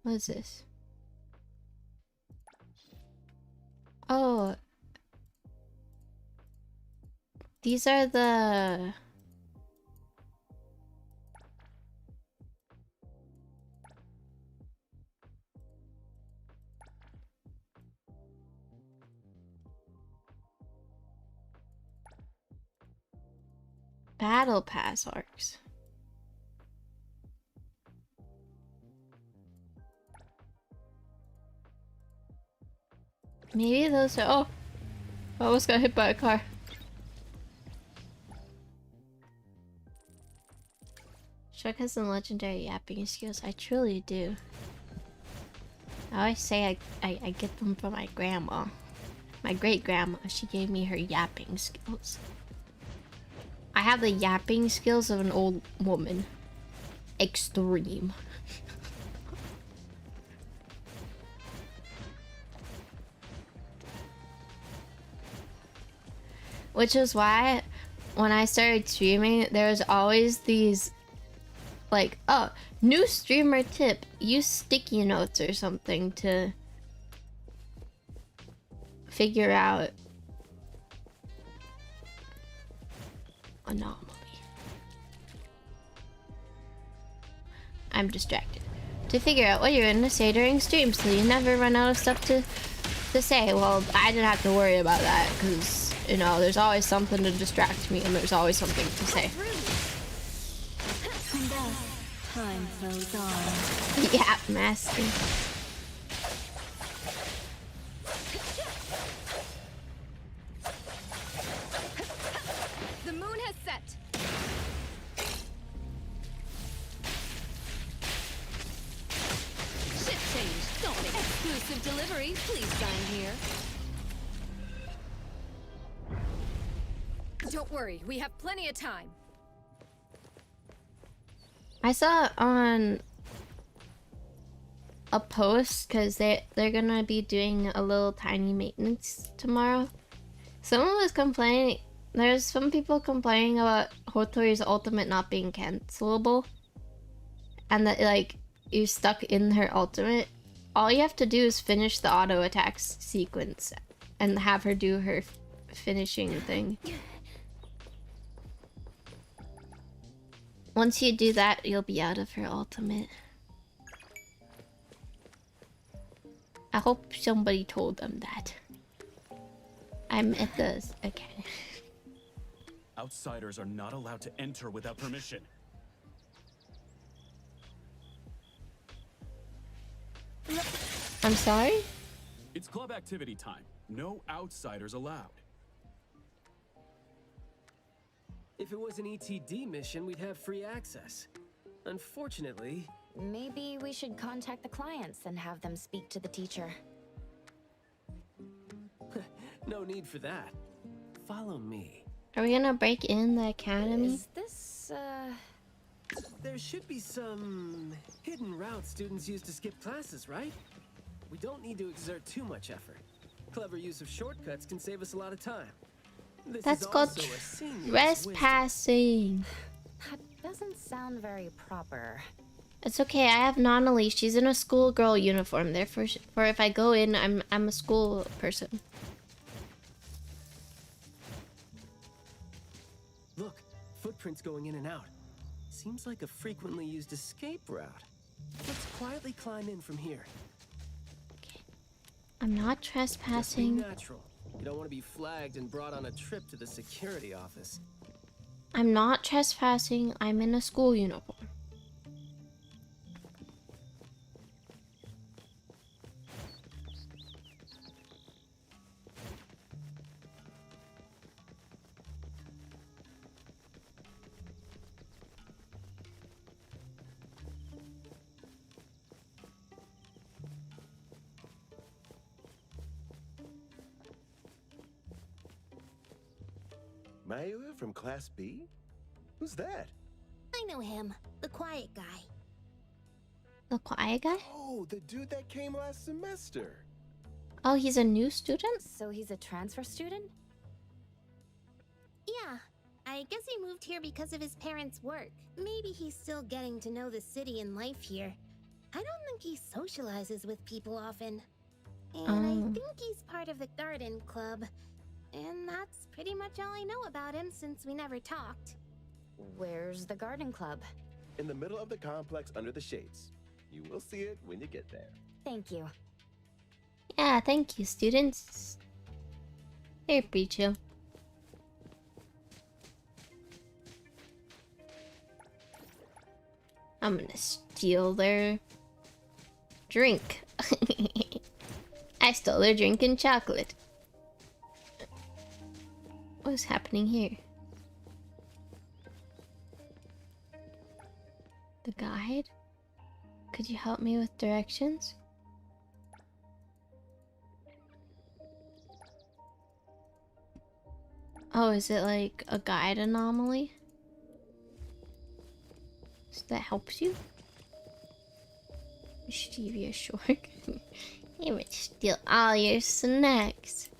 What is this? Oh. These are the... Battle Pass arcs. Maybe those are... Oh! I almost got hit by a car. Shrek has some legendary yapping skills. I truly do. I always say I get them from my grandma. My great grandma. She gave me her yapping skills. I have the yapping skills of an old woman. Extreme. Which is why when I started streaming, there was always these like, oh, new streamer tip, use sticky notes or something to figure out anomaly. I'm distracted. To figure out what you're gonna say during stream so you never run out of stuff to say. Well, I didn't have to worry about that because, you know, there's always something to distract me and there's always something to say. Time flows on. Yeah, master. The moon has set. Ship change. Don't make exclusive delivery. Please sign here. Don't worry, we have plenty of time. I saw on a post because they're gonna be doing a little tiny maintenance tomorrow. Someone was complaining. There's some people complaining about Hotori's ultimate not being cancelable, and that like you're stuck in her ultimate. All you have to do is finish the auto attacks sequence and have her do her finishing thing. Once you do that, you'll be out of her ultimate. I hope somebody told them that. I'm at the... okay. Outsiders are not allowed to enter without permission. I'm sorry? It's club activity time. No outsiders allowed. If it was an ETD mission, we'd have free access. Unfortunately... Maybe we should contact the clients and have them speak to the teacher. No need for that. Follow me. Are we gonna break in the academy? Is this, There should be some hidden routes students use to skip classes, right? We don't need to exert too much effort. Clever use of shortcuts can save us a lot of time. This That's is called also a senior's trespassing. That doesn't sound very proper. It's okay. I have Nonali. She's in a schoolgirl uniform. Therefore, for if I go in, I'm a school person. Look, footprints going in and out. Seems like a frequently used escape route. Let's quietly climb in from here. I'm not Just be trespassing. natural. You don't want to be flagged and brought on a trip to the security office. I'm not trespassing. I'm in a school uniform. Mayua from Class B? Who's that? I know him, the quiet guy. The quiet guy? Oh, the dude that came last semester. Oh, he's a new student? So he's a transfer student? Yeah, I guess he moved here because of his parents' work. Maybe he's still getting to know the city and life here. I don't think he socializes with people often. And I think he's part of the garden club. And that's pretty much all I know about him since we never talked. Where's the garden club? In the middle of the complex under the shades. You will see it when you get there. Thank you. Yeah, thank you, students. They're pretty chill. I'm gonna steal their drink. I stole their drink and chocolate. What's happening here? The guide? Could you help me with directions? Oh, is it like a guide anomaly? So that helps you? Mischievous shork. He would steal all your snacks.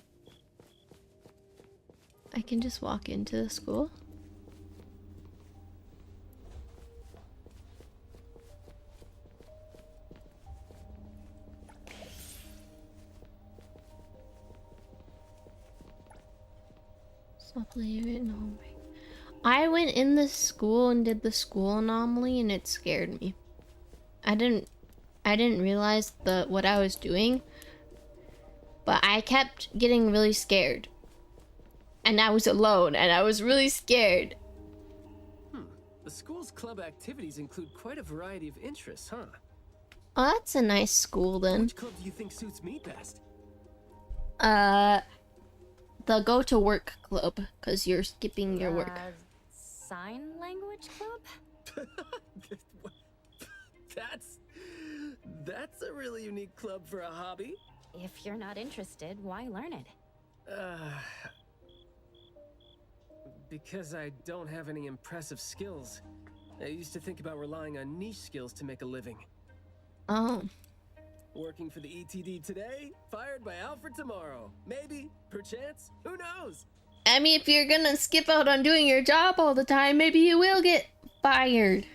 I can just walk into the school. I went in the school and did the school anomaly and it scared me. I didn't realize what I was doing, but I kept getting really scared. And I was alone and I was really scared. The school's club activities include quite a variety of interests, huh? Oh, that's a nice school then. Which club do you think suits me best? The go to work club, because you're skipping your work. Sign language club? That's a really unique club for a hobby. If you're not interested, why learn it? Because I don't have any impressive skills. I used to think about relying on niche skills to make a living. Oh. Working for the ETD today, fired by Alfred tomorrow. Maybe, perchance, who knows? I mean, if you're gonna skip out on doing your job all the time, maybe you will get fired.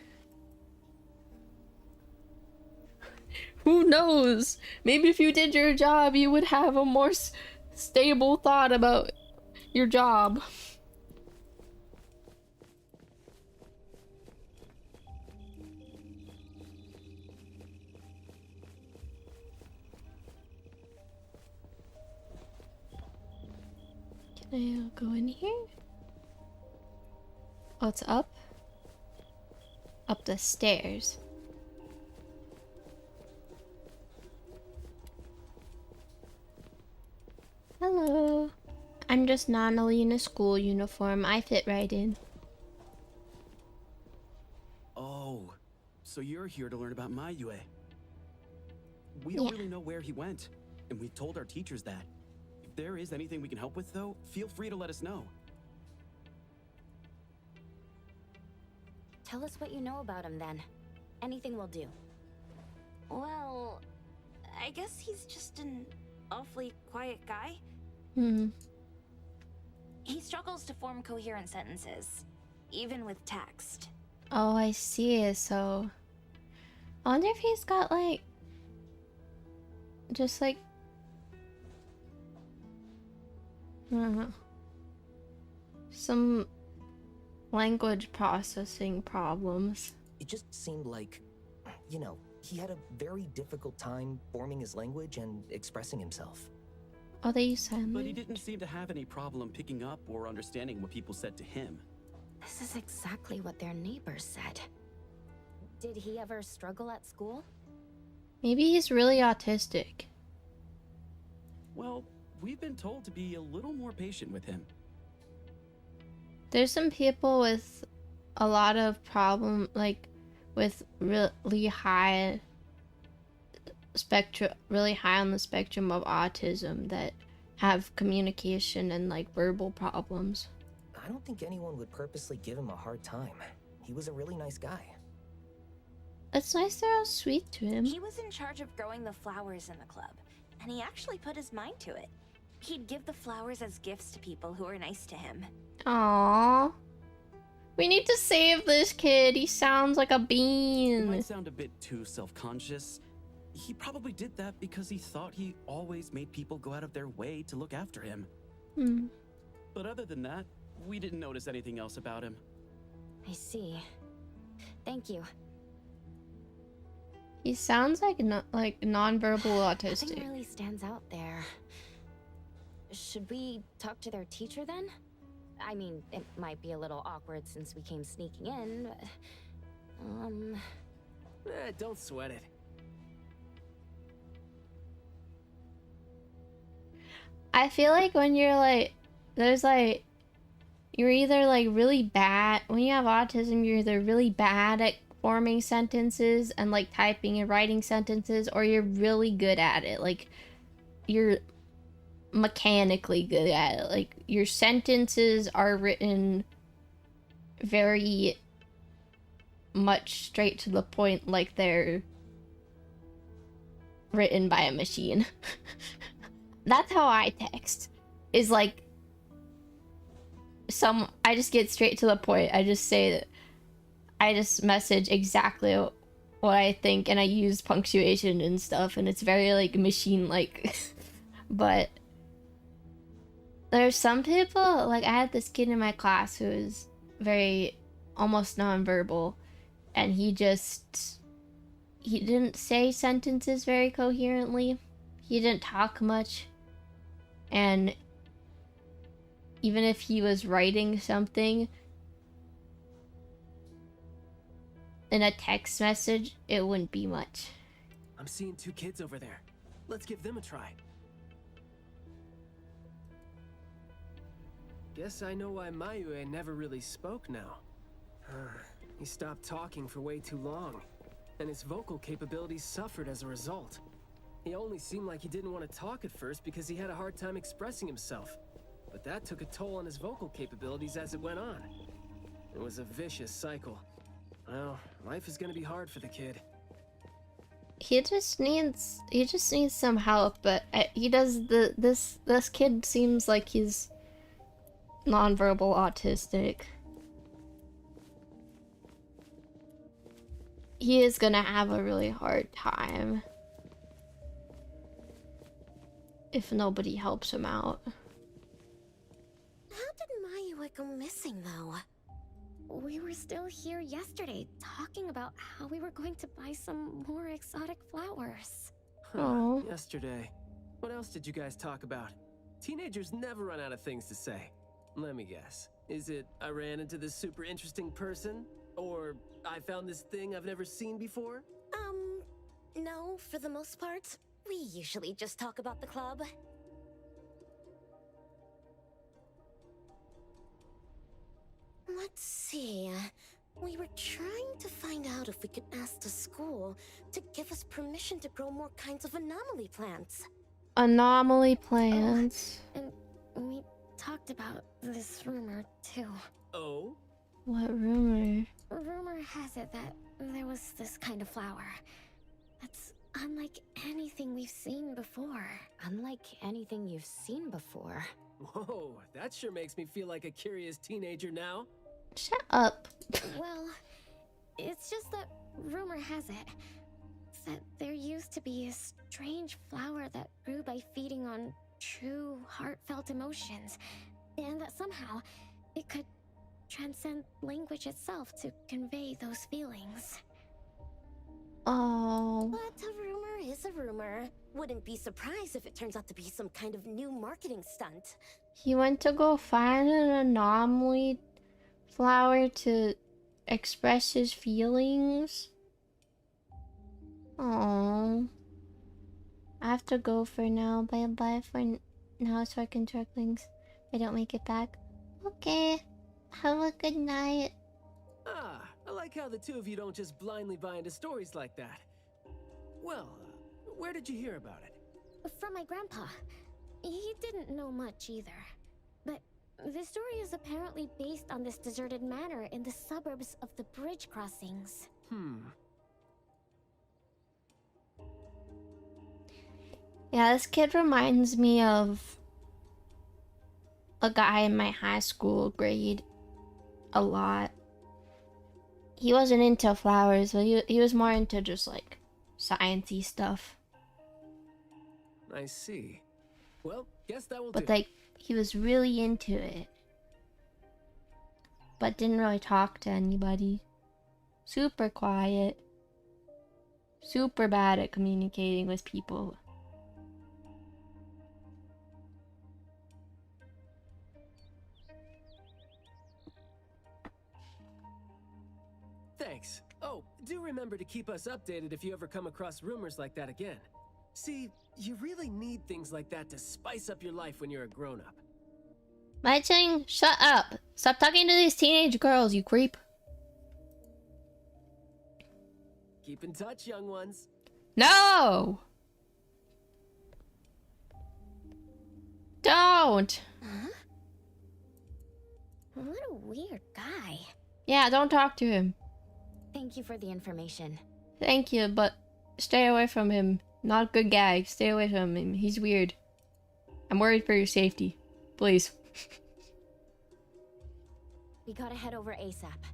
Who knows? Maybe if you did your job, you would have a more stable thought about your job. Can I go in here? Oh, it's up? Up the stairs. Hello. I'm just Nonnally in a school uniform. I fit right in. Oh, so you're here to learn about Mayue. We don't really know where he went, and we've told our teachers that. If there is anything we can help with, though, feel free to let us know. Tell us what you know about him, then. Anything will do. Well, I guess he's just an awfully quiet guy. He struggles to form coherent sentences, even with text. Oh, I see. So, I wonder if he's got like, just like, I don't know, some language processing problems. It just seemed like, you know, he had a very difficult time forming his language and expressing himself. Oh, they use sign But he language? didn't seem to have any problem picking up or understanding what people said to him. This is exactly what their neighbors said. Did he ever struggle at school? Maybe he's really autistic. Well, we've been told to be a little more patient with him. There's some people with a lot of problem, like with really high on the spectrum of autism that have communication and like verbal problems. I don't think anyone would purposely give him a hard time. He was a really nice guy. It's nice they're all sweet to him. He was in charge of growing the flowers in the club, and he actually put his mind to it. He'd give the flowers as gifts to people who were nice to him. Aww. We need to save this kid. He sounds like a He bean. might sound a bit too self-conscious. He probably did that because he thought he always made people go out of their way to look after him. But other than that, we didn't notice anything else about him. I see. Thank you. He sounds like nonverbal autistic. Nothing really stands out there. Should we talk to their teacher then? I mean, it might be a little awkward since we came sneaking in, but... Don't sweat it. I feel like when you're like, there's like, you're either like really bad, when you have autism, you're either really bad at forming sentences and like typing and writing sentences, or you're really good at it. Like, you're mechanically good at it. Like, your sentences are written very much straight to the point, like they're written by a machine. That's how I text. Is like, I just get straight to the point. I just say that I just message exactly what I think, and I use punctuation and stuff, and it's very like machine-like. But there's some people, like I had this kid in my class who was very almost nonverbal, and he didn't say sentences very coherently. He didn't talk much, and even if he was writing something in a text message, it wouldn't be much. I'm seeing 2 kids over there. Let's give them a try. Guess I know why Mayue never really spoke now. He stopped talking for way too long, and his vocal capabilities suffered as a result. He only seemed like he didn't want to talk at first because he had a hard time expressing himself. But that took a toll on his vocal capabilities as it went on. It was a vicious cycle. Well, life is gonna be hard for the kid. He just needs some help, but this kid seems like he's nonverbal autistic. He is gonna have a really hard time if nobody helps him out. How did Mayue go missing, though? We were still here yesterday, talking about how we were going to buy some more exotic flowers. Oh. Yesterday. What else did you guys talk about? Teenagers never run out of things to say. Let me guess. Is it I ran into this super interesting person? Or I found this thing I've never seen before? No, for the most part. We usually just talk about the club. Let's see. We were trying to find out if we could ask the school to give us permission to grow more kinds of anomaly plants. Anomaly plants. And we talked about this rumor, too. Oh? What rumor? Rumor has it that there was this kind of flower that's unlike anything we've seen before. Unlike anything you've seen before. Whoa, that sure makes me feel like a curious teenager now. Shut up. Well, it's just that rumor has it that there used to be a strange flower that grew by feeding on true, heartfelt emotions, and that somehow it could transcend language itself to convey those feelings. Oh. But a rumor is a rumor. Wouldn't be surprised if it turns out to be some kind of new marketing stunt. He went to go find an anomaly flower to express his feelings. Oh. I have to go for now. Bye for now so I can track things. I don't make it back. Okay. Have a good night. Ah, I like how the 2 of you don't just blindly buy into stories like that. Well, where did you hear about it? From my grandpa. He didn't know much either. But the story is apparently based on this deserted manor in the suburbs of the bridge crossings. Yeah, this kid reminds me of a guy in my high school grade a lot. He wasn't into flowers, but he was more into just like sciencey stuff. I see. Well, guess that will But do. like, he was really into it. But didn't really talk to anybody. Super quiet. Super bad at communicating with people. Thanks. Oh, do remember to keep us updated if you ever come across rumors like that again. See, you really need things like that to spice up your life when you're a grown-up. My Ching, shut up. Stop talking to these teenage girls, you creep. Keep in touch, young ones. No! Don't! Huh? What a weird guy. Yeah, don't talk to him. Thank you for the information. Thank you, but stay away from him. Not a good guy. Stay away from him. He's weird. I'm worried for your safety. Please. We gotta head over ASAP.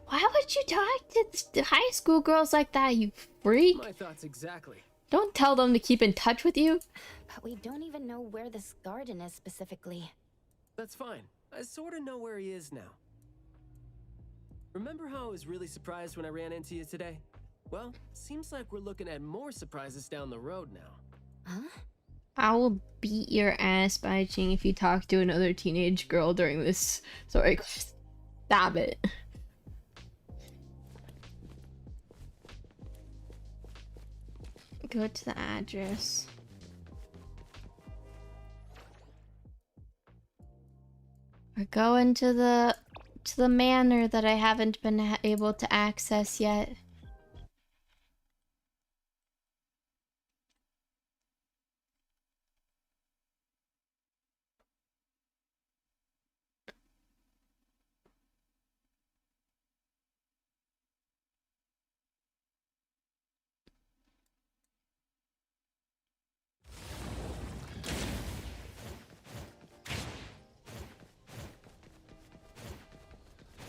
Why would you talk to the high school girls like that, you freak? My thoughts exactly. Don't tell them to keep in touch with you. But we don't even know where this garden is specifically. That's fine. I sort of know where he is now. Remember how I was really surprised when I ran into you today? Well, seems like we're looking at more surprises down the road now. Huh? I will beat your ass, Baiching, if you talk to another teenage girl during this. Sorry. Stop it. Go to the address. We're going to the manor that I haven't been able to access yet.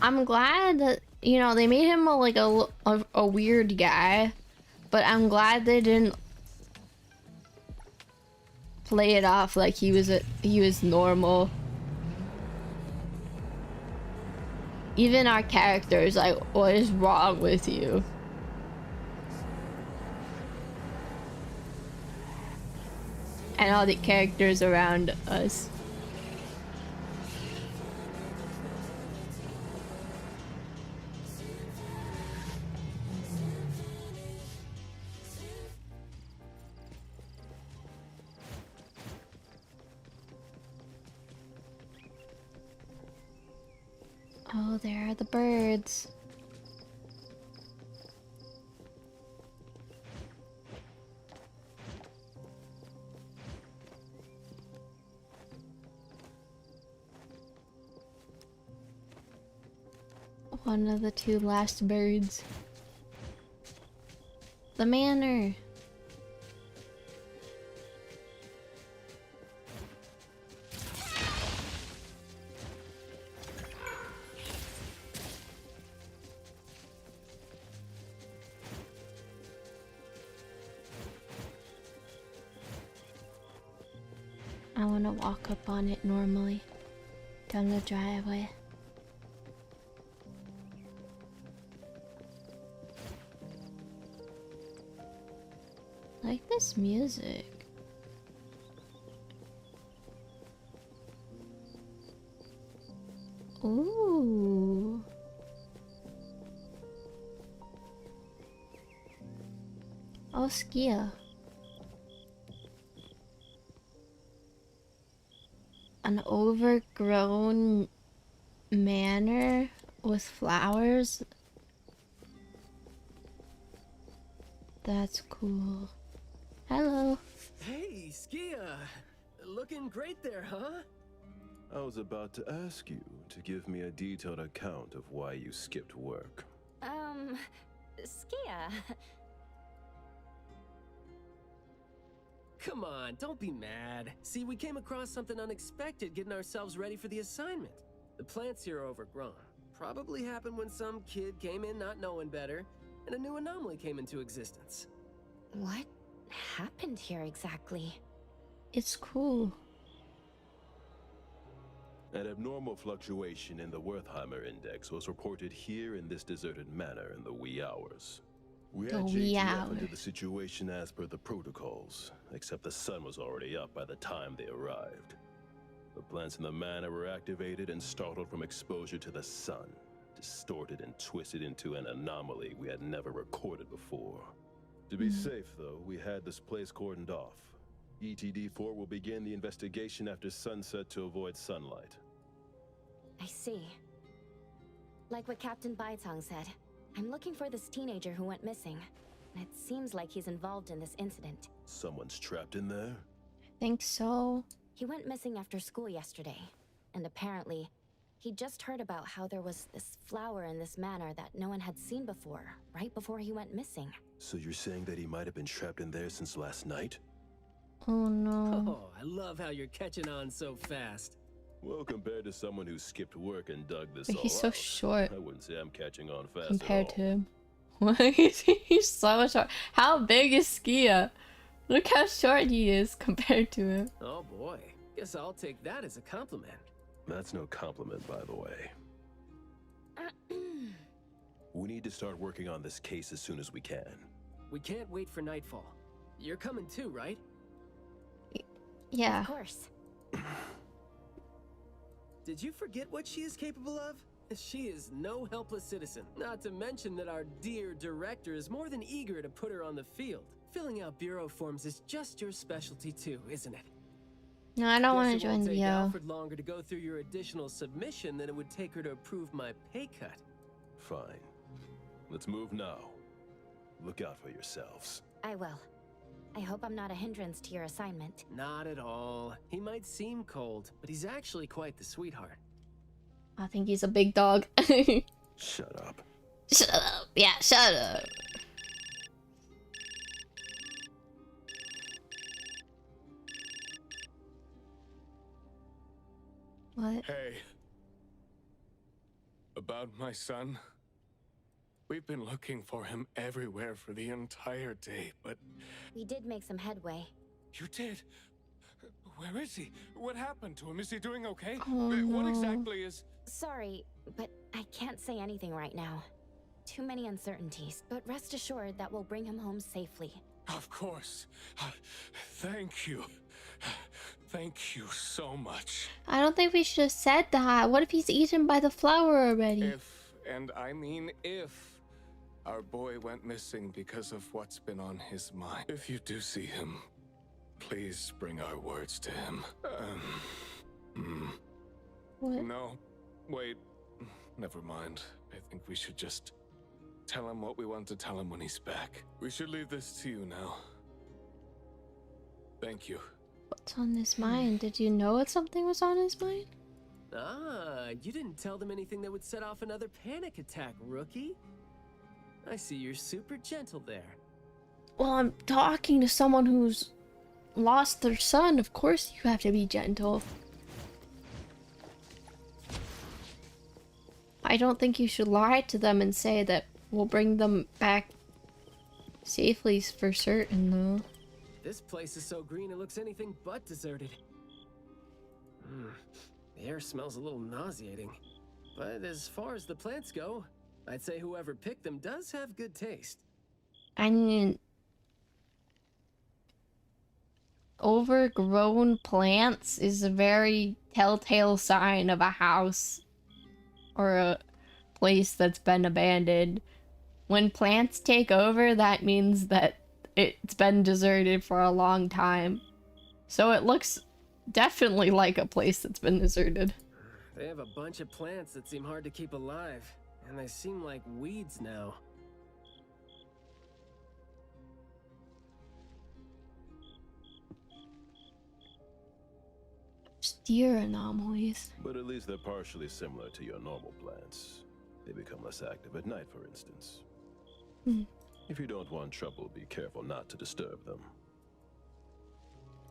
I'm glad that, you know, they made him a weird guy, but I'm glad they didn't play it off like he was normal. Even our characters, like, what is wrong with you? And all the characters around us. Oh, there are the birds. One of the two last birds. The manor. I want to walk up on it normally, down the driveway. I like this music. Ooh. Oh, Skia. An overgrown manor with flowers. That's cool. Hello. Hey, Skia. Looking great there, huh? I was about to ask you to give me a detailed account of why you skipped work. Skia. Come on, don't be mad. See, we came across something unexpected getting ourselves ready for the assignment. The plants here are overgrown. Probably happened when some kid came in not knowing better, and a new anomaly came into existence. What happened here exactly? It's cool. An abnormal fluctuation in the Wertheimer index was reported here in this deserted manor in the wee hours. We had JTF into the situation as per the protocols, except the sun was already up by the time they arrived. The plants in the manor were activated and startled from exposure to the sun, distorted and twisted into an anomaly we had never recorded before. To be safe, though, we had this place cordoned off. ETD-4 will begin the investigation after sunset to avoid sunlight. I see. Like what Captain Baitang said, I'm looking for this teenager who went missing. And it seems like he's involved in this incident. Someone's trapped in there? think so. He went missing after school yesterday, and apparently, he just heard about how there was this flower in this manor that no one had seen before, right before he went missing. So you're saying that he might have been trapped in there since last night? Oh no. Oh, I love how you're catching on so fast. Well, compared to someone who skipped work and dug this But all he's so out, short. I wouldn't say I'm catching on fast Compared at to all. him. He's so short. How big is 𝓤𝓤? Look how short he is compared to him. Oh boy, guess I'll take that as a compliment. That's no compliment, by the way. We need to start working on this case as soon as we can. We can't wait for nightfall. You're coming too, right? Yeah. Of course. Did you forget what she is capable of? She is no helpless citizen. Not to mention that our dear director is more than eager to put her on the field. Filling out bureau forms is just your specialty too, isn't it? No, I don't want to Guess it join won't the take VO. Alfred longer to go through your additional submission than it would take her to approve my pay cut. Fine. Let's move now. Look out for yourselves. I will. I hope I'm not a hindrance to your assignment. Not at all. He might seem cold, but he's actually quite the sweetheart. I think he's a big dog. Shut up. Shut up. Yeah, shut up. What? Hey. About my son? We've been looking for him everywhere for the entire day, but... We did make some headway. You did? Where is he? What happened to him? Is he doing okay? Oh, What no. exactly is... Sorry, but I can't say anything right now. Too many uncertainties, but rest assured that we'll bring him home safely. Of course. Thank you. Thank you so much. I don't think we should have said that. What if he's eaten by the flower already? If, and I mean if, our boy went missing because of what's been on his mind. If you do see him, please bring our words to him. What? No, wait. Never mind. I think we should just tell him what we want to tell him when he's back. We should leave this to you now. Thank you. What's on his mind? Did you know what something was on his mind? Ah, you didn't tell them anything that would set off another panic attack, rookie. I see you're super gentle there. Well, I'm talking to someone who's lost their son. Of course you have to be gentle. I don't think you should lie to them and say that we'll bring them back safely for certain, though. This place is so green it looks anything but deserted. The air smells a little nauseating. But as far as the plants go, I'd say whoever picked them does have good taste. I mean, overgrown plants is a very telltale sign of a house or a place that's been abandoned. When plants take over, that means that it's been deserted for a long time. So it looks definitely like a place that's been deserted. They have a bunch of plants that seem hard to keep alive, and they seem like weeds now. Deer anomalies. But at least they're partially similar to your normal plants. They become less active at night, for instance. If you don't want trouble, be careful not to disturb them.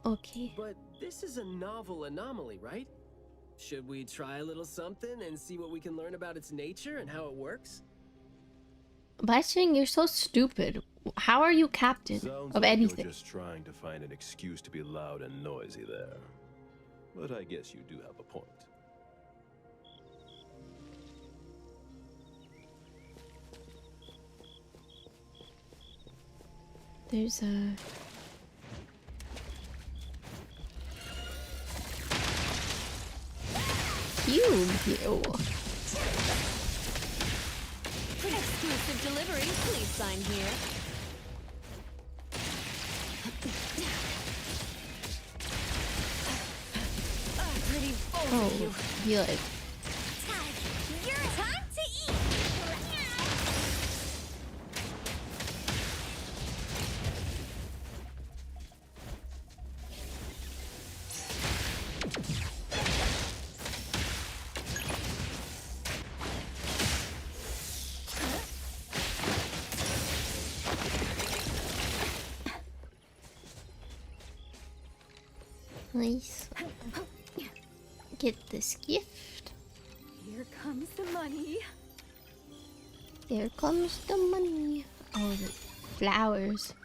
Okay. But this is a novel anomaly, right? Should we try a little something and see what we can learn about its nature and how it works? Bashing, you're so stupid. How are you captain Sounds of like anything? You're just trying to find an excuse to be loud and noisy there. But I guess you do have a point. There's a... Cube. Exclusive delivery, please sign here. Pretty bold Oh, of you. good. Your time to eat! Nice. Get this gift. Here comes the money. Here comes the money. Oh, the flowers.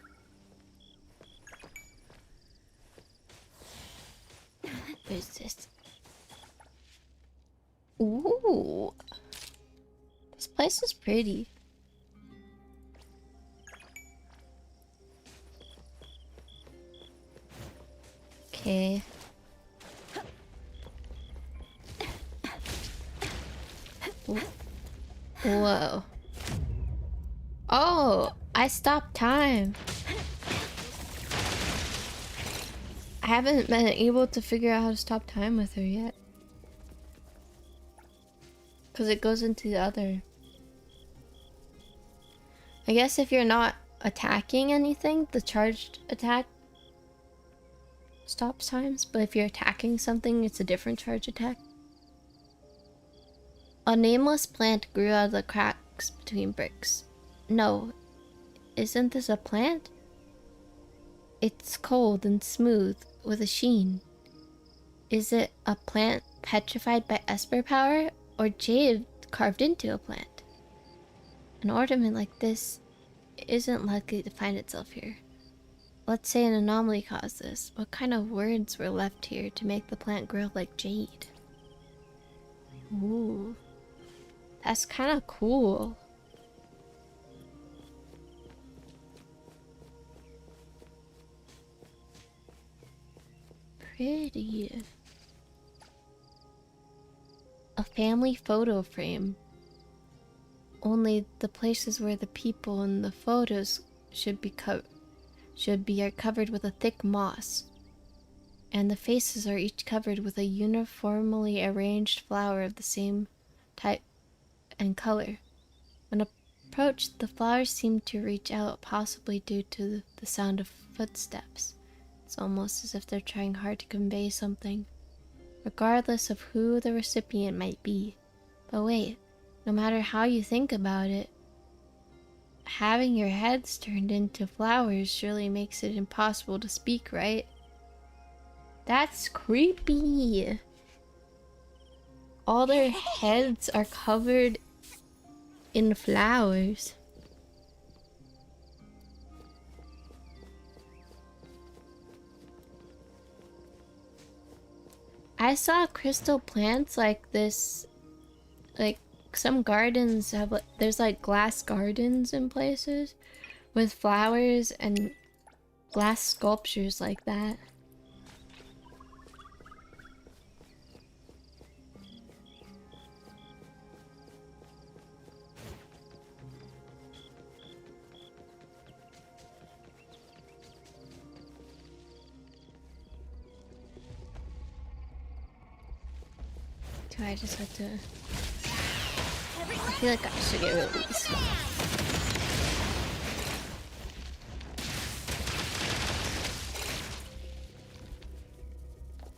What is this? Ooh. This place is pretty. Okay. Whoa. Oh, I stopped time. I haven't been able to figure out how to stop time with her yet. Because it goes into the other. I guess if you're not attacking anything, the charged attack stops times. But if you're attacking something, it's a different charge attack. A nameless plant grew out of the cracks between bricks. No, isn't this a plant? It's cold and smooth with a sheen. Is it a plant petrified by Esper power or jade carved into a plant? An ornament like this isn't likely to find itself here. Let's say an anomaly caused this. What kind of words were left here to make the plant grow like jade? Ooh. That's kind of cool. Pretty. A family photo frame. Only the places where the people in the photos should be covered with a thick moss. And the faces are each covered with a uniformly arranged flower of the same type and color. When approached, the flowers seemed to reach out, possibly due to the sound of footsteps. It's almost as if they're trying hard to convey something, regardless of who the recipient might be. But wait, no matter how you think about it, having your heads turned into flowers surely makes it impossible to speak, right? That's creepy. All their heads are covered in flowers. I saw crystal plants like this, like some gardens have, there's like glass gardens in places with flowers and glass sculptures like that. Do I just have to... I feel like I should get released.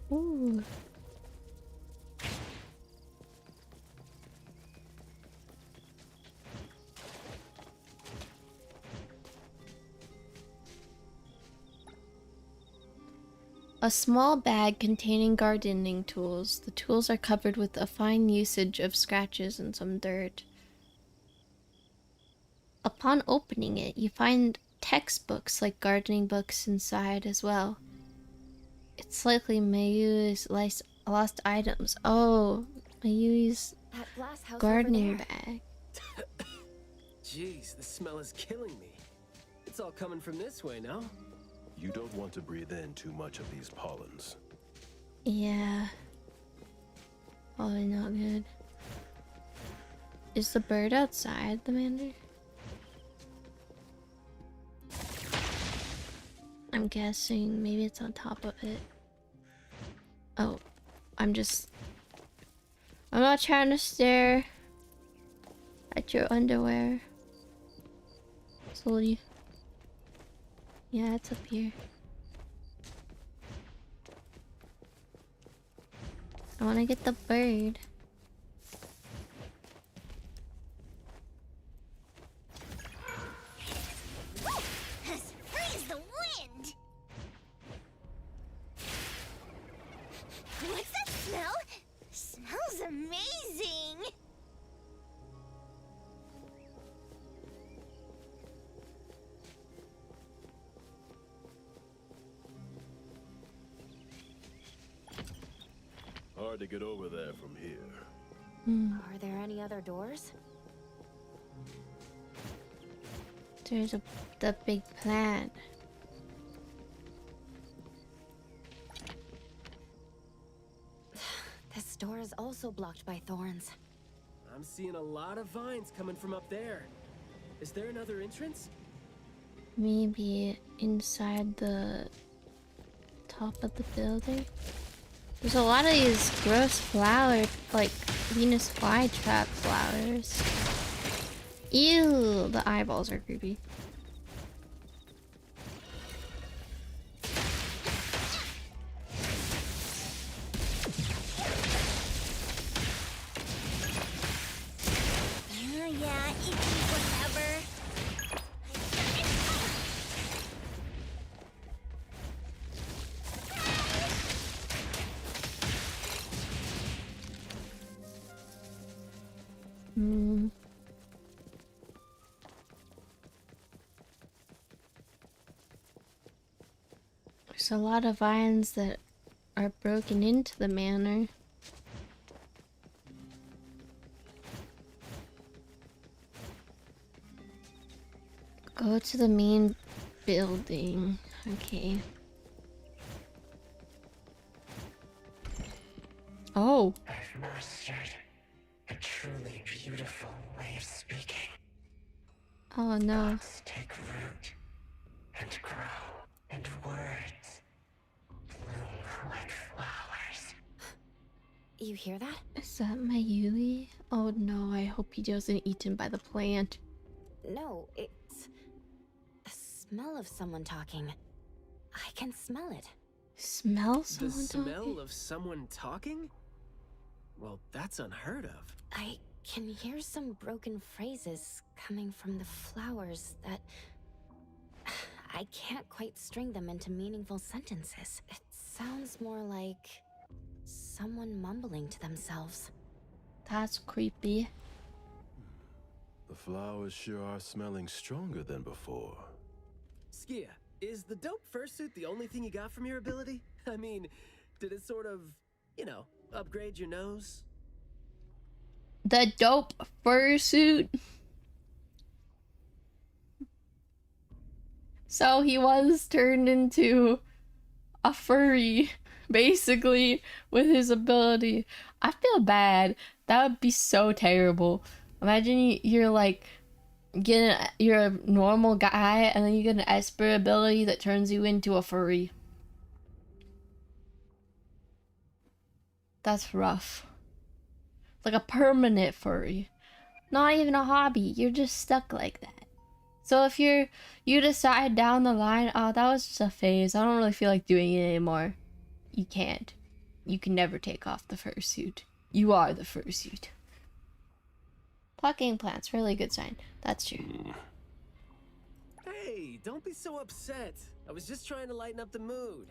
Ooh. A small bag containing gardening tools. The tools are covered with a fine usage of scratches and some dirt. Upon opening it, you find textbooks like gardening books inside as well. It's likely Mayu's lost items. Oh, Mayu's gardening bag. Jeez, the smell is killing me. It's all coming from this way, no? You don't want to breathe in too much of these pollens. Yeah. Probably not good. Is the bird outside the manor? I'm guessing maybe it's on top of it. Oh, I'm not trying to stare at your underwear. Slowly. Yeah, it's up here. I want to get the bird. Freeze the wind! hard to get over there from here. Are there any other doors? There's the big plan. This door is also blocked by thorns. I'm seeing a lot of vines coming from up there. Is there another entrance? Maybe inside the top of the building. There's a lot of these gross flowers, like Venus flytrap flowers. Ew, the eyeballs are creepy. Yeah, whatever. There's a lot of vines that are broken into the manor. Go to the main building. Okay. Oh. I've mastered a truly beautiful way of speaking. Oh no. Thoughts take root and grow, and words bloom like flowers. You hear that? Is that my Yui? Oh no, I hope he wasn't eaten by the plant. No, it's the smell of someone talking. I can smell it. Smell someone The smell talking? of someone talking? Well, that's unheard of. I can hear some broken phrases coming from the flowers that I can't quite string them into meaningful sentences. It sounds more like someone mumbling to themselves. That's creepy. The flowers sure are smelling stronger than before. Skia, is the dope fursuit the only thing you got from your ability? I mean, did it sort of, you know, upgrade your nose? The dope fursuit. So he was turned into a furry, basically, with his ability. I feel bad. That would be so terrible. Imagine you're like, you're a normal guy, and then you get an Esper ability that turns you into a furry. That's rough. Like a permanent furry. Not even a hobby. You're just stuck like that. So if you decide down the line, oh, that was just a phase, I don't really feel like doing it anymore. You can't. You can never take off the fursuit. You are the fursuit. Plucking plants, really good sign. That's true. Hey, don't be so upset. I was just trying to lighten up the mood.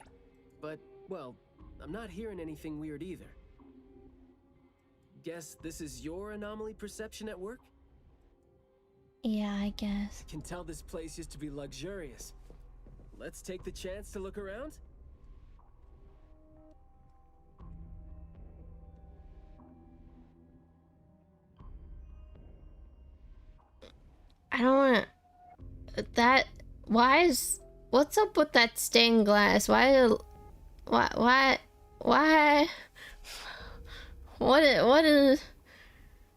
But, well, I'm not hearing anything weird either. Guess this is your anomaly perception at work? Yeah, I guess. Can tell this place used to be luxurious. Let's take the chance to look around? I don't wanna... That... What's up with that stained glass? What is...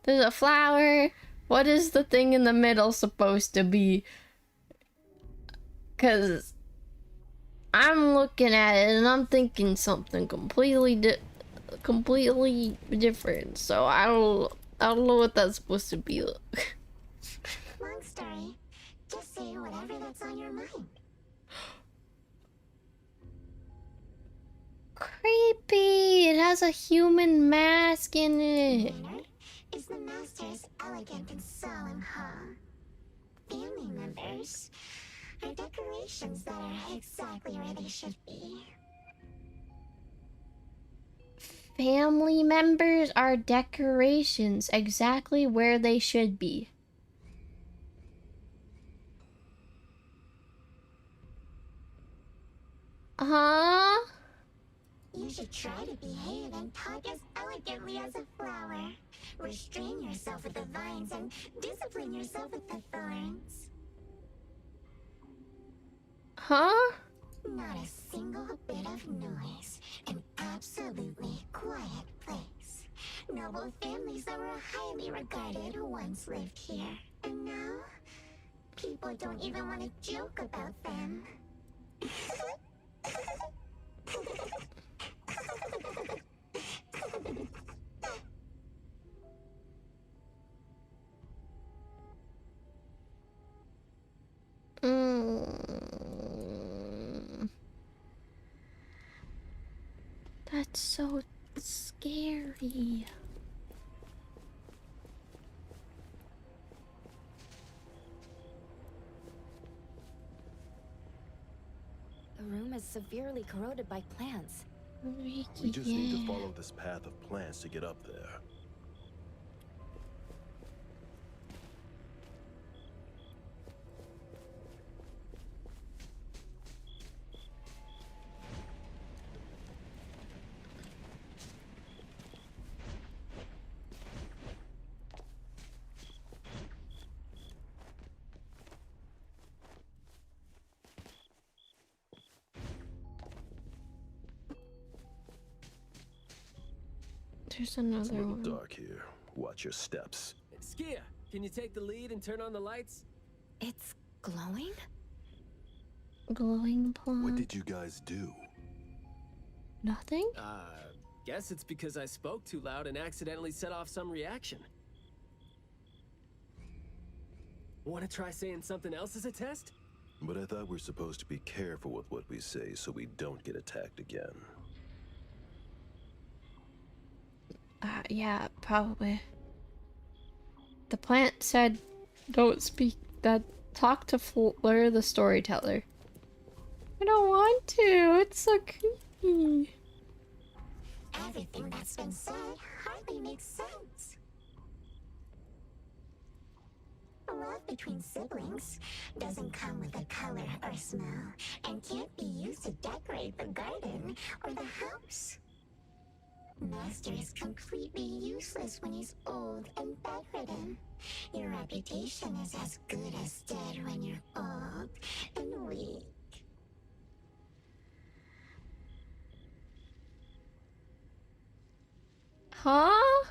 There's a flower. What is the thing in the middle supposed to be? Cause I'm looking at it and I'm thinking something completely different. So I don't know what that's supposed to be. Long story. Just say whatever that's on your mind. Creepy. It has a human mask in it. Is the master's elegant and solemn hall. Family members are decorations that are exactly where they should be. Family members are decorations exactly where they should be. You should try to behave and talk as elegantly as a flower. Restrain yourself with the vines and discipline yourself with the thorns. Huh? Not a single bit of noise. An absolutely quiet place. Noble families that were highly regarded once lived here. And now, people don't even want to joke about them. That's so scary. The room is severely corroded by plants. We just need to follow this path of plants to get up there. There's another It's a little one. dark here. Watch your steps. Skia, can you take the lead and turn on the lights? It's glowing? Glowing plant. What did you guys do? Nothing? Guess it's because I spoke too loud and accidentally set off some reaction. Want to try saying something else as a test? But I thought we're supposed to be careful with what we say so we don't get attacked again. Yeah, probably. The plant said, don't speak that. Talk to Fleur the storyteller. I don't want to. It's so creepy. Everything that's been said hardly makes sense. Love between siblings doesn't come with a color or smell and can't be used to decorate the garden or the house. Master is completely useless when he's old and bedridden. Your reputation is as good as dead when you're old and weak. Huh?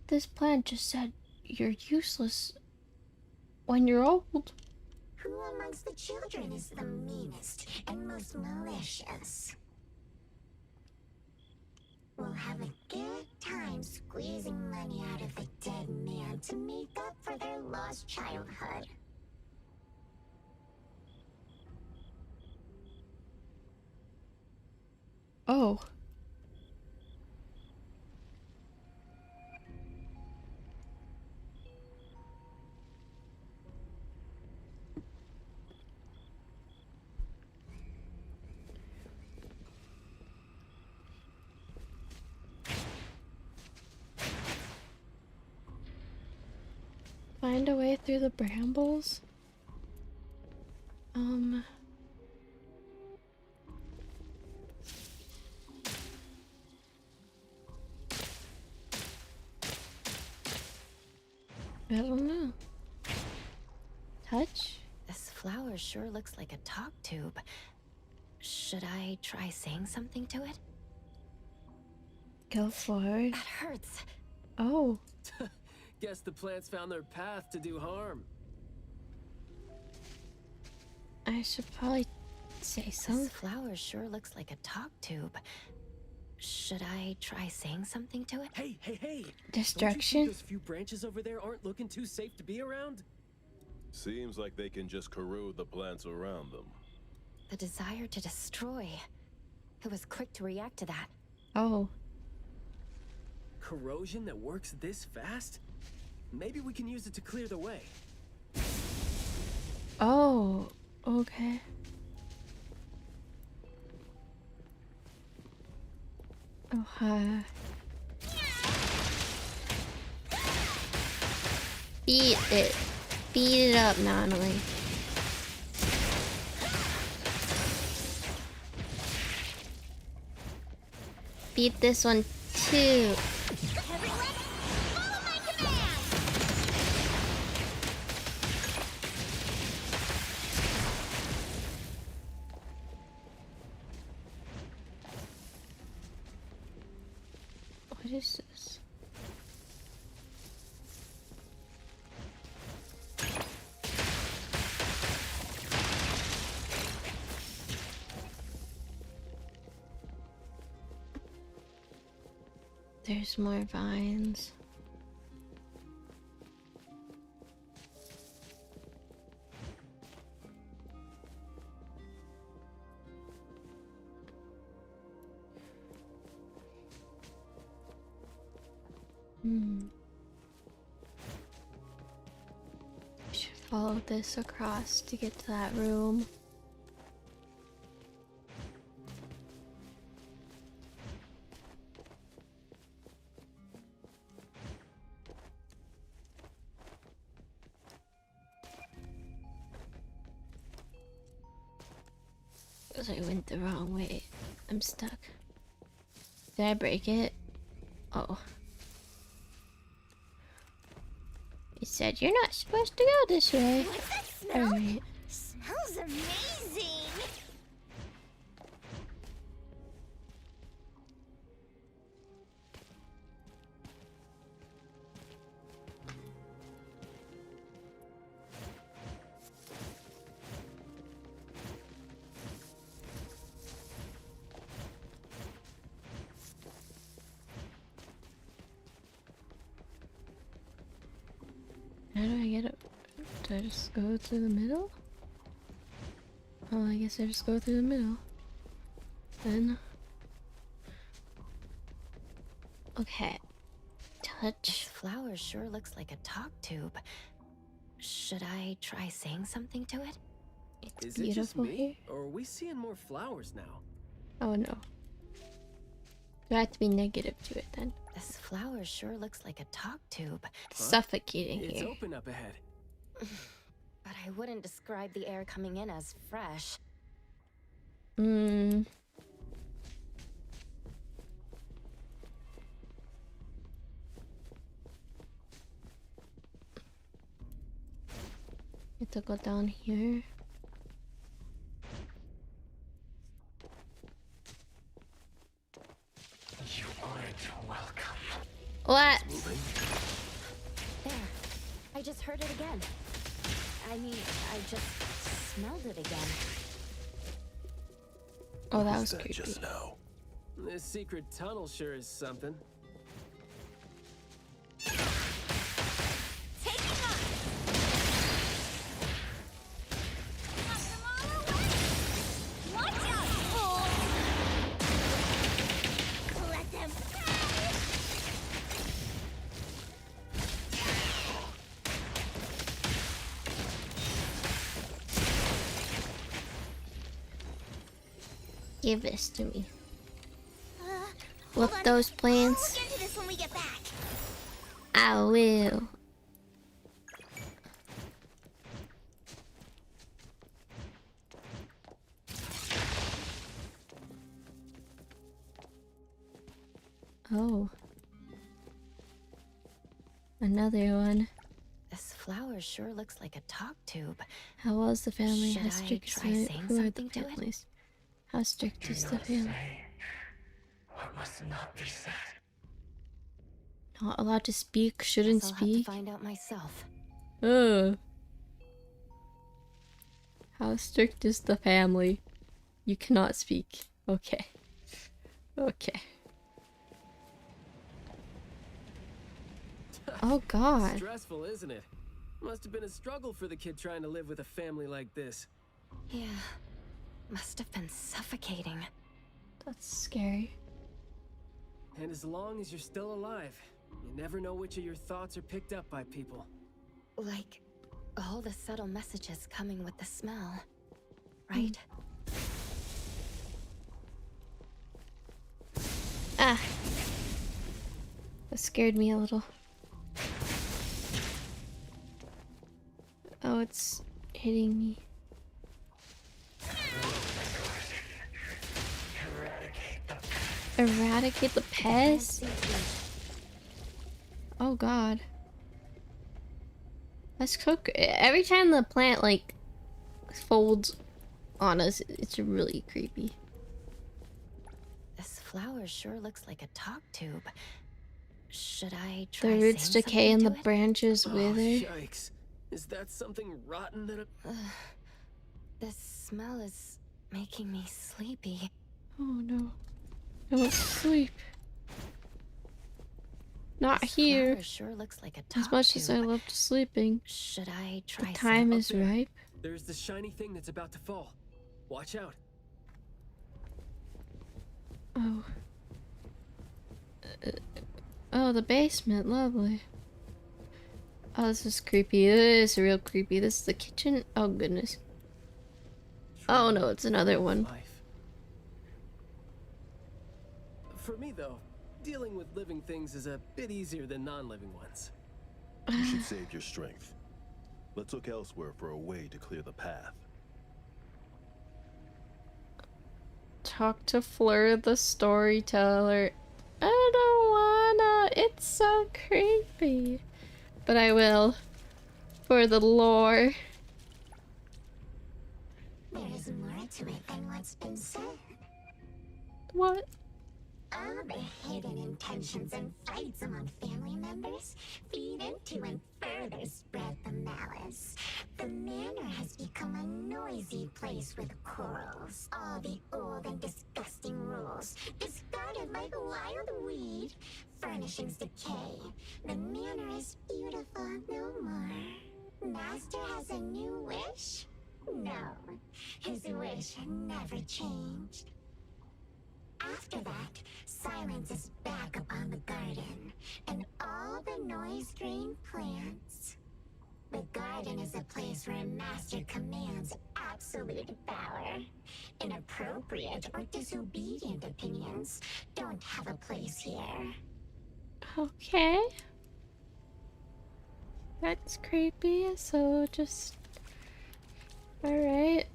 This plant just said you're useless when you're old. Who amongst the children is the meanest and most malicious? We'll have a good time squeezing money out of the dead man to make up for their lost childhood. Oh. Find a way through the brambles? I don't know. Touch? This flower sure looks like a talk tube. Should I try saying something to it? Go for it. That hurts. Oh. Guess the plants found their path to do harm. I should probably say something. This flower sure looks like a talk tube. Should I try saying something to it? Hey, hey, hey! Destruction? Don't you think those few branches over there aren't looking too safe to be around? Seems like they can just corrode the plants around them. The desire to destroy. It was quick to react to that. Oh. Corrosion that works this fast? Maybe we can use it to clear the way. Oh, okay. Oh, hi. Beat it. Beat it up, Natalie. beat this one too. What is this? There's more vines. I should follow this across to get to that room. Because I went the wrong way. I'm stuck. Did I break it? Oh. It said you're not supposed to go this way. What's that smell? Alright. Smells amazing. How do I get up? Do I just go through the middle? Oh, I guess I just go through the middle. Then. Okay. Touch. This flower sure looks like a talk tube. Should I try saying something to it? It's Is it just beautiful me, here. or are we seeing more flowers now? Oh no. Do I have to be negative to it then? This flower sure looks like a talk tube. Suffocating It's here. open up ahead. But I wouldn't describe the air coming in as fresh. Have to go down here. You aren't welcome. What? There. I just heard it again. I mean, I just smelled it again. Oh, that was creepy. Just now. This secret tunnel sure is something. Give this to me. Look those plants. We'll get to this when we get back. I will. Oh. Another one. This flower sure looks like a talk tube. How well is the family? Should How I strict is try the saying who are the something to it? families? How strict Do is the not family? say what must not be said. Not allowed to speak, shouldn't Guess I'll have speak. to find out myself. How strict is the family? You cannot speak. Okay. Okay. Oh god. Stressful, isn't it? Must have been a struggle for the kid trying to live with a family like this. Yeah. Must have been suffocating. That's scary. And as long as you're still alive, you never know which of your thoughts are picked up by people. Like, all the subtle messages coming with the smell. Right? Ah. That scared me a little. Oh, it's hitting me. Eradicate the Eradicate the pest? Oh god. Let's cook. Every time the plant like folds on us, it's really creepy. This flower sure looks like a talk tube. Should I The try roots saying decay and the something to it? branches Oh, wither. yikes. Is that something rotten that This smell is making me sleepy. Oh no. I want to sleep. Not This here. flower sure looks like a talk As much tube. as I love sleeping. Should I try The time saying is ripe. There's the shiny thing that's about to fall. Watch out. Oh. Oh, the basement. Lovely. Oh, this is creepy. This is real creepy. This is the kitchen. Oh, goodness. Oh, no, it's another one. For me, though, dealing with living things is a bit easier than non-living ones. You should save your strength. Let's look elsewhere for a way to clear the path. Talk to Fleur the storyteller. I don't wanna. It's so creepy. But I will. For the lore. There is more to it than what's been said. What? All the hidden intentions and fights among family members feed into and further spread the malice. The manor has become a noisy place with quarrels. All the old and disgusting rules discarded like a wild weed. Furnishings decay. The manor is beautiful no more. Master has a new wish? No, his wish never changed. After that, silence is back upon the garden, and all the noise-drained plants. The garden is a place where Master commands absolute power. Inappropriate or disobedient opinions don't have a place here. Okay. That's creepy, so just... Alright.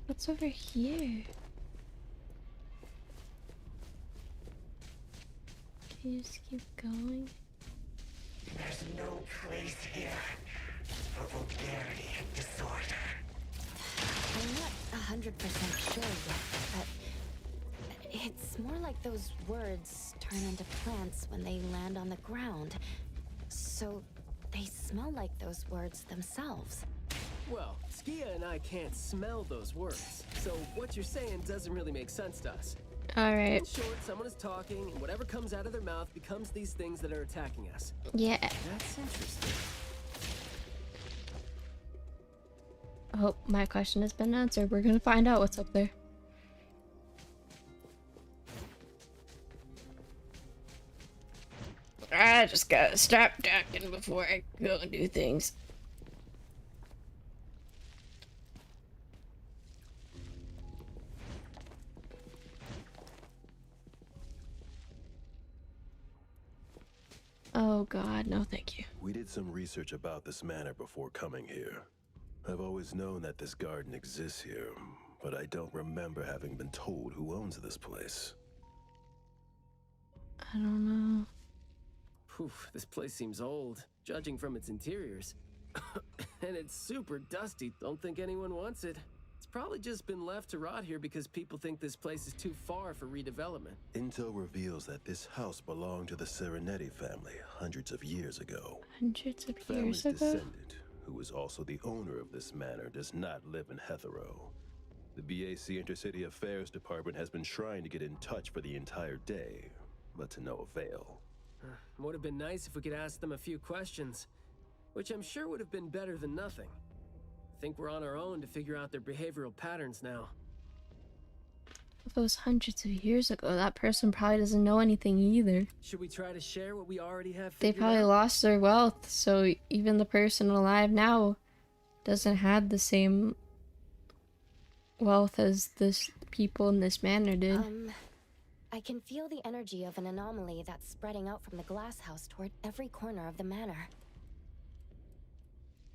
What's over here? Can you just keep going? There's no place here for vulgarity and disorder. I'm not 100% sure yet, but it's more like those words turn into plants when they land on the ground. So they smell like those words themselves. Well, Skia and I can't smell those words, so what you're saying doesn't really make sense to us. Alright. In short, someone is talking, and whatever comes out of their mouth becomes these things that are attacking us. Yeah. That's interesting. Oh, my question has been answered. We're gonna find out what's up there. I just gotta stop talking before I go and do things. Oh god, no thank you. We did some research about this manor before coming here. I've always known that this garden exists here, but I don't remember having been told who owns this place. I don't know. Whew, this place seems old, judging from its interiors. And it's super dusty. Don't think anyone wants it. It's probably just been left to rot here because people think this place is too far for redevelopment. Intel reveals that this house belonged to the Serenity family hundreds of years ago. Hundreds of Family's years ago? descendant, who is also the owner of this manor, does not live in 𝓏𝓏𝓏. The BAC Intercity Affairs Department has been trying to get in touch for the entire day, but to no avail. Would have been nice if we could ask them a few questions, which I'm sure would have been better than nothing. I think we're on our own to figure out their behavioral patterns now. If it was hundreds of years ago, that person probably doesn't know anything either. Should we try to share what we already have They figured probably out? lost their wealth, so even the person alive now doesn't have the same wealth as this people in this manor did. I can feel the energy of an anomaly that's spreading out from the glass house toward every corner of the manor.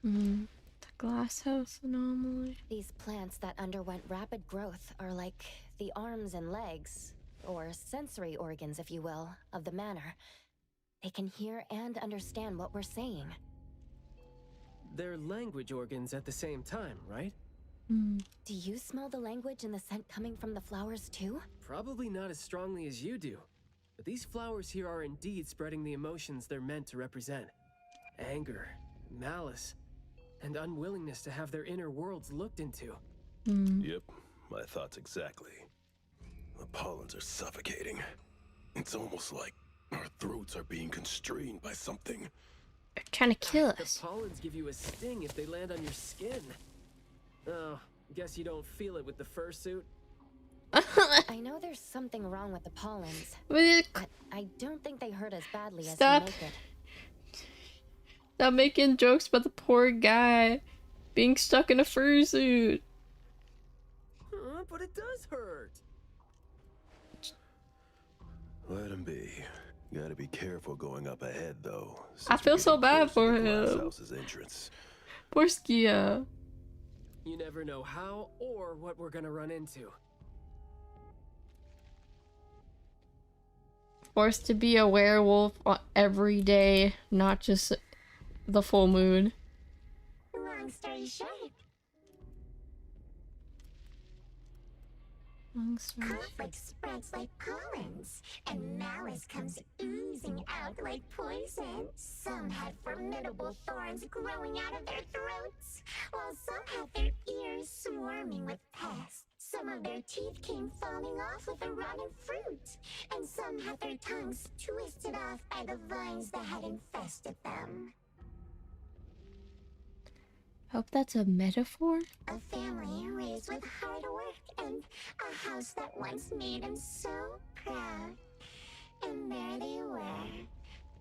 The Glasshouse anomaly. These plants that underwent rapid growth are like the arms and legs, or sensory organs, if you will, of the manor. They can hear and understand what we're saying. They're language organs at the same time, right? Do you smell the language and the scent coming from the flowers too? Probably not as strongly as you do. But these flowers here are indeed spreading the emotions they're meant to represent. Anger, malice, and unwillingness to have their inner worlds looked into. Yep, my thoughts exactly. The pollens are suffocating. It's almost like our throats are being constrained by something. They're trying to kill us. The pollens give you a sting if they land on your skin. Oh, guess you don't feel it with the fursuit? I know there's something wrong with the pollens, but I don't think they hurt as badly as you make it. Stop making jokes about the poor guy being stuck in a fursuit. But it does hurt. Let him be. Gotta be careful going up ahead, though. I feel so bad for him. Poor Skia. You never know how or what we're gonna run into. Forced to be a werewolf every day, not just the full moon. Long story short. Conflict spreads like pollens, and malice comes oozing out like poison. Some had formidable thorns growing out of their throats, while some had their ears swarming with pests. Some of their teeth came falling off with the rotten fruit, and some had their tongues twisted off by the vines that had infested them. Hope that's a metaphor. A family raised with hard work and a house that once made them so proud. And there they were,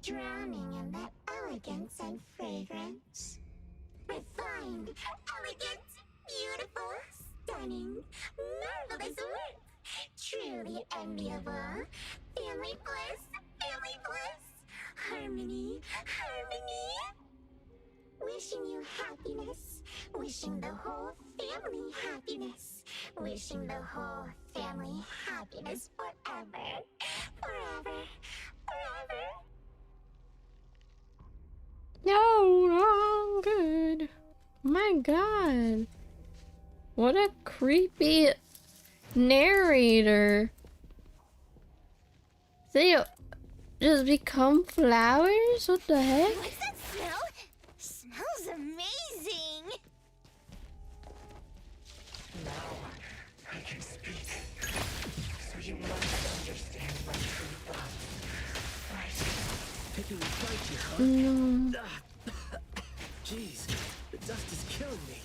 drowning in that elegance and fragrance. Refined, elegant, beautiful, stunning, marvelous work. Truly enviable. Family bliss, family bliss. Harmony, harmony. Wishing you happiness, wishing the whole family happiness, wishing the whole family happiness forever, forever, forever. No, good. My God. What a creepy narrator. They just become flowers? What the heck? What's that smell? Smells amazing! Now I can speak, so you must understand my true thoughts. Picking a fight here, No. Jeez, the dust is killing me.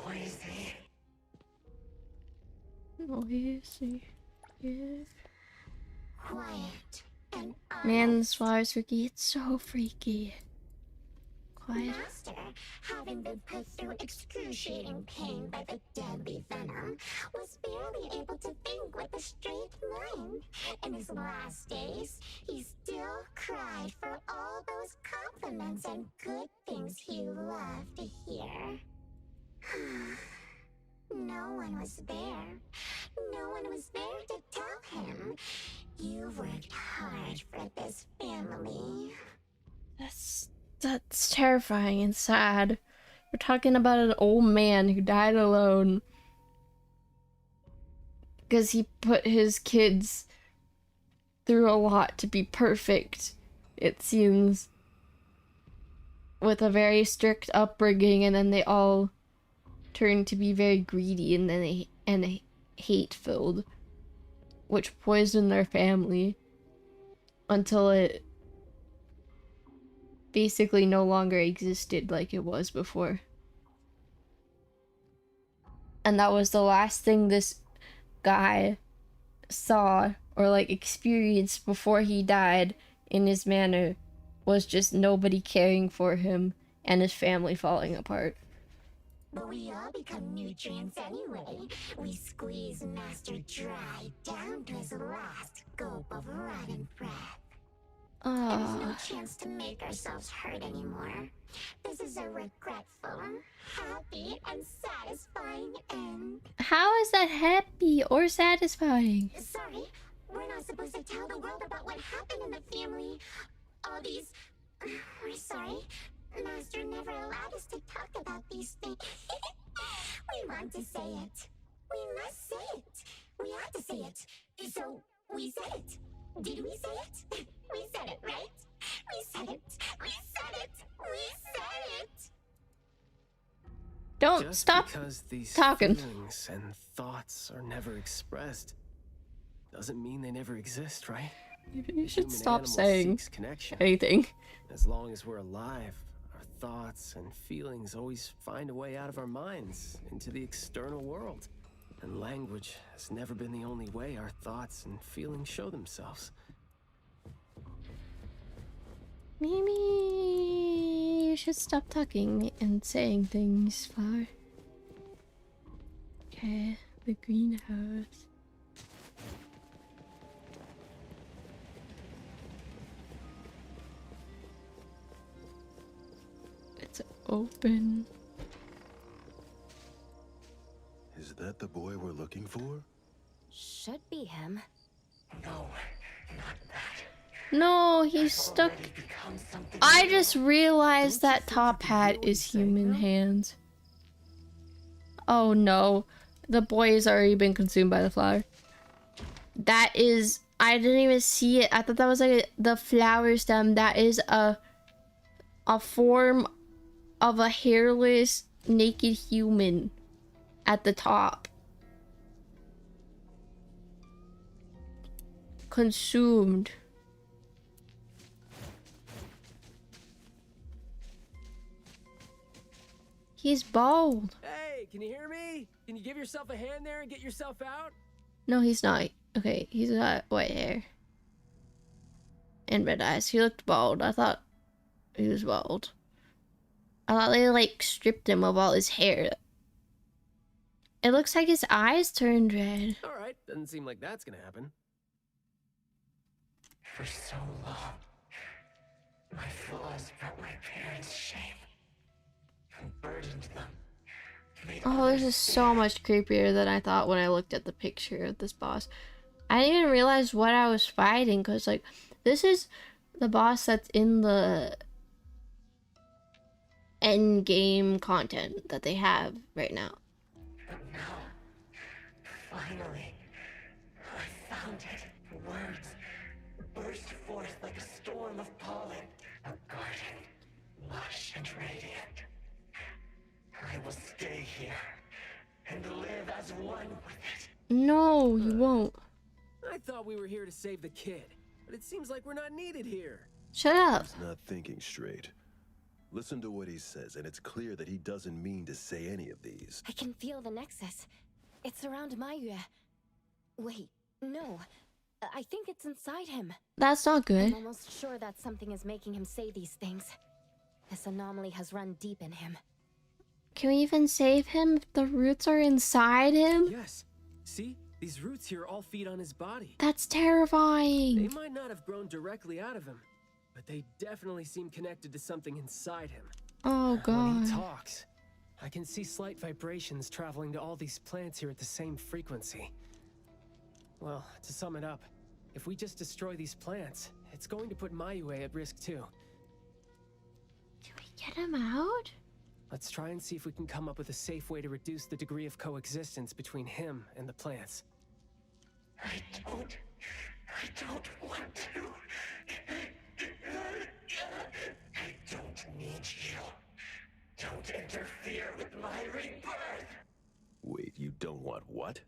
Noisy. Noisy. Yeah. Quiet and Man, this flower's freaky. It's so freaky. Quiet. Master, having been put through excruciating pain by the deadly venom, was barely able to think with a straight mind. In his last days, he still cried for all those compliments and good things he loved to hear. No one was there. No one was there to tell him. You worked hard for this family. That's terrifying and sad. We're talking about an old man who died alone because he put his kids through a lot to be perfect, it seems, with a very strict upbringing, and then they all turned to be very greedy and then hate-filled, which poisoned their family until it basically no longer existed like it was before. And that was the last thing this guy saw or like experienced before he died in his manor, was just nobody caring for him and his family falling apart. But we all become nutrients anyway. We squeeze Master dry down to his last gulp of rotten breath. There's no chance to make ourselves hurt anymore. This is a regretful, happy, and satisfying end. How is that happy or satisfying? Sorry, we're not supposed to tell the world about what happened in the family. All these... We're sorry. Master never allowed us to talk about these things. We want to say it. We must say it. We have to say it. So, we said it. Did we say it? We said it, right? We said it. We said it. We said it. Don't Just stop because these talking. feelings and thoughts are never expressed doesn't mean they never exist, right? You should Human stop animal saying seeks connection. anything. As long as we're alive, our thoughts and feelings always find a way out of our minds into the external world. And language has never been the only way our thoughts and feelings show themselves. Maybe you should stop talking and saying things, Flower. Okay, the greenhouse. It's open. Is that the boy we're looking for? Should be him. No, not that. No, he's stuck. I just realized that top hat is human hands. Oh no, the boy has already been consumed by the flower. That is, I didn't even see it. I thought that was like the flower stem. That is a form of a hairless, naked human at the top. Consumed. He's bald. Hey, can you hear me? Can you give yourself a hand there and get yourself out? No, he's not. Okay, he's got white hair. And red eyes. He looked bald. I thought he was bald. I thought they like stripped him of all his hair. It looks like his eyes turned red. Alright, doesn't seem like that's gonna happen. For so long, my flaws brought my parents shame and burdened them. Oh, this is so much creepier than I thought when I looked at the picture of this boss. I didn't even realize what I was fighting, because like this is the boss that's in the end game content that they have right now. But now, finally, I found it. Words burst forth like a storm of pollen. A garden, lush and radiant. I will stay here and live as one with it. No, you won't. I thought we were here to save the kid, but it seems like we're not needed here. Shut up. He's not thinking straight. Listen to what he says, and it's clear that he doesn't mean to say any of these. I can feel the nexus. It's around 𝓤𝓘𝓢. Wait, no. I think it's inside him. That's not good. I'm almost sure that something is making him say these things. This anomaly has run deep in him. Can we even save him if the roots are inside him? Yes. See? These roots here all feed on his body. That's terrifying. They might not have grown directly out of him, but they definitely seem connected to something inside him. Oh god. When he talks, I can see slight vibrations traveling to all these plants here at the same frequency. Well, to sum it up, if we just destroy these plants, it's going to put 𝓤𝓘𝓢 at risk too. Can we get him out? Let's try and see if we can come up with a safe way to reduce the degree of coexistence between him and the plants. I don't want to. I don't need you. Don't interfere with my rebirth. Wait, you don't want what?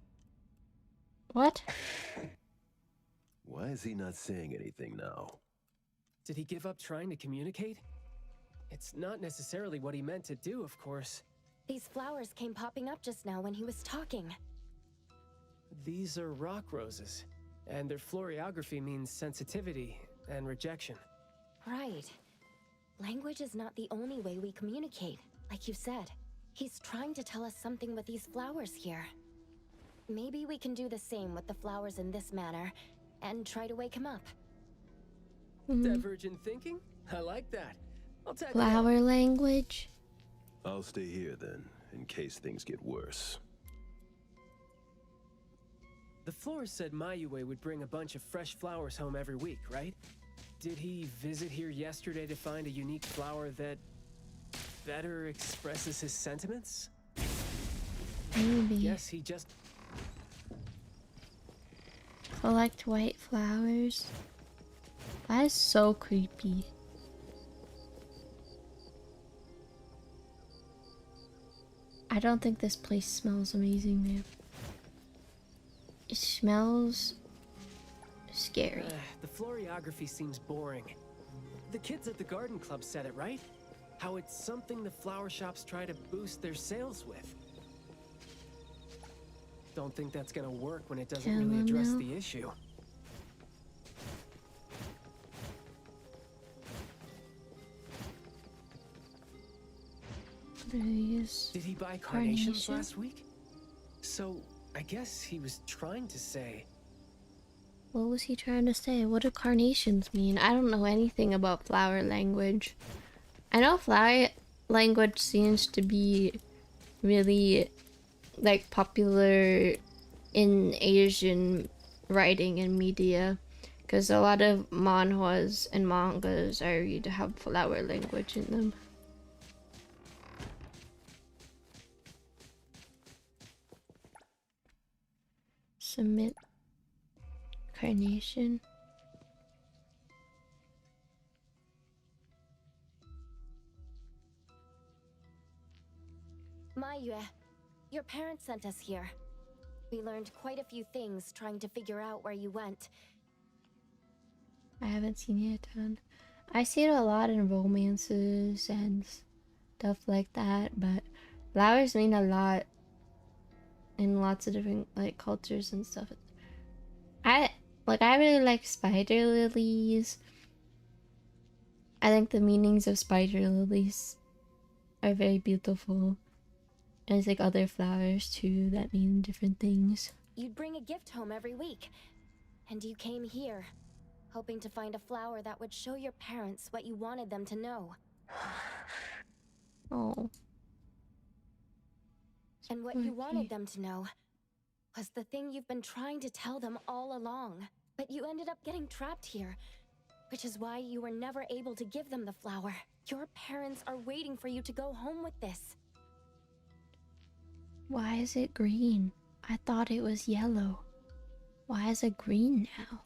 What? Why is he not saying anything now? Did he give up trying to communicate? It's not necessarily what he meant to do, of course. These flowers came popping up just now when he was talking. These are rock roses, and their florography means sensitivity and rejection. Right. Language is not the only way we communicate, like you said. He's trying to tell us something with these flowers here. Maybe we can do the same with the flowers in this manner, and try to wake him up. Divergent thinking? I like that. I'll take Flower language. I'll stay here then, in case things get worse. The florist said Mayue would bring a bunch of fresh flowers home every week, right? Did he visit here yesterday to find a unique flower that better expresses his sentiments? Maybe. Yes, he just Collect white flowers. That is so creepy. I don't think this place smells amazing, man. It smells scary. The floriography seems boring. The kids at the garden club said it, right? How it's something the flower shops try to boost their sales with. Don't think that's gonna work when it doesn't really address the issue. Did he buy carnations last week? So, I guess he was trying to say... What was he trying to say? What do carnations mean? I don't know anything about flower language. I know flower language seems to be really, like, popular in Asian writing and media. Because a lot of manhwas and mangas I read have flower language in them. Submit carnation. Mayue, your parents sent us here. We learned quite a few things trying to figure out where you went. I haven't seen it a ton. I see it a lot in romances and stuff like that, but flowers mean a lot in lots of different like cultures and stuff. I really like spider lilies. I think the meanings of spider lilies are very beautiful. And it's like other flowers too that mean different things. You'd bring a gift home every week, and you came here, hoping to find a flower that would show your parents what you wanted them to know. Oh. And what you wanted them to know was the thing you've been trying to tell them all along. But you ended up getting trapped here, which is why you were never able to give them the flower. Your parents are waiting for you to go home with this. Why is it green? I thought it was yellow. Why is it green now?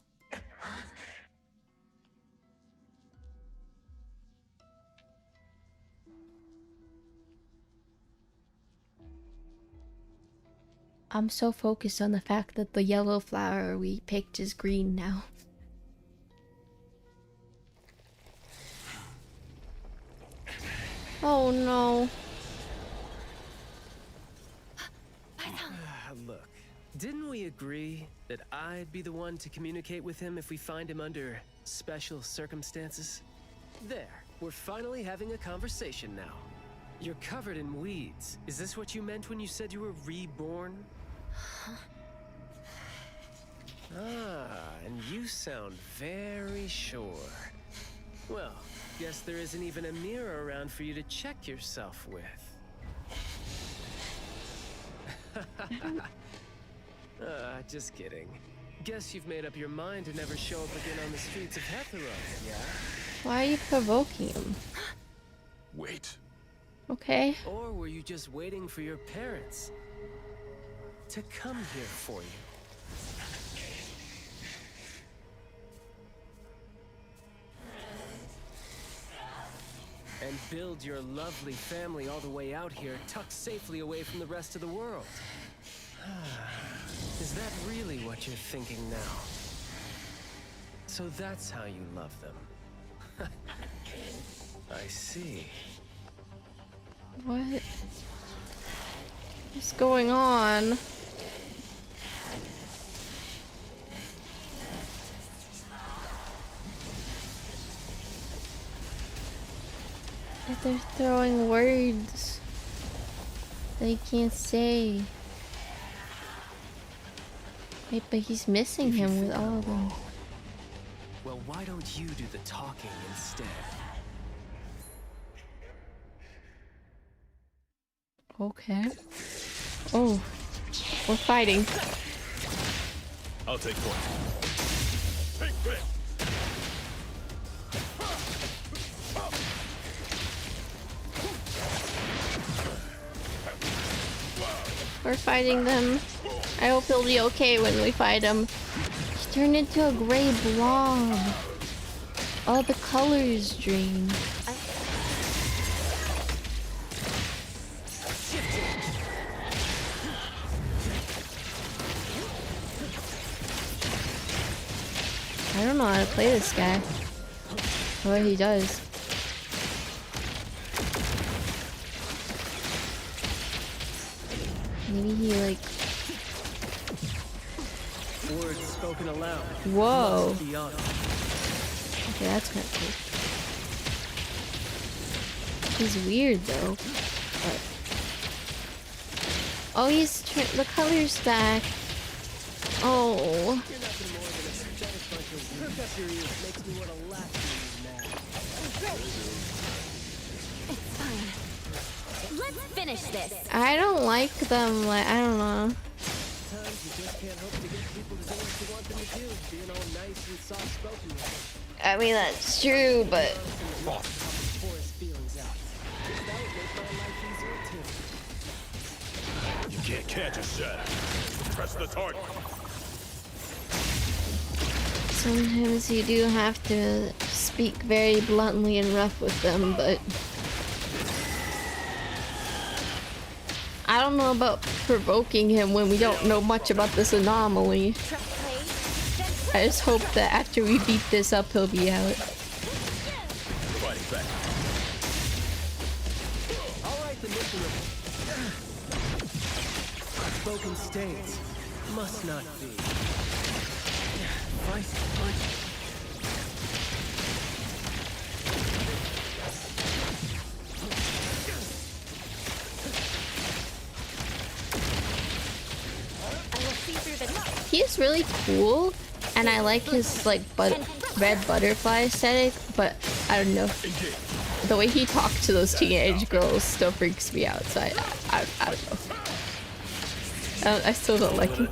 I'm so focused on the fact that the yellow flower we picked is green now. Oh no. Look, didn't we agree that I'd be the one to communicate with him if we find him under special circumstances? There, we're finally having a conversation now. You're covered in weeds. Is this what you meant when you said you were reborn? And you sound very sure. Well, guess there isn't even a mirror around for you to check yourself with. Just kidding. Guess you've made up your mind to never show up again on the streets of Hetero, yeah? Why are you provoking him? Wait. Okay. Or were you just waiting for your parents to come here for you? And build your lovely family all the way out here, tucked safely away from the rest of the world. Is that really what you're thinking now? So that's how you love them. I see. What is going on? They're throwing words they can't say. Wait, but he's missing him with all of them. Well, why don't you do the talking instead? Okay. Oh, we're fighting. I'll take point. Take this. We're fighting them. I hope he'll be okay when we fight him. He turned into a gray blob. All the colors drained. I don't know how to play this guy. What he does. Maybe he like... Words spoken aloud. Whoa. Must be honored. Okay, that's kind of cool. He's weird though. But... Oh, he's the color's back. Oh. It's fine. Let's finish this. I don't like them. Like, I don't know. Sometimes you just can't hope to get people to do what you want them to do, being all nice and soft-spoken with them. I mean, that's true, but... You can't catch a shot. Press the target. Sometimes you do have to speak very bluntly and rough with them, but... I don't know about provoking him when we don't know much about this anomaly. I just hope that after we beat this up, he'll be out. Alright, the mission spoken states must not be. Vice punch. He's really cool, and I like his like red butterfly aesthetic, but I don't know. The way he talked to those teenage girls still freaks me out, so I don't know. I still don't like him.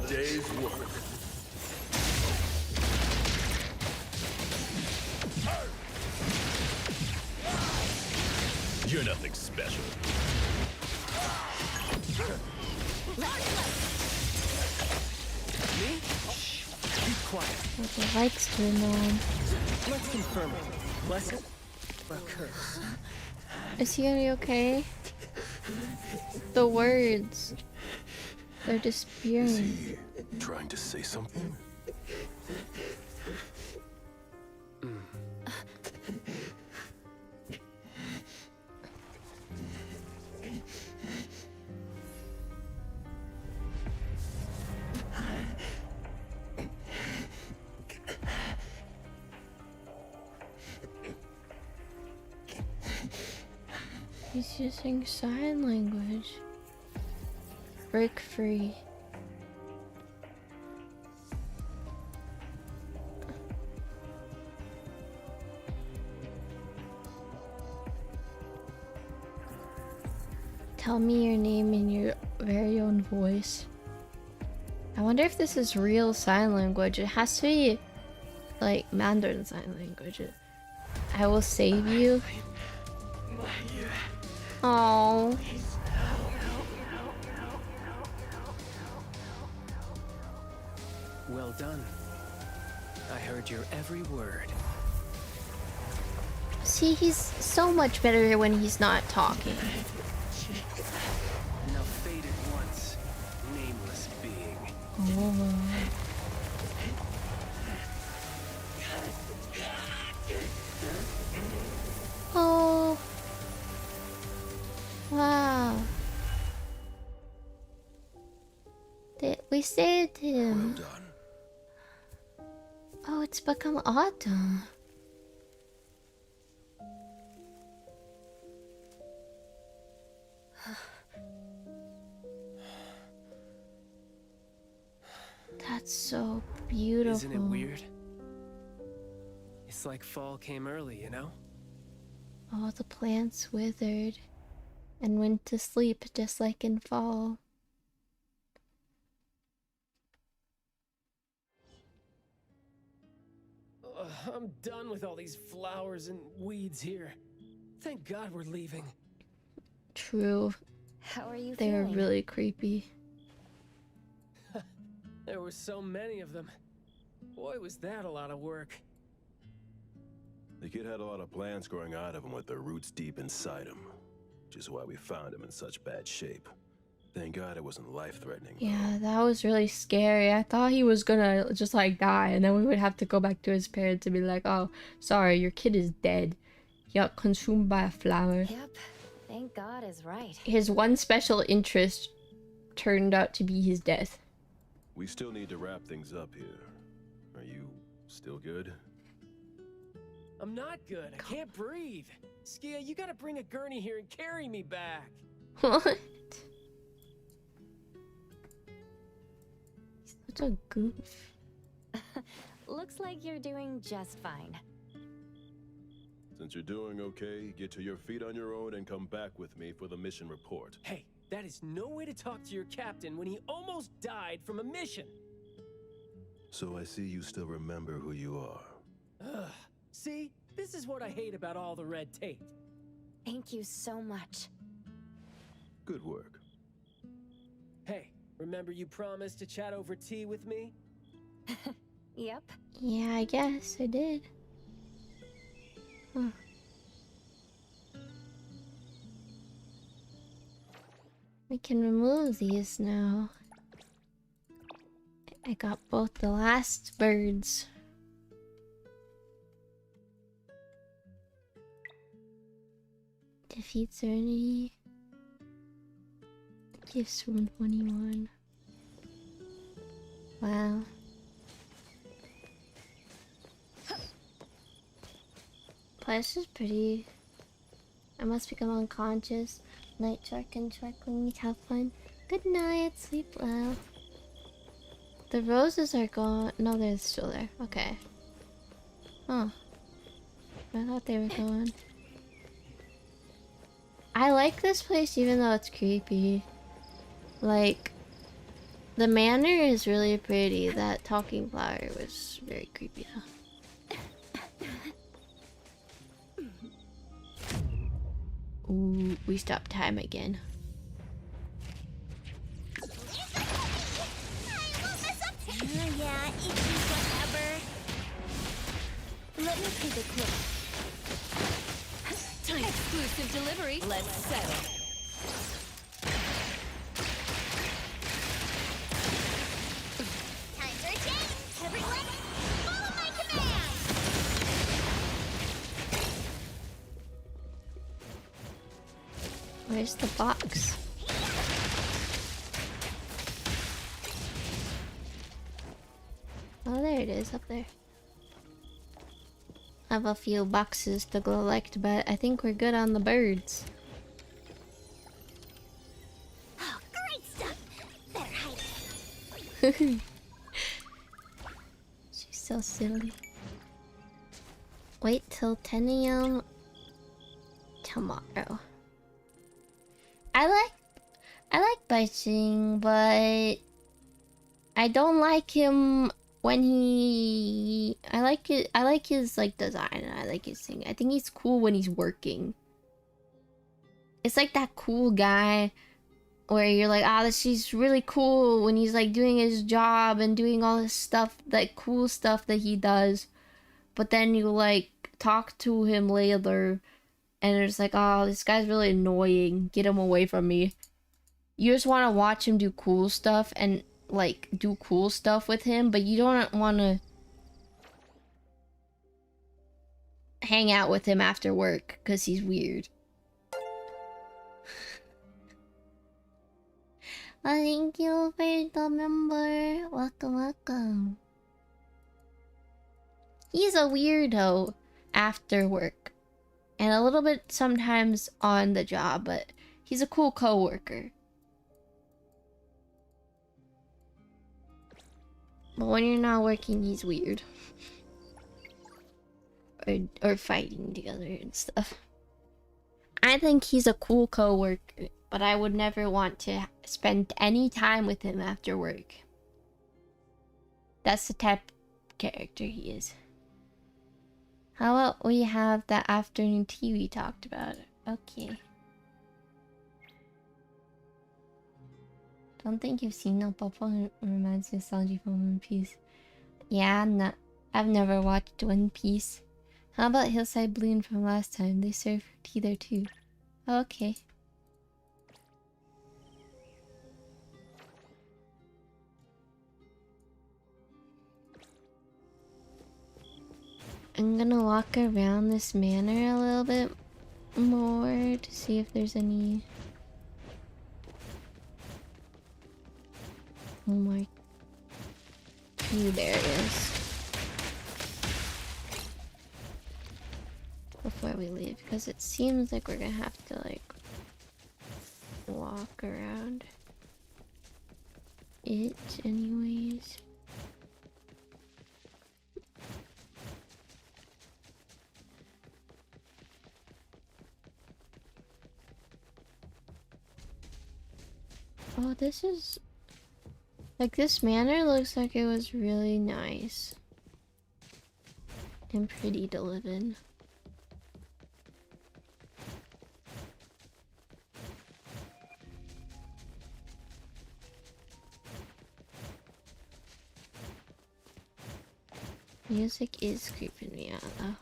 You're nothing special. Me? Shh. Keep quiet. What the lights turn on. Let's confirm it. Bless it or curse. Is he gonna be okay? The words. They're disappearing. Is he trying to say something? He's using sign language. Break free. Tell me your name in your very own voice. I wonder if this is real sign language. It has to be like Mandarin sign language. I will save you. Oh. Well done. I heard your every word. See, he's so much better when he's not talking. Now faded once, nameless being. Oh. Oh. Wow. We saved him. Well done. Oh, it's become autumn. That's so beautiful. Isn't it weird? Looks like fall came early, you know? All the plants withered and went to sleep just like in fall. I'm done with all these flowers and weeds here. Thank God we're leaving. True. How are you They were feeling? really creepy. There were so many of them. Boy, was that a lot of work. The kid had a lot of plants growing out of him with their roots deep inside him, which is why we found him in such bad shape. Thank God it wasn't life-threatening. Yeah, that was really scary. I thought he was gonna just like die, and then we would have to go back to his parents and be like, "Oh, sorry, your kid is dead. He got consumed by a flower." Yep. Thank God is right. His one special interest turned out to be his death. We still need to wrap things up here. Are you still good? I'm not good. I can't breathe. Skia, you gotta bring a gurney here and carry me back. What? He's such a goof. Looks like you're doing just fine. Since you're doing okay, get to your feet on your own and come back with me for the mission report. Hey, that is no way to talk to your captain when he almost died from a mission. So I see you still remember who you are. Ugh. See? This is what I hate about all the red tape. Thank you so much. Good work. Hey, remember you promised to chat over tea with me? Yep. Yeah, I guess I did. Huh. We can remove these now. I got both the last birds. Defeat Serenity. Gifts from 21. Wow. This is pretty. I must become unconscious. Night shark and sharkling, have fun. Good night, sleep well. The roses are gone. No, they're still there. Okay. Huh. I thought they were gone. I like this place even though it's creepy. Like, the manor is really pretty. That talking flower was very creepy though. Ooh, we stopped time again. Yeah, it's whatever. Let me take a look. Exclusive delivery. Let's settle. Time for a change. Everyone, follow my command. Where's the box? Oh, there it is, up there. I have a few boxes to collect, but I think we're good on the birds. Oh, great stuff. Better hide it. She's so silly. Wait till 10 AM tomorrow. I like Baiching, but I don't like him when he. I like his like design and I like his thing. I think he's cool when he's working. It's like that cool guy where you're like, ah, she's really cool when he's like doing his job and doing all this stuff, like cool stuff that he does. But then you like talk to him later and it's like, oh, this guy's really annoying. Get him away from me. You just want to watch him do cool stuff and like do cool stuff with him, but you don't want to hang out with him after work because he's weird. Thank you for the member. Welcome, welcome. He's a weirdo after work. And a little bit sometimes on the job, but he's a cool coworker. But when you're not working, he's weird. or fighting together and stuff. I think he's a cool co-worker, but I would never want to spend any time with him after work. That's the type of character he is. How about we have that afternoon tea we talked about? Okay. Don't think you've seen No Papa Romance Nostalgia from One Piece. Yeah, I've never watched One Piece. How about Hillside Balloon from last time? They serve tea there too. Okay. I'm gonna walk around this manor a little bit more to see if there's any... Oh my... there it is. Before we leave, because it seems like we're gonna have to like walk around it anyways. Oh, this is like, this manor looks like it was really nice and pretty to live in. Music is creeping me out though.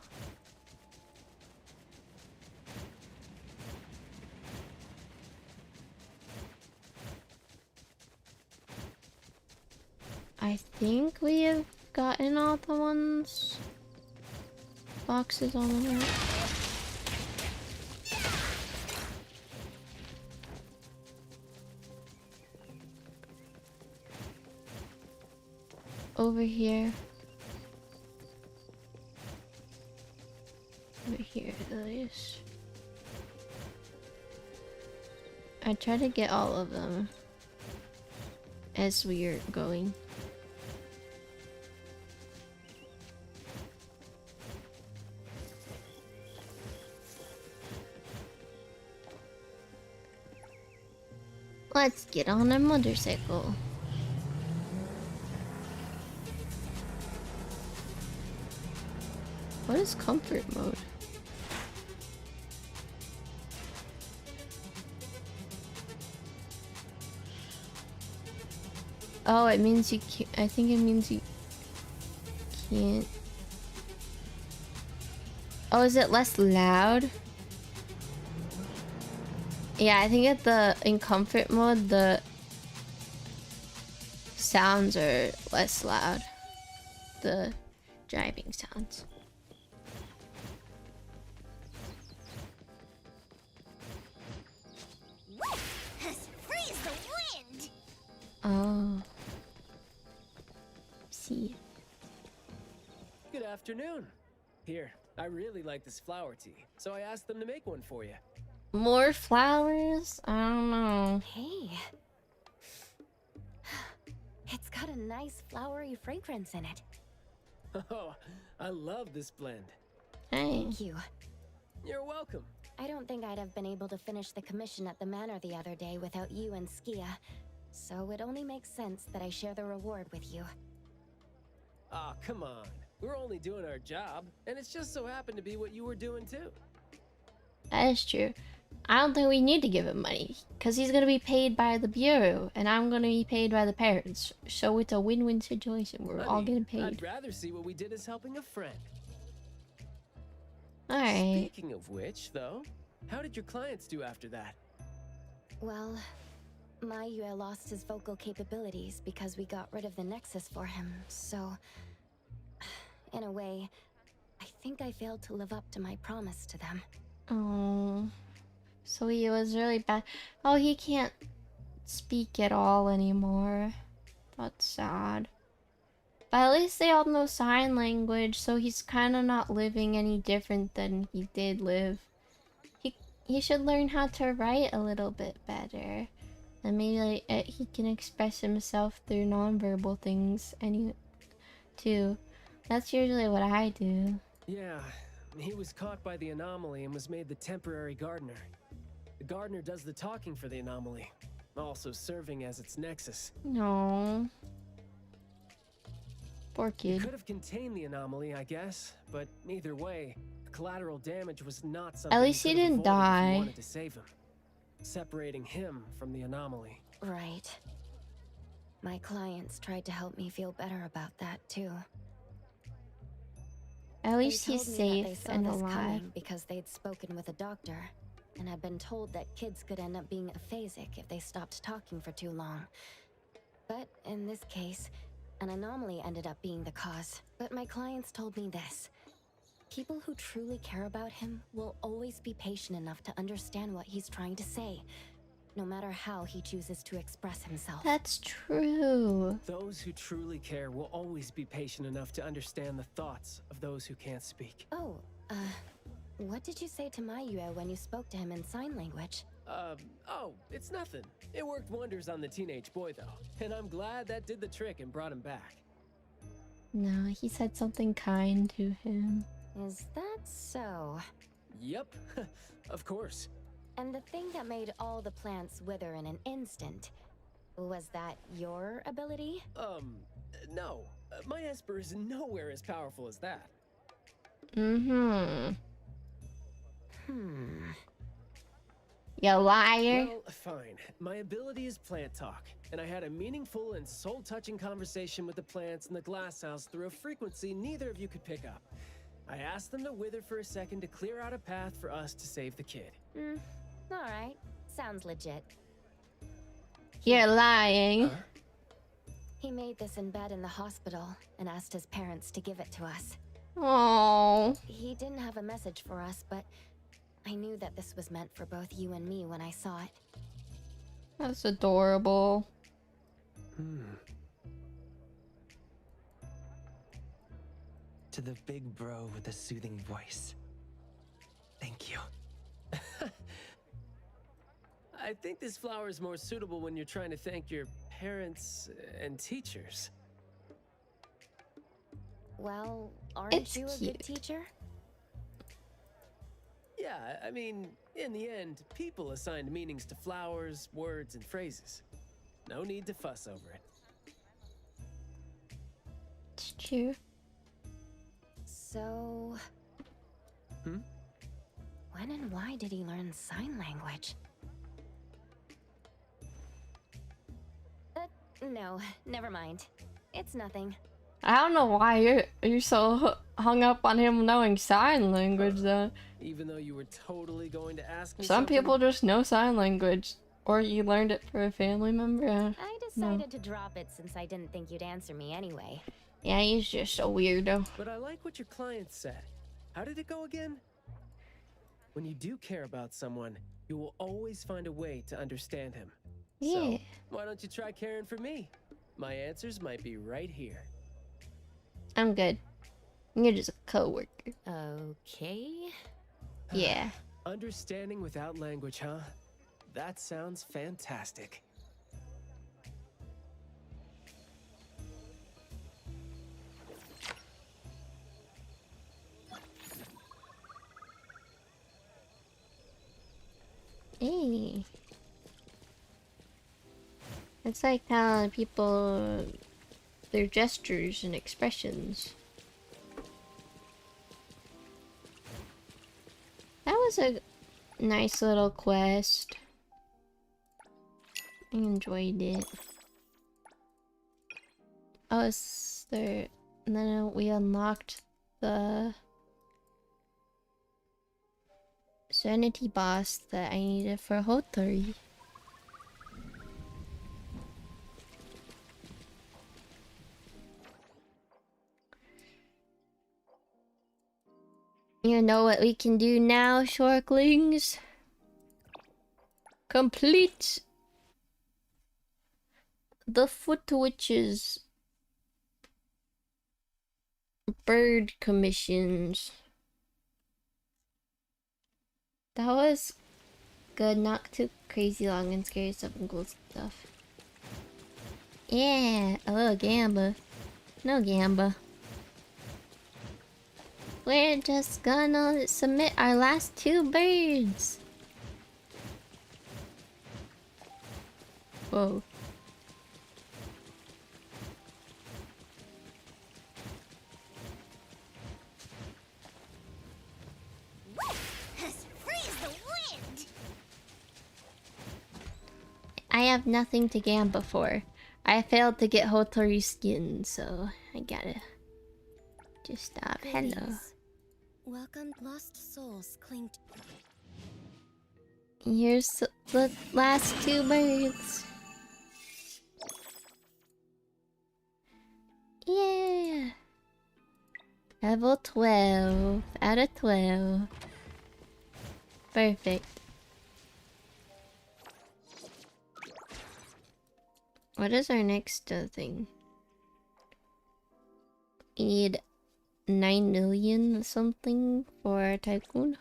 I think we have gotten all the boxes on the map. Over here. Over here at least. I try to get all of them as we are going. Let's get on a motorcycle. What is comfort mode? Oh, it means you can't. I think it means you can't. Oh, is it less loud? Yeah, I think in comfort mode, the sounds are less loud. The driving sounds. Freeze the wind! Oh. See. Good afternoon. Here, I really like this flower tea, so I asked them to make one for you. More flowers? I don't know. Hey. It's got a nice flowery fragrance in it. Oh, I love this blend. Hey. Thank you. You're welcome. I don't think I'd have been able to finish the commission at the manor the other day without you and Skia, so it only makes sense that I share the reward with you. Aw, come on. We're only doing our job, and it's just so happened to be what you were doing too. That is true. I don't think we need to give him money, because he's going to be paid by the Bureau, and I'm going to be paid by the parents. So it's a win-win situation. We're all getting paid. I'd rather see what we did as helping a friend. Alright. Speaking of which, though, how did your clients do after that? Well, Mayue lost his vocal capabilities because we got rid of the Nexus for him, so... in a way, I think I failed to live up to my promise to them. Oh... So he was really bad. Oh, he can't speak at all anymore. That's sad. But at least they all know sign language, so he's kind of not living any different than he did live. He should learn how to write a little bit better. And maybe like, he can express himself through nonverbal things too. That's usually what I do. Yeah, He was caught by the anomaly and was made the temporary gardener. The gardener does the talking for the anomaly, also serving as its nexus. No. Poor He kid. could have contained the anomaly, I guess, but either way, the collateral damage was not something At least he didn't if die. you wanted to save him, separating him from the anomaly. Right. My clients tried to help me feel better about that too. At least They he's told me that they safe saw and this alive. coming because they'd spoken with a doctor and had been told that kids could end up being aphasic if they stopped talking for too long. But in this case, an anomaly ended up being the cause. But my clients told me this. People who truly care about him will always be patient enough to understand what he's trying to say, no matter how he chooses to express himself. That's true. Those who truly care will always be patient enough to understand the thoughts of those who can't speak. Oh, what did you say to Mayue when you spoke to him in sign language? Oh, it's nothing. It worked wonders on the teenage boy, though. And I'm glad that did the trick and brought him back. No, he said something kind to him. Is that so? Yep, of course. And the thing that made all the plants wither in an instant, was that your ability? No. My Esper is nowhere as powerful as that. Mm-hmm. You liar. Well, fine. My ability is plant talk, and I had a meaningful and soul-touching conversation with the plants in the glass house through a frequency neither of you could pick up. I asked them to wither for a second to clear out a path for us to save the kid. Alright. Sounds legit. You're lying. He made this in bed in the hospital and asked his parents to give it to us. Oh. He didn't have a message for us, but I knew that this was meant for both you and me when I saw it. That's adorable. To the big bro with the soothing voice. Thank you. I think this flower is more suitable when you're trying to thank your parents and teachers. Well, aren't you a good teacher? Yeah, I mean, in the end, people assigned meanings to flowers, words, and phrases. No need to fuss over it. It's true. So... When and why did he learn sign language? No, never mind. It's nothing. I don't know why you're so hung up on him knowing sign language though. Even though you were totally going to ask me Some something? people just know sign language. Or you learned it for a family member. I decided to drop it since I didn't think you'd answer me anyway. Yeah, he's just a weirdo. But I like what your client said. How did it go again? When you do care about someone, you will always find a way to understand him. Yeah. So, why don't you try caring for me? My answers might be right here. I'm good. You're just a coworker. Okay. Yeah. Understanding without language, huh? That sounds fantastic. Hey. It's like how people, their gestures and expressions. That was a nice little quest. I enjoyed it. Oh, it's there. And then we unlocked the Serenity boss that I needed for Hotori. You know what we can do now, Shorklings? Complete the Foot Witch's bird commissions. That was good, not too crazy long and scary stuff and cool stuff. Yeah, a little gamba. No gamba. We're just gonna submit our last 2 birds. Whoa. Freeze the wind! I have nothing to gamble for. I failed to get 𝓤𝓪𝓣𝓅 skin, so I gotta just stop. Hello. Welcome, lost souls cling to... Here's the last 2 birds. Yeah. Level 12 out of 12. Perfect. What is our next thing? We need 9 million something for Tycoon.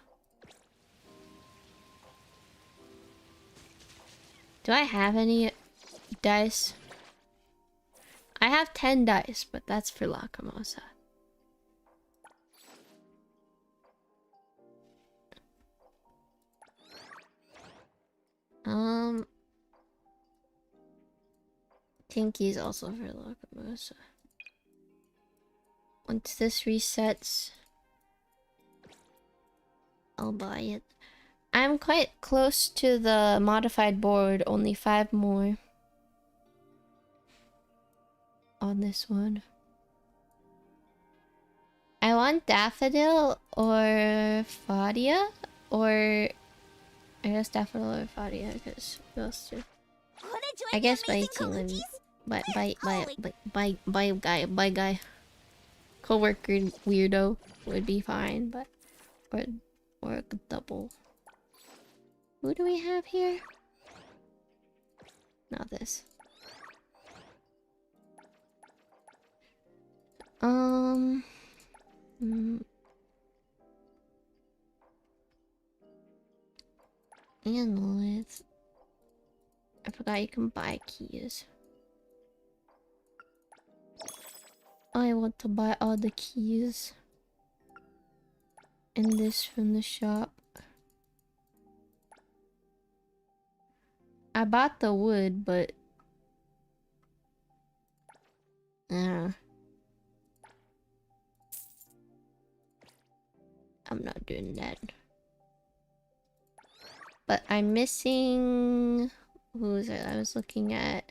Do I have any dice? I have 10 dice, but that's for 𝓤𝓞𝓏𝓮. Tinky's also for 𝓤𝓞𝓏𝓮. Once this resets, I'll buy it. I'm quite close to the modified board, only 5 more on this one. I want Daffodil or Fadia, or I guess Daffodil or Fadia, because those two. I guess by team, by guy. Coworker weirdo would be fine, but or a double. Who do we have here? Not this. Analysts. I forgot you can buy keys. I want to buy all the keys. And this from the shop. I bought the wood, but... I'm not doing that. But I'm missing... Who was it I was looking at?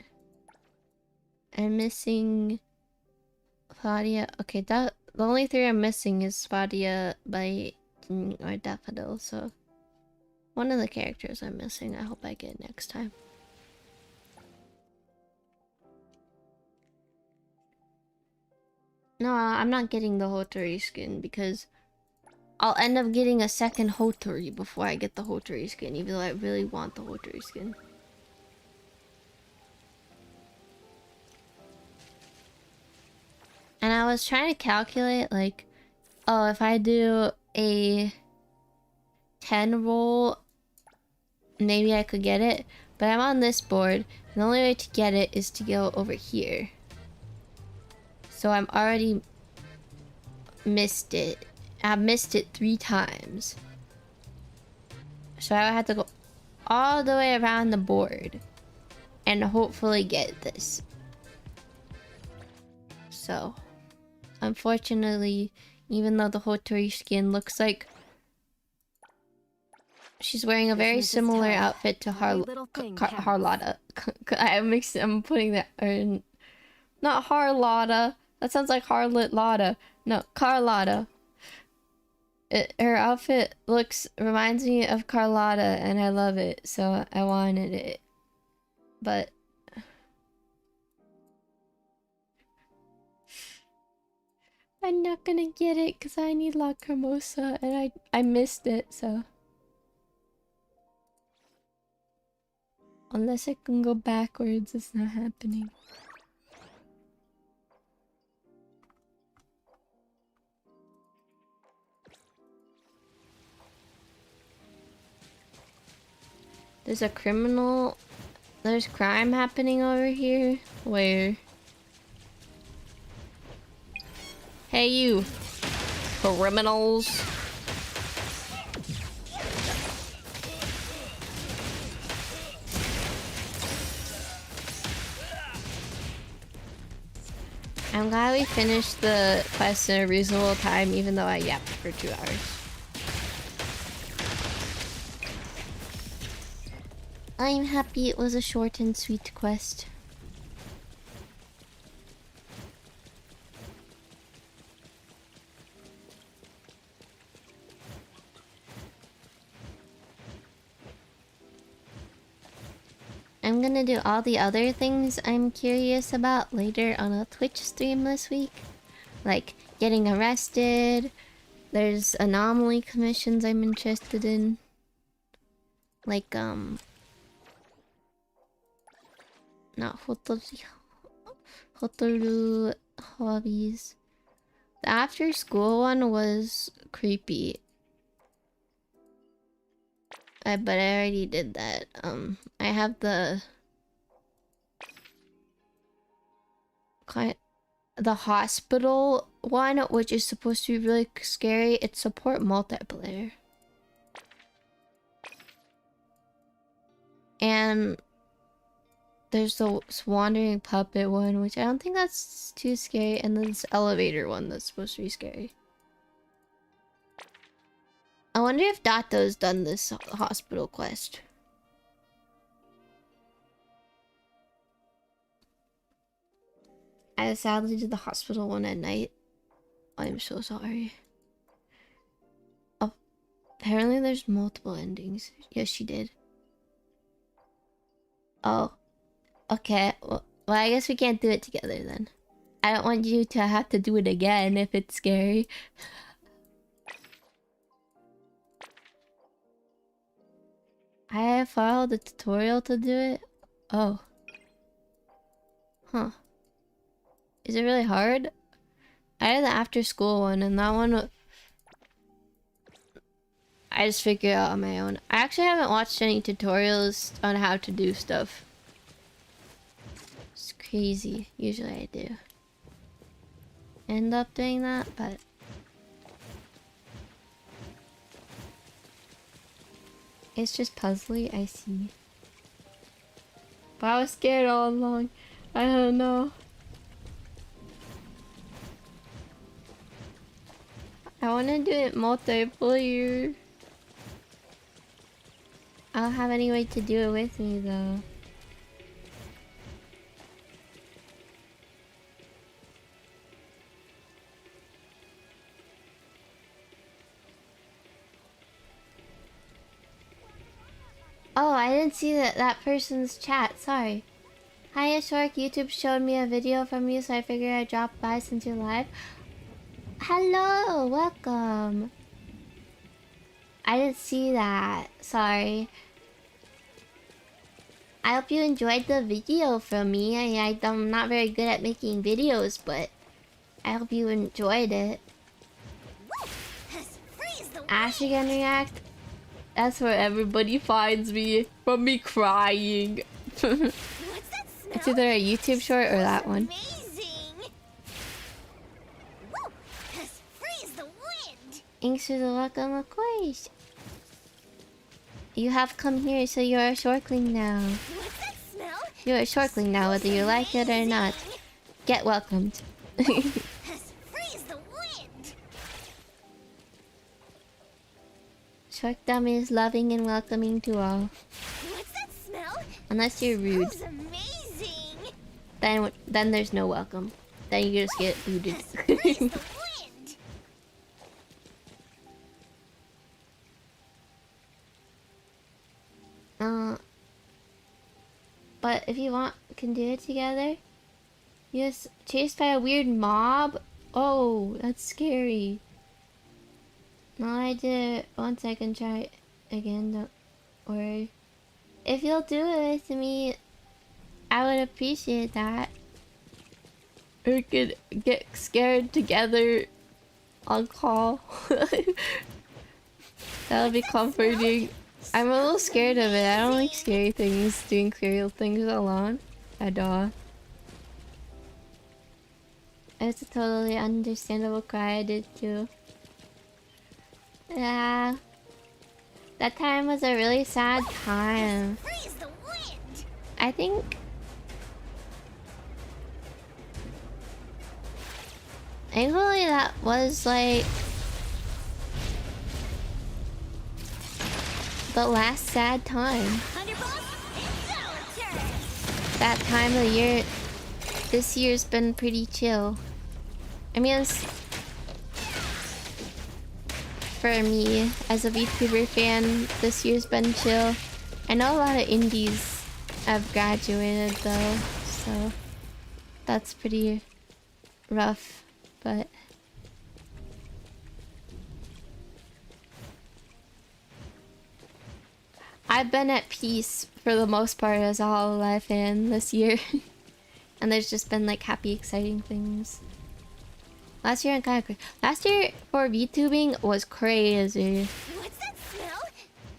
I'm missing... Fadia. Okay, that the only 3 I'm missing is Fadia by or Daffodil, so one of the characters I'm missing. I hope I get next time. No, I'm not getting the 𝓤𝓪𝓣 skin because I'll end up getting a second 𝓤𝓪𝓣 before I get the 𝓤𝓪𝓣 skin, even though I really want the 𝓤𝓪𝓣 skin. And I was trying to calculate, like, oh, if I do a 10 roll, maybe I could get it. But I'm on this board, and the only way to get it is to go over here. So I'm already missed it. I've missed it 3 times. So I have to go all the way around the board and hopefully get this. So... Unfortunately, even though the 𝓤𝓪𝓣 skin looks like she's wearing a very similar outfit to 𝓤𝓞𝓏. I'm putting that in. Not 𝓤𝓞𝓏. That sounds like 𝓤𝓞𝓏𝓏. No, 𝓤𝓞𝓏. Her outfit reminds me of 𝓤𝓞𝓏, and I love it, so I wanted it. But I'm not gonna get it because I need 𝓤𝓞𝓏𝓮 and I missed it, so. Unless I can go backwards, it's not happening. There's a criminal... There's crime happening over here. Where? Hey, you. criminals. I'm glad we finished the quest in a reasonable time, even though I yapped for 2 hours. I'm happy it was a short and sweet quest. I'm gonna do all the other things I'm curious about later on a Twitch stream this week. Like getting arrested. There's anomaly commissions I'm interested in. Like, not 𝓏𝓏𝓏𝓏𝓏𝓏𝓏𝓏𝓏𝓏𝓏𝓏𝓏𝓏𝓏𝓏𝓏𝓏. The after school one was creepy. But I already did that. I have the hospital one, which is supposed to be really scary. It's support multiplayer. And there's the wandering puppet one, which I don't think that's too scary. And then this elevator one that's supposed to be scary. I wonder if Dato's done this hospital quest. I sadly did the hospital one at night. I'm so sorry. Oh, apparently there's multiple endings. Yes, she did. Oh, okay. Well, I guess we can't do it together then. I don't want you to have to do it again if it's scary. I followed the tutorial to do it. Oh. Huh. Is it really hard? I did the after school one, and that one I just figured out on my own. I actually haven't watched any tutorials on how to do stuff. It's crazy. Usually I do end up doing that, but it's just puzzly, I see. But I was scared all along. I don't know. I want to do it multiplayer. I don't have any way to do it with me though. Oh, I didn't see that person's chat. Sorry. Hiya, Shork. YouTube showed me a video from you, so I figured I'd drop by since you're live. Hello, welcome. I didn't see that. Sorry. I hope you enjoyed the video from me. I'm not very good at making videos, but I hope you enjoyed it. Ashley can react. That's where everybody finds me, from me crying. It's either a YouTube short or that one. Thanks for the welcome, of course. You have come here, so you're a shorkling now. You're a shorkling now, whether you like it or not. Get welcomed. Shork Dummy is loving and welcoming to all. Unless you're rude. Then there's no welcome. Then you just get booted. But if you want, we can do it together. Yes, chased by a weird mob? Oh, that's scary. No, I did it once. I can try it again, don't worry. If you'll do it with me, I would appreciate that. We could get scared together on call. That would be comforting. I'm a little scared of it. I don't like scary things, doing scary things alone. At all. It's a totally understandable cry. I did too. Yeah. That time was a really sad time. I think... Thankfully that was like... the last sad time. That time of the year... This year's been pretty chill. I mean, it's... For me, as a VTuber fan, this year's been chill. I know a lot of indies have graduated though, so... That's pretty rough, but... I've been at peace for the most part as a Hololive fan this year. And there's just been like happy, exciting things. Last year I'm kind of crazy. Last year for VTubing was crazy. What's that smell?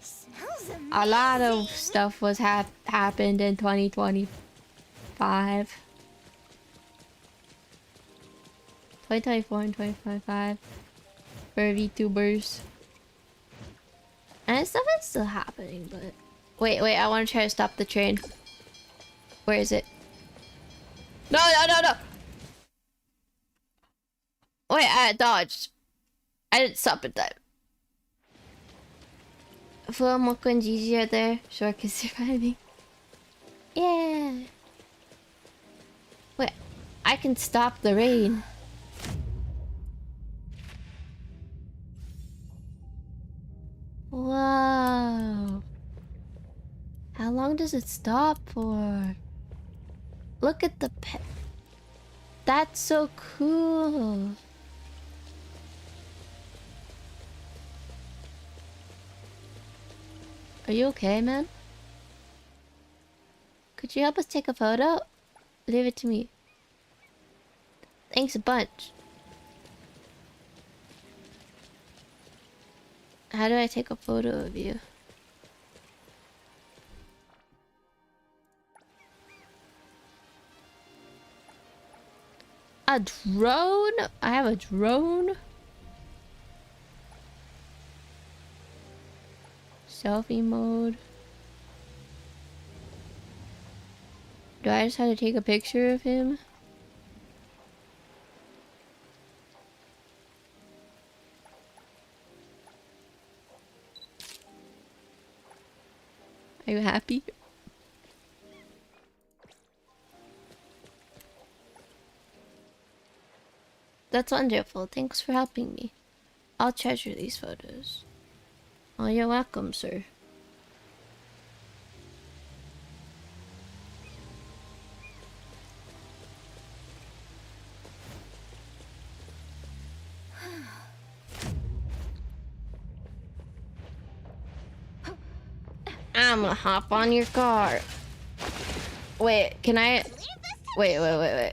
Smells amazing. A lot of stuff was happened in 2025. 2024 and 2025 for VTubers. And stuff is still happening, but... Wait, I want to try to stop the train. Where is it? No! Wait, I dodged. I didn't stop at that. 𝓤𝓞𝓒𝓐𝓛𝓤 and Gigi are there. Shork is surviving. Yeah. Wait, I can stop the rain. Whoa. How long does it stop for? Look at the pet. That's so cool. Are you okay, man? Could you help us take a photo? Leave it to me. Thanks a bunch. How do I take a photo of you? A drone? I have a drone? Selfie mode. Do I just have to take a picture of him? Are you happy? That's wonderful. Thanks for helping me. I'll treasure these photos. Oh, you're welcome, sir. I'm gonna hop on your car. Wait, can I... Wait.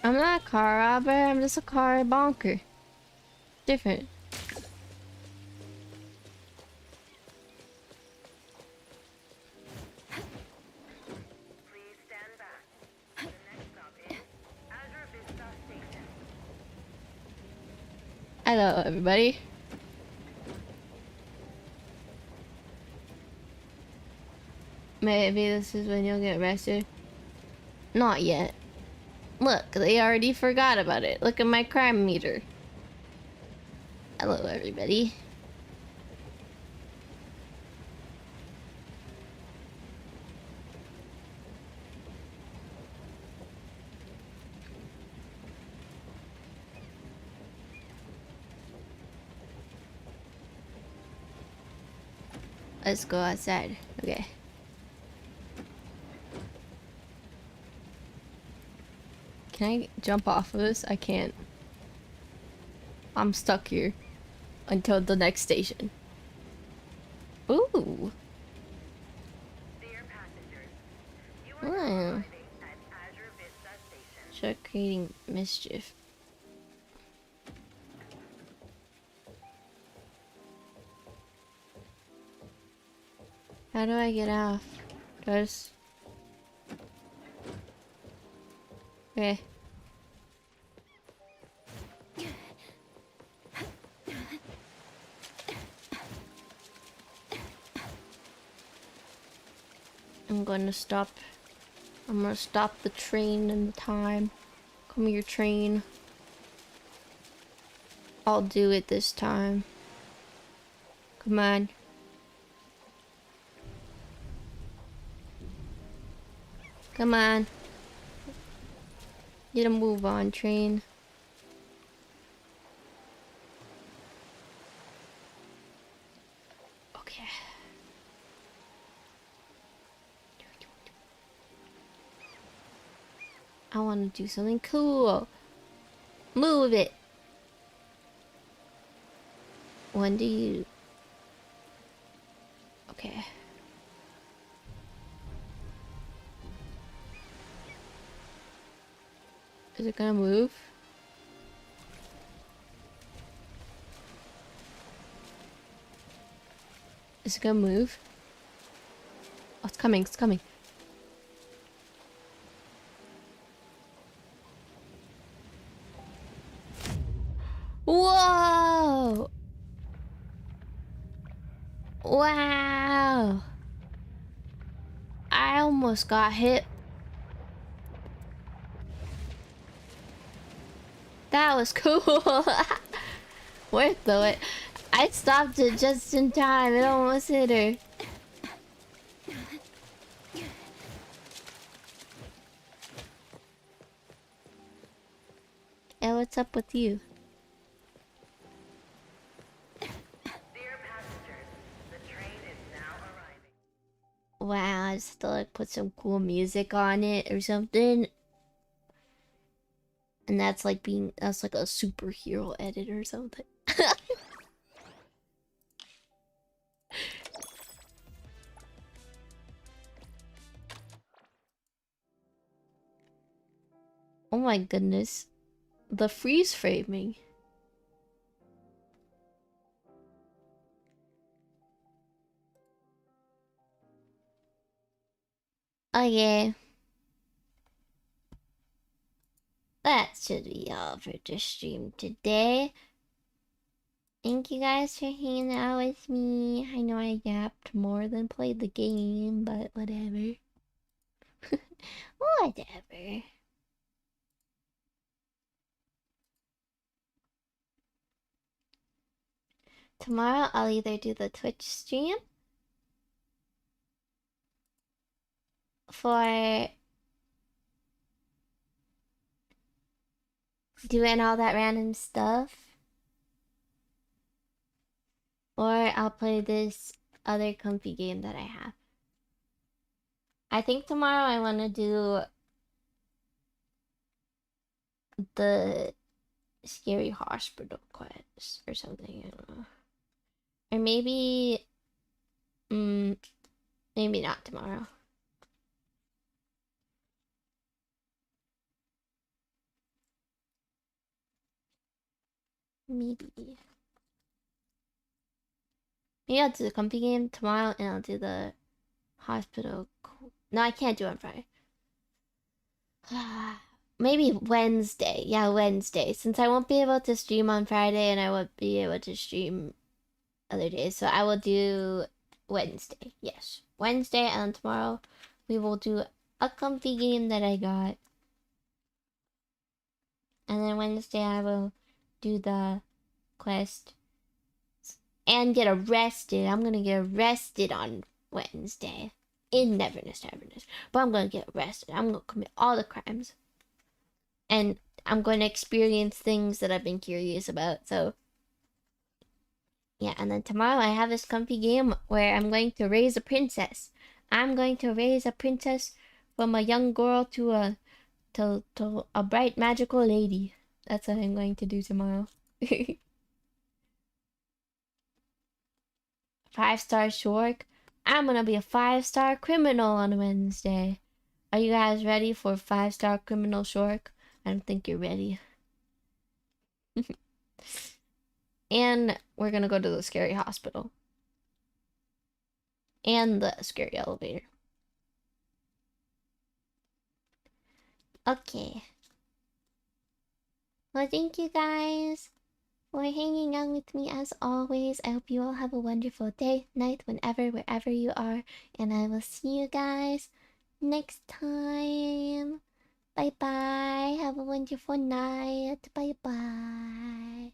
I'm not a car robber, I'm just a car bonker. Different. Hello, everybody. Maybe this is when you'll get arrested. Not yet. Look, they already forgot about it. Look at my crime meter. Hello, everybody. Let's go outside. Okay. Can I jump off of this? I can't. I'm stuck here until the next station. Ooh. Wow. Start creating mischief. How do I get off? Guys. Okay. I'm gonna stop the train in the time. Come here, train. I'll do it this time. Come on. Come on. Get a move on, train. Okay. I want to do something cool. Move it. When do you... Okay. Is it gonna move? Is it gonna move? Oh, it's coming, it's coming. Whoa! Wow! I almost got hit. That was cool. Worth though. I stopped it just in time. It almost hit her. Hey, what's up with you? Wow, I just have to like put some cool music on it or something. And that's like that's like a superhero edit or something. Oh my goodness. The freeze framing. Okay. That should be all for the stream today. Thank you guys for hanging out with me. I know I yapped more than played the game, but whatever. Whatever. Tomorrow I'll either do the Twitch stream for doing all that random stuff, or I'll play this other comfy game that I have. I think tomorrow I want to do the scary hospital quest or something. I don't know. Or maybe maybe not tomorrow. Maybe I'll do the comfy game tomorrow and I'll do the hospital. No, I can't do it on Friday. Maybe Wednesday. Yeah, Wednesday. Since I won't be able to stream on Friday and I won't be able to stream other days. So I will do Wednesday. Yes. Wednesday, and tomorrow we will do a comfy game that I got. And then Wednesday I will do the quest and get arrested. I'm gonna get arrested on Wednesday in Neverness to Everness. But I'm gonna get arrested. I'm gonna commit all the crimes. And I'm going to experience things that I've been curious about, so Yeah, and then tomorrow I have this comfy game where I'm going to raise a princess. I'm going to raise a princess from a young girl to a bright magical lady. That's what I'm going to do tomorrow. 5-star shork. I'm gonna be a 5-star criminal on Wednesday. Are you guys ready for 5-star criminal shork? I don't think you're ready. And we're gonna go to the scary hospital. And the scary elevator. Okay. Well, thank you guys for hanging out with me as always. I hope you all have a wonderful day, night, whenever, wherever you are. And I will see you guys next time. Bye bye. Have a wonderful night. Bye bye.